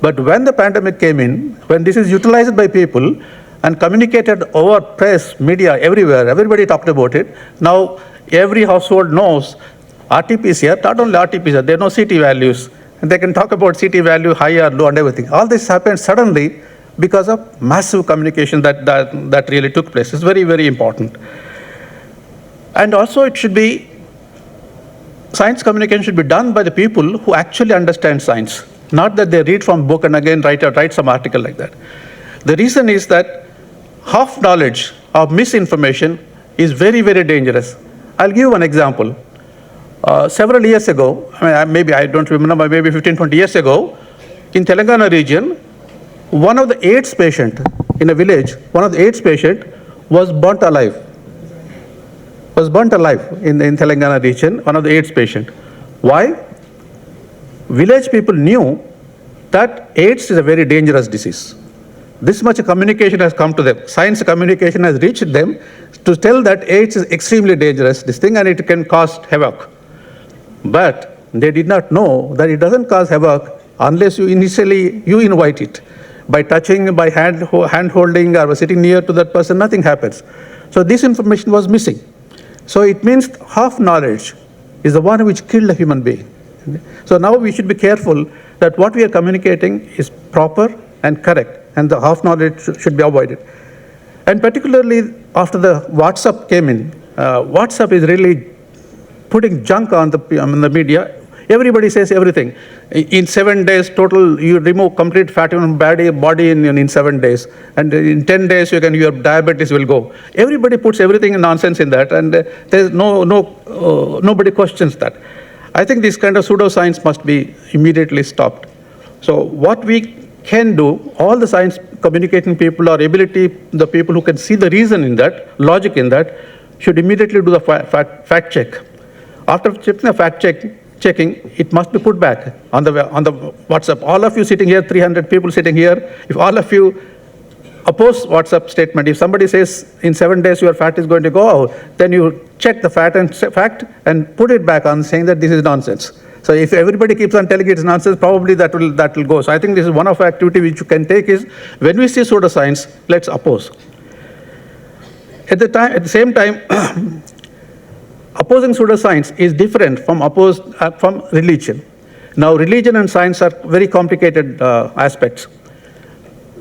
But when the pandemic came in, when this is utilized by people and communicated over press, media, everywhere, everybody talked about it. Now every household knows RT-PCR, not only RT-PCR, they know CT values. And they can talk about CT value, high or low and everything. All this happened suddenly because of massive communication that really took place. It's very, very important. And also it should be, science communication should be done by the people who actually understand science. Not that they read from book and again write some article like that. The reason is that half knowledge of misinformation is very, very dangerous. I'll give you one example. Several years ago, maybe I don't remember, maybe 15, 20 years ago, in Telangana region, one of the AIDS patient in a village, one of the AIDS patient was burnt alive. In Telangana region, one of the AIDS patient. Why? Village people knew that AIDS is a very dangerous disease. This much communication has come to them. Science communication has reached them to tell that AIDS is extremely dangerous, this thing, and it can cause havoc. But they did not know that it doesn't cause havoc unless you invite it. By touching, by hand holding, or sitting near to that person, nothing happens. So this information was missing. So it means half knowledge is the one which killed a human being. So now we should be careful that what we are communicating is proper and correct, and the half knowledge should be avoided. And particularly after the WhatsApp came in, WhatsApp is really putting junk on the media. Everybody says everything. In 7 days total, you remove complete fat in body in 7 days. And in 10 days, your diabetes will go. Everybody puts everything in nonsense in that, and there's nobody questions that. I think this kind of pseudoscience must be immediately stopped. So what we can do, all the science communicating people or the people who can see the reason in that, logic in that, should immediately do the fact check. After checking the fact checking, it must be put back on the WhatsApp. All of you sitting here, 300 people sitting here, if all of you oppose WhatsApp statement, if somebody says in 7 days your fat is going to go out, then you check the fact and put it back on saying that this is nonsense. So if everybody keeps on telling it's nonsense, probably that will go. So I think this is one of the activity which you can take is, when we see pseudoscience, let's oppose. At the same time, opposing pseudoscience is different from religion. Now, religion and science are very complicated aspects.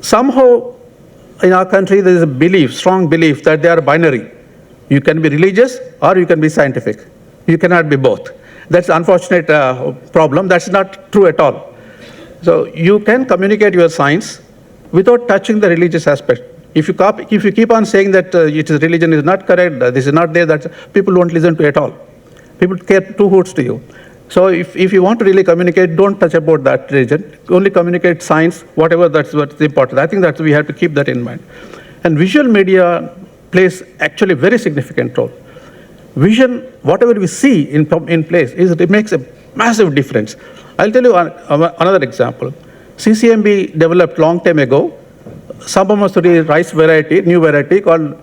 Somehow, in our country, there is a strong belief that they are binary. You can be religious or you can be scientific. You cannot be both. That's an unfortunate problem. That's not true at all. So you can communicate your science without touching the religious aspect. If you keep on saying that religion is not correct, this is not there, that people won't listen to at all. People care two hoots to you. So if you want to really communicate, don't touch about that religion. Only communicate science, whatever that's what's important. I think that we have to keep that in mind. And visual media plays actually a very significant role. Vision, whatever we see in place, it makes a massive difference. I'll tell you another example. CCMB developed long time ago Sabamasturi rice variety, new variety called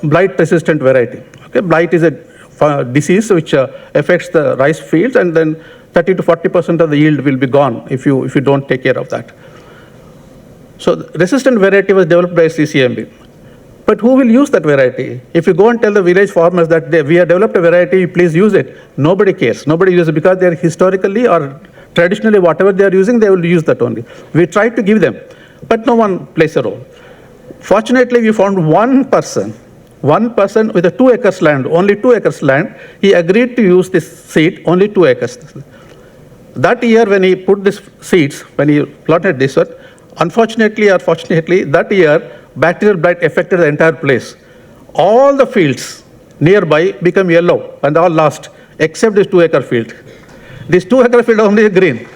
blight-resistant variety. Okay, blight is a disease which affects the rice fields, and then 30 to 40% of the yield will be gone if you don't take care of that. So the resistant variety was developed by CCMB. But who will use that variety? If you go and tell the village farmers that we have developed a variety, please use it, nobody cares. Nobody uses it because they are historically or traditionally, whatever they are using, they will use that only. We tried to give them, but no one plays a role. Fortunately, we found one person with a 2 acres land, only 2 acres land. He agreed to use this seed, only 2 acres. That year when he put these seeds, when he planted this one, unfortunately or fortunately, that year, bacterial blight affected the entire place. All the fields nearby become yellow and all lost, except this 2 acre field. This 2 acre field is only green.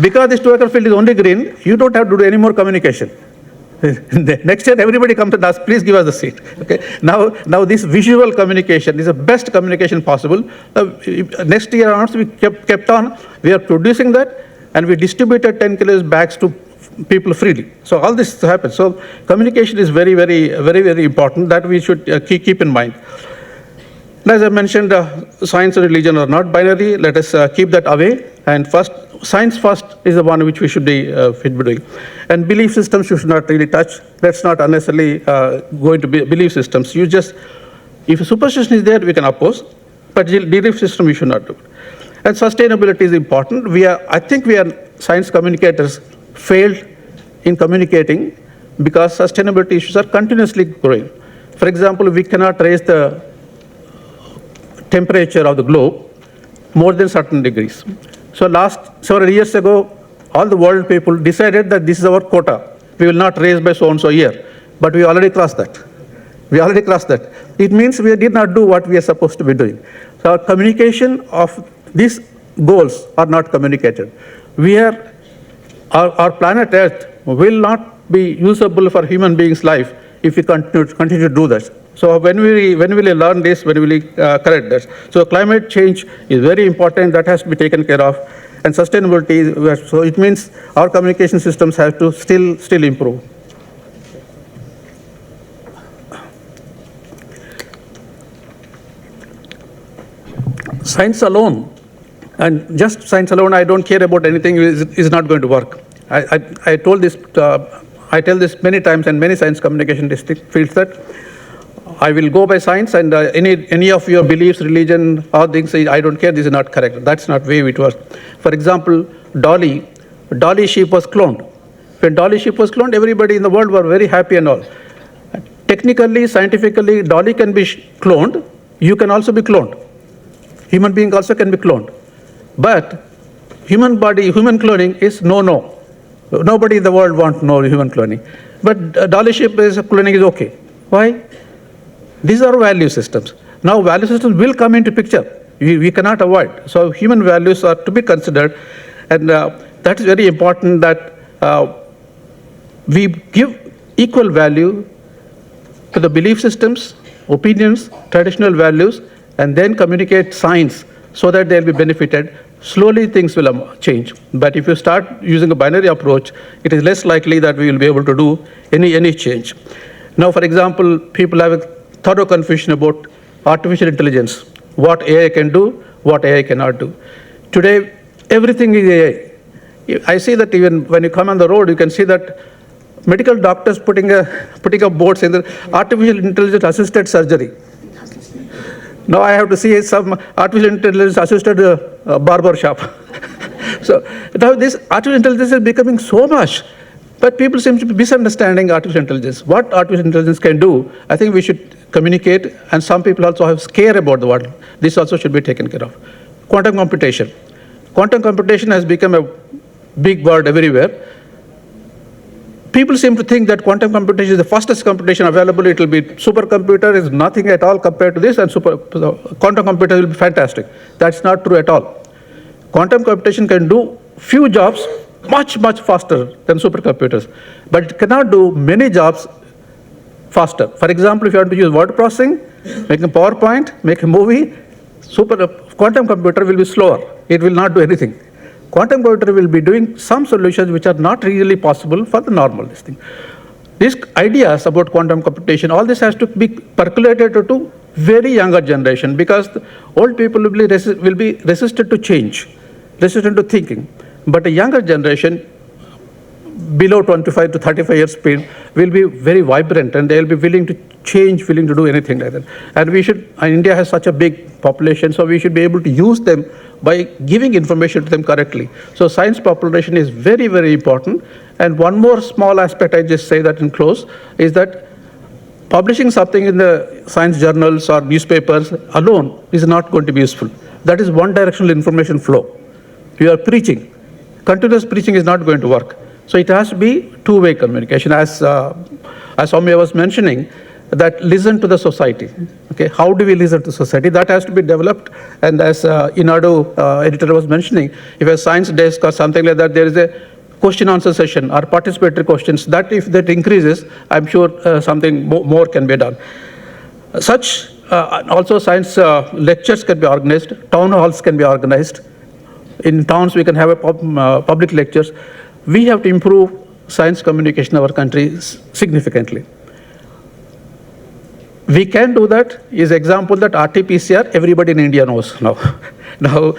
Because this 2 acre field is only green, you don't have to do any more communication. Next year, everybody comes to us, please give us the seed. Okay? Now this visual communication is the best communication possible. Next year, onwards, we kept on, we are producing that, and we distributed 10 kilos bags to people freely. So all this happens. So communication is very, very, very, very important that we should keep in mind. And as I mentioned, science and religion are not binary. Let us keep that away. And science first is the one which we should be doing. And belief systems you should not really touch. Let's not unnecessarily go into belief systems. If a superstition is there, we can oppose, but belief system we should not do. And sustainability is important. I think science communicators failed in communicating because sustainability issues are continuously growing. For example, we cannot raise the temperature of the globe more than certain degrees. So several years ago, all the world people decided that this is our quota. We will not raise by so-and-so year. but we already crossed that. We already crossed that. It means we did not do what we are supposed to be doing. So our communication of these goals are not communicated. Our planet Earth will not be usable for human beings' life if we continue to do that. So when will we learn this? When will we correct this? So climate change is very important. That has to be taken care of. And sustainability, so it means our communication systems have to still improve. Science alone, and just science alone, I don't care about anything, is not going to work. I tell this many times, and many science communication district feels that I will go by science, and any of your beliefs, religion, or things, I don't care, this is not correct. That's not the way it works. For example, Dolly sheep was cloned. When Dolly sheep was cloned, everybody in the world were very happy and all. Technically, scientifically, Dolly can be cloned. You can also be cloned. Human being also can be cloned. But human cloning is no. Nobody in the world wants no human cloning. But Dolly sheep cloning is okay. Why? These are value systems. Now value systems will come into picture. We cannot avoid. So human values are to be considered, and that is very important that we give equal value to the belief systems, opinions, traditional values, and then communicate science so that they'll be benefited. Slowly things will change. But if you start using a binary approach, it is less likely that we will be able to do any change. Now, for example, people have a thorough confusion about artificial intelligence, what AI can do, what AI cannot do. Today, everything is AI. I see that even when you come on the road, you can see that medical doctors putting up boards saying that artificial intelligence assisted surgery. Now I have to see some artificial intelligence assisted barber shop. So now this artificial intelligence is becoming so much, but people seem to be misunderstanding artificial intelligence. What artificial intelligence can do, I think we should communicate, and some people also have scare about the world. This also should be taken care of. Quantum computation. Quantum computation has become a big word everywhere. People seem to think that quantum computation is the fastest computation available. It will be supercomputer is nothing at all compared to this, and quantum computer will be fantastic. That's not true at all. Quantum computation can do few jobs much faster than supercomputers, but it cannot do many jobs faster. For example, if you want to use word processing, make a PowerPoint, make a movie, quantum computer will be slower. It will not do anything. Quantum computer will be doing some solutions which are not really possible for the normal thing. These ideas about quantum computation, all this has to be percolated to very younger generation, because the old people will be resistant to change, resistant to thinking. But a younger generation, below 25 to 35 years speed, will be very vibrant, and they will be willing to change, willing to do anything like that. And we should, India has such a big population, so we should be able to use them by giving information to them correctly. So science population is very, very important. And one more small aspect, I just say that in close, is that publishing something in the science journals or newspapers alone is not going to be useful. That is one directional information flow. You are preaching. Continuous preaching is not going to work. So it has to be two-way communication. As Soumya was mentioning, that listen to the society. Okay, how do we listen to society? That has to be developed. And as Inadu editor was mentioning, if a science desk or something like that, there is a question answer session or participatory questions. That if that increases, I'm sure something more can be done. Such also science lectures can be organized. Town halls can be organized. In towns, we can have a public lectures. We have to improve science communication in our country significantly. We can do that. Is example that RT-PCR everybody in India knows now. Now,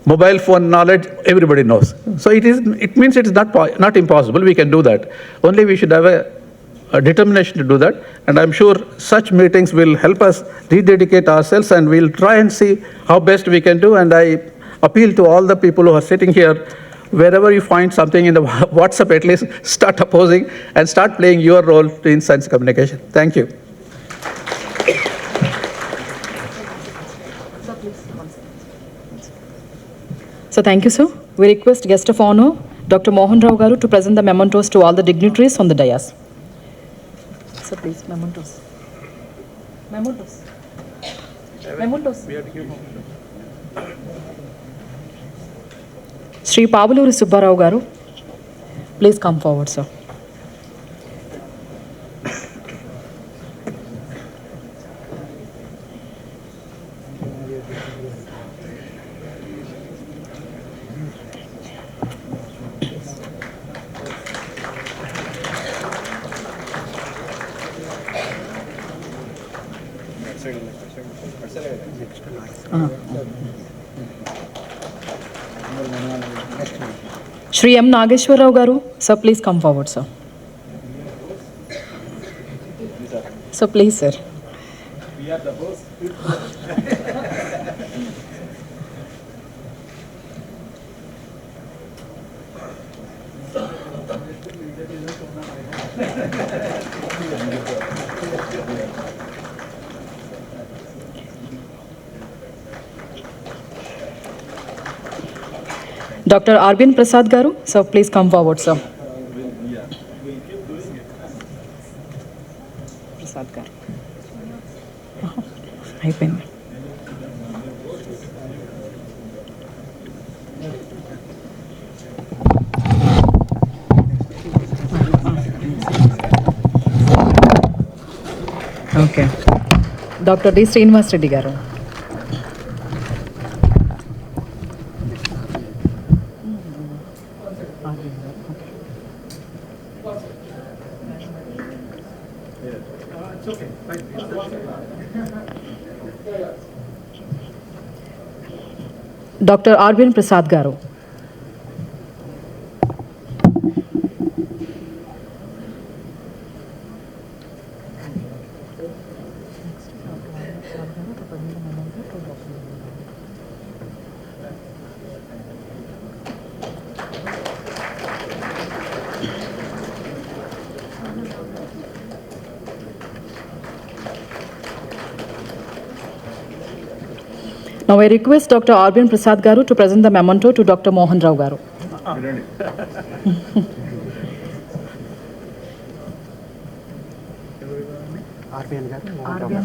mobile phone knowledge everybody knows. So it means it is not impossible. We can do that. Only we should have a determination to do that. And I'm sure such meetings will help us rededicate ourselves, and we'll try and see how best we can do. And I appeal to all the people who are sitting here, wherever you find something in the WhatsApp, at least start opposing and start playing your role in science communication. Thank you.
So thank you, sir. We request guest of honor, Dr. Mohan Rao Garu, to present the mementos to all the dignitaries on the dais. Sir, please, mementos. Mementos. Mementos. Shri Pavuluri Subbarao garu, please come forward, sir. Shri M. Nageshwarrao garu, sir, please come forward, sir. So please, sir. We are the host. Dr. Arbin Prasad garu, sir, please come forward, sir. Prasad garu. అయిపోయింది. Okay. Doctor D Srinivas Reddy garu. Dr. Arbin Prasad garu. Now I request Dr. Arbin Prasad garu to present the memento to Dr. Mohan Rao garu.
Arbin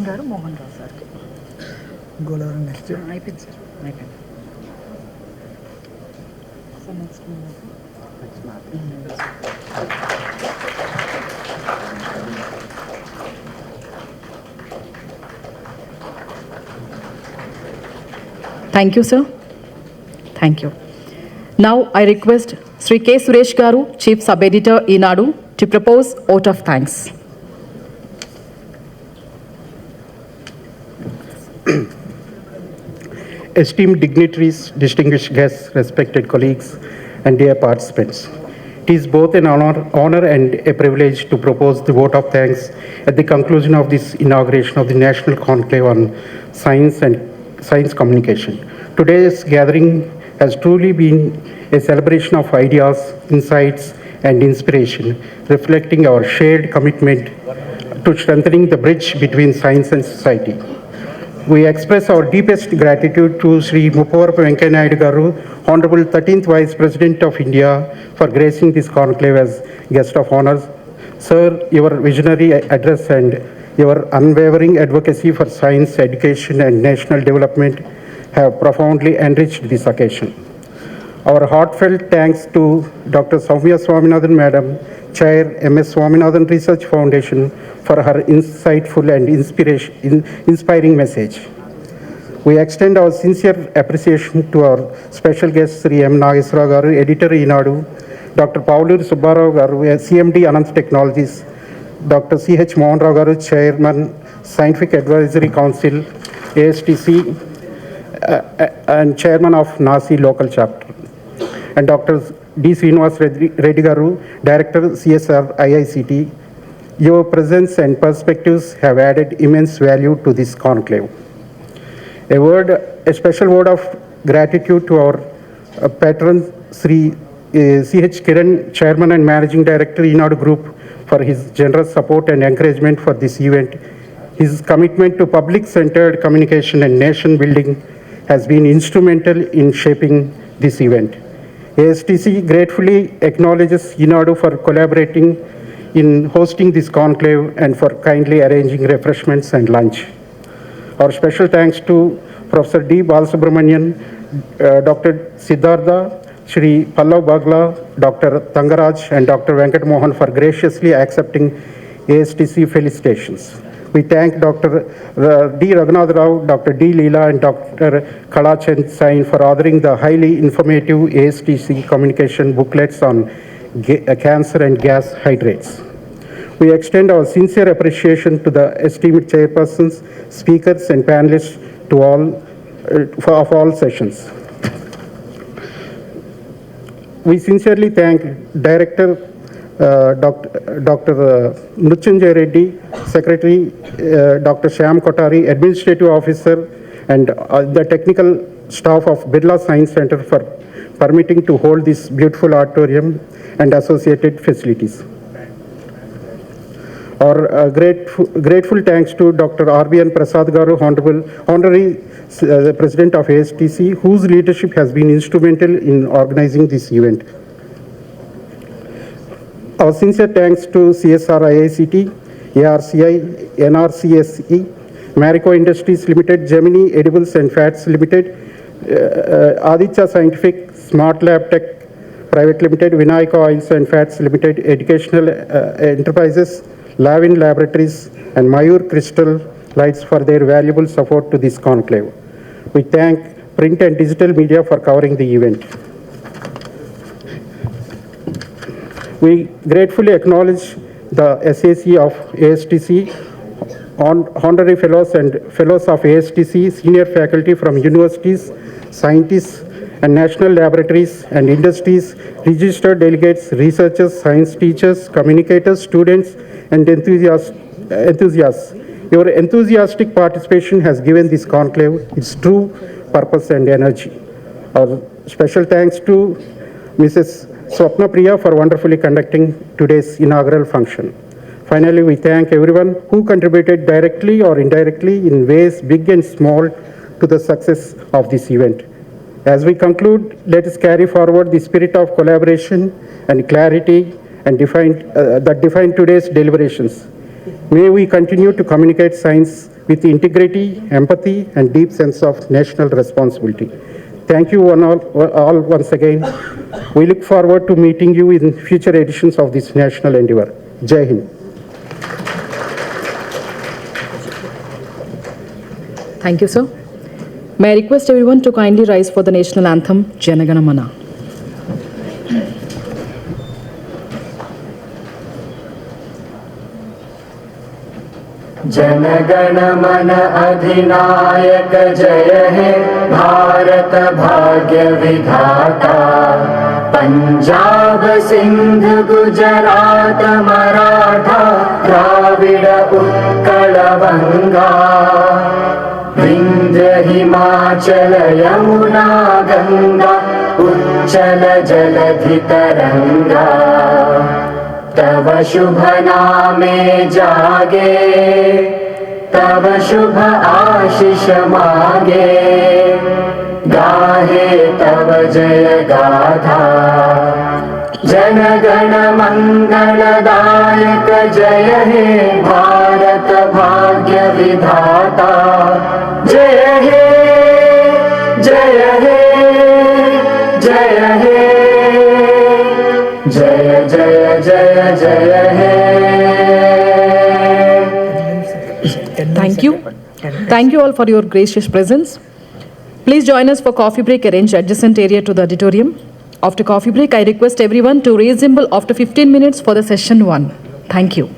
garu, Mohan Rao sir. Golaram next.
అయిపోయింది sir, అయిపోయింది. So next Thank you, sir. Thank you. Now I request Sri K. Suresh garu, Chief Sub-Editor, Enadu, to propose vote of thanks.
Esteemed dignitaries, distinguished guests, respected colleagues, and dear participants. It is both an honor and a privilege to propose the vote of thanks at the conclusion of this inauguration of the National Conclave on Science and Science Communication. Today's gathering has truly been a celebration of ideas, insights, and inspiration, reflecting our shared commitment to strengthening the bridge between science and society. We express our deepest gratitude to Sri Mupavapu Venkaiah Naidu garu, Honorable 13th Vice President of India, for gracing this conclave as guest of honor. Sir, your visionary address and your unwavering advocacy for science, education, and national development have profoundly enriched this occasion. Our heartfelt thanks to Dr. Soumya Swaminathan Madam, Chair, MS Swaminathan Research Foundation, for her insightful and inspiring message. We extend our sincere appreciation to our special guest, Sri M. Nageshwarrao garu, Editor, Enadu, Dr. Pavuluri Subbarao garu, CMD, Anant Technologies, Dr. C.H. Mohan Rao garu, Chairman, Scientific Advisory Council, ASTC, and Chairman of NASI Local Chapter, and Dr. D. Srinivas Reddy garu, Director, CSR, IICT. Your presence and perspectives have added immense value to this conclave. A special word of gratitude to our patron, Sri C.H. Kiran, Chairman and Managing Director, Enadu Group, for his generous support and encouragement for this event. His commitment to public-centered communication and nation building has been instrumental in shaping this event. ASTC gratefully acknowledges Enadu for collaborating in hosting this conclave and for kindly arranging refreshments and lunch. Our special thanks to Professor D. Balasubramanian, Dr. Siddhartha, Shri Pallav Bagla, Dr. Tangaraj, and Dr. Venkat Mohan for graciously accepting ASTC felicitations. We thank Dr. D. Raghunath Rao, Dr. D. Leela, and Dr. Kalachand Sain for authoring the highly informative ASTC communication booklets on cancer and gas hydrates. We extend our sincere appreciation to the esteemed chairpersons, speakers, and panelists to of all sessions. We sincerely thank Director Dr. Mrutyunjay Reddy, Secretary Dr. Shyam Kotari, Administrative Officer, and the technical staff of Birla Science Center for permitting to hold this beautiful auditorium and associated facilities. Our grateful thanks to Dr. R.B.N. Prasad Garu, Honorary President of ASTC, whose leadership has been instrumental in organizing this event. Our sincere thanks to CSR IICT, ARCI, NRCSE, Marico Industries Limited, Gemini Edibles and Fats Limited, Aditya Scientific, Smart Lab Tech Private Limited, Vinayaka Oils and Fats Limited, Educational Enterprises, Lavin Laboratories, and Mayur Crystal Lights for their valuable support to this conclave. We thank print and digital media for covering the event. We gratefully acknowledge the SAC of ASTC, honorary fellows and fellows of ASTC, senior faculty from universities, scientists, and national laboratories and industries, registered delegates, researchers, science teachers, communicators, students, and enthusiasts. Your enthusiastic participation has given this conclave its true purpose and energy. Our special thanks to Mrs. Swapna Priya for wonderfully conducting today's inaugural function. Finally, we thank everyone who contributed directly or indirectly in ways big and small to the success of this event. As we conclude, let us carry forward the spirit of collaboration and clarity and that defined today's deliberations. May we continue to communicate science with integrity, empathy, and deep sense of national responsibility. Thank you all once again. We look forward to meeting you in future editions of this national endeavor. Jai Hind.
Thank you, sir. May I request everyone to kindly rise for the national anthem, Jana Gana Mana.
Jana Gana मन अधिनायक जय हे भारत भाग्य विधाता पंजाब सिंध गुजरात मराठा द्राविड उत्कल बंगा विंध्य हिमाचल यमुना गंगा उच्चल जलधि तरंगा तव शुभ नामे जागे तव शुभ आशीष मागे गाहे तव जय गाथा जन गण मंगलदायक जय हे भारत भाग्य विधाता जय हे जय हे जय हे जय जय जय जय हे
Thank you. Thank you all for your gracious presence. Please join us for coffee break arranged adjacent area to the auditorium. After coffee break, I request everyone to reassemble after 15 minutes for the session 1. Thank you.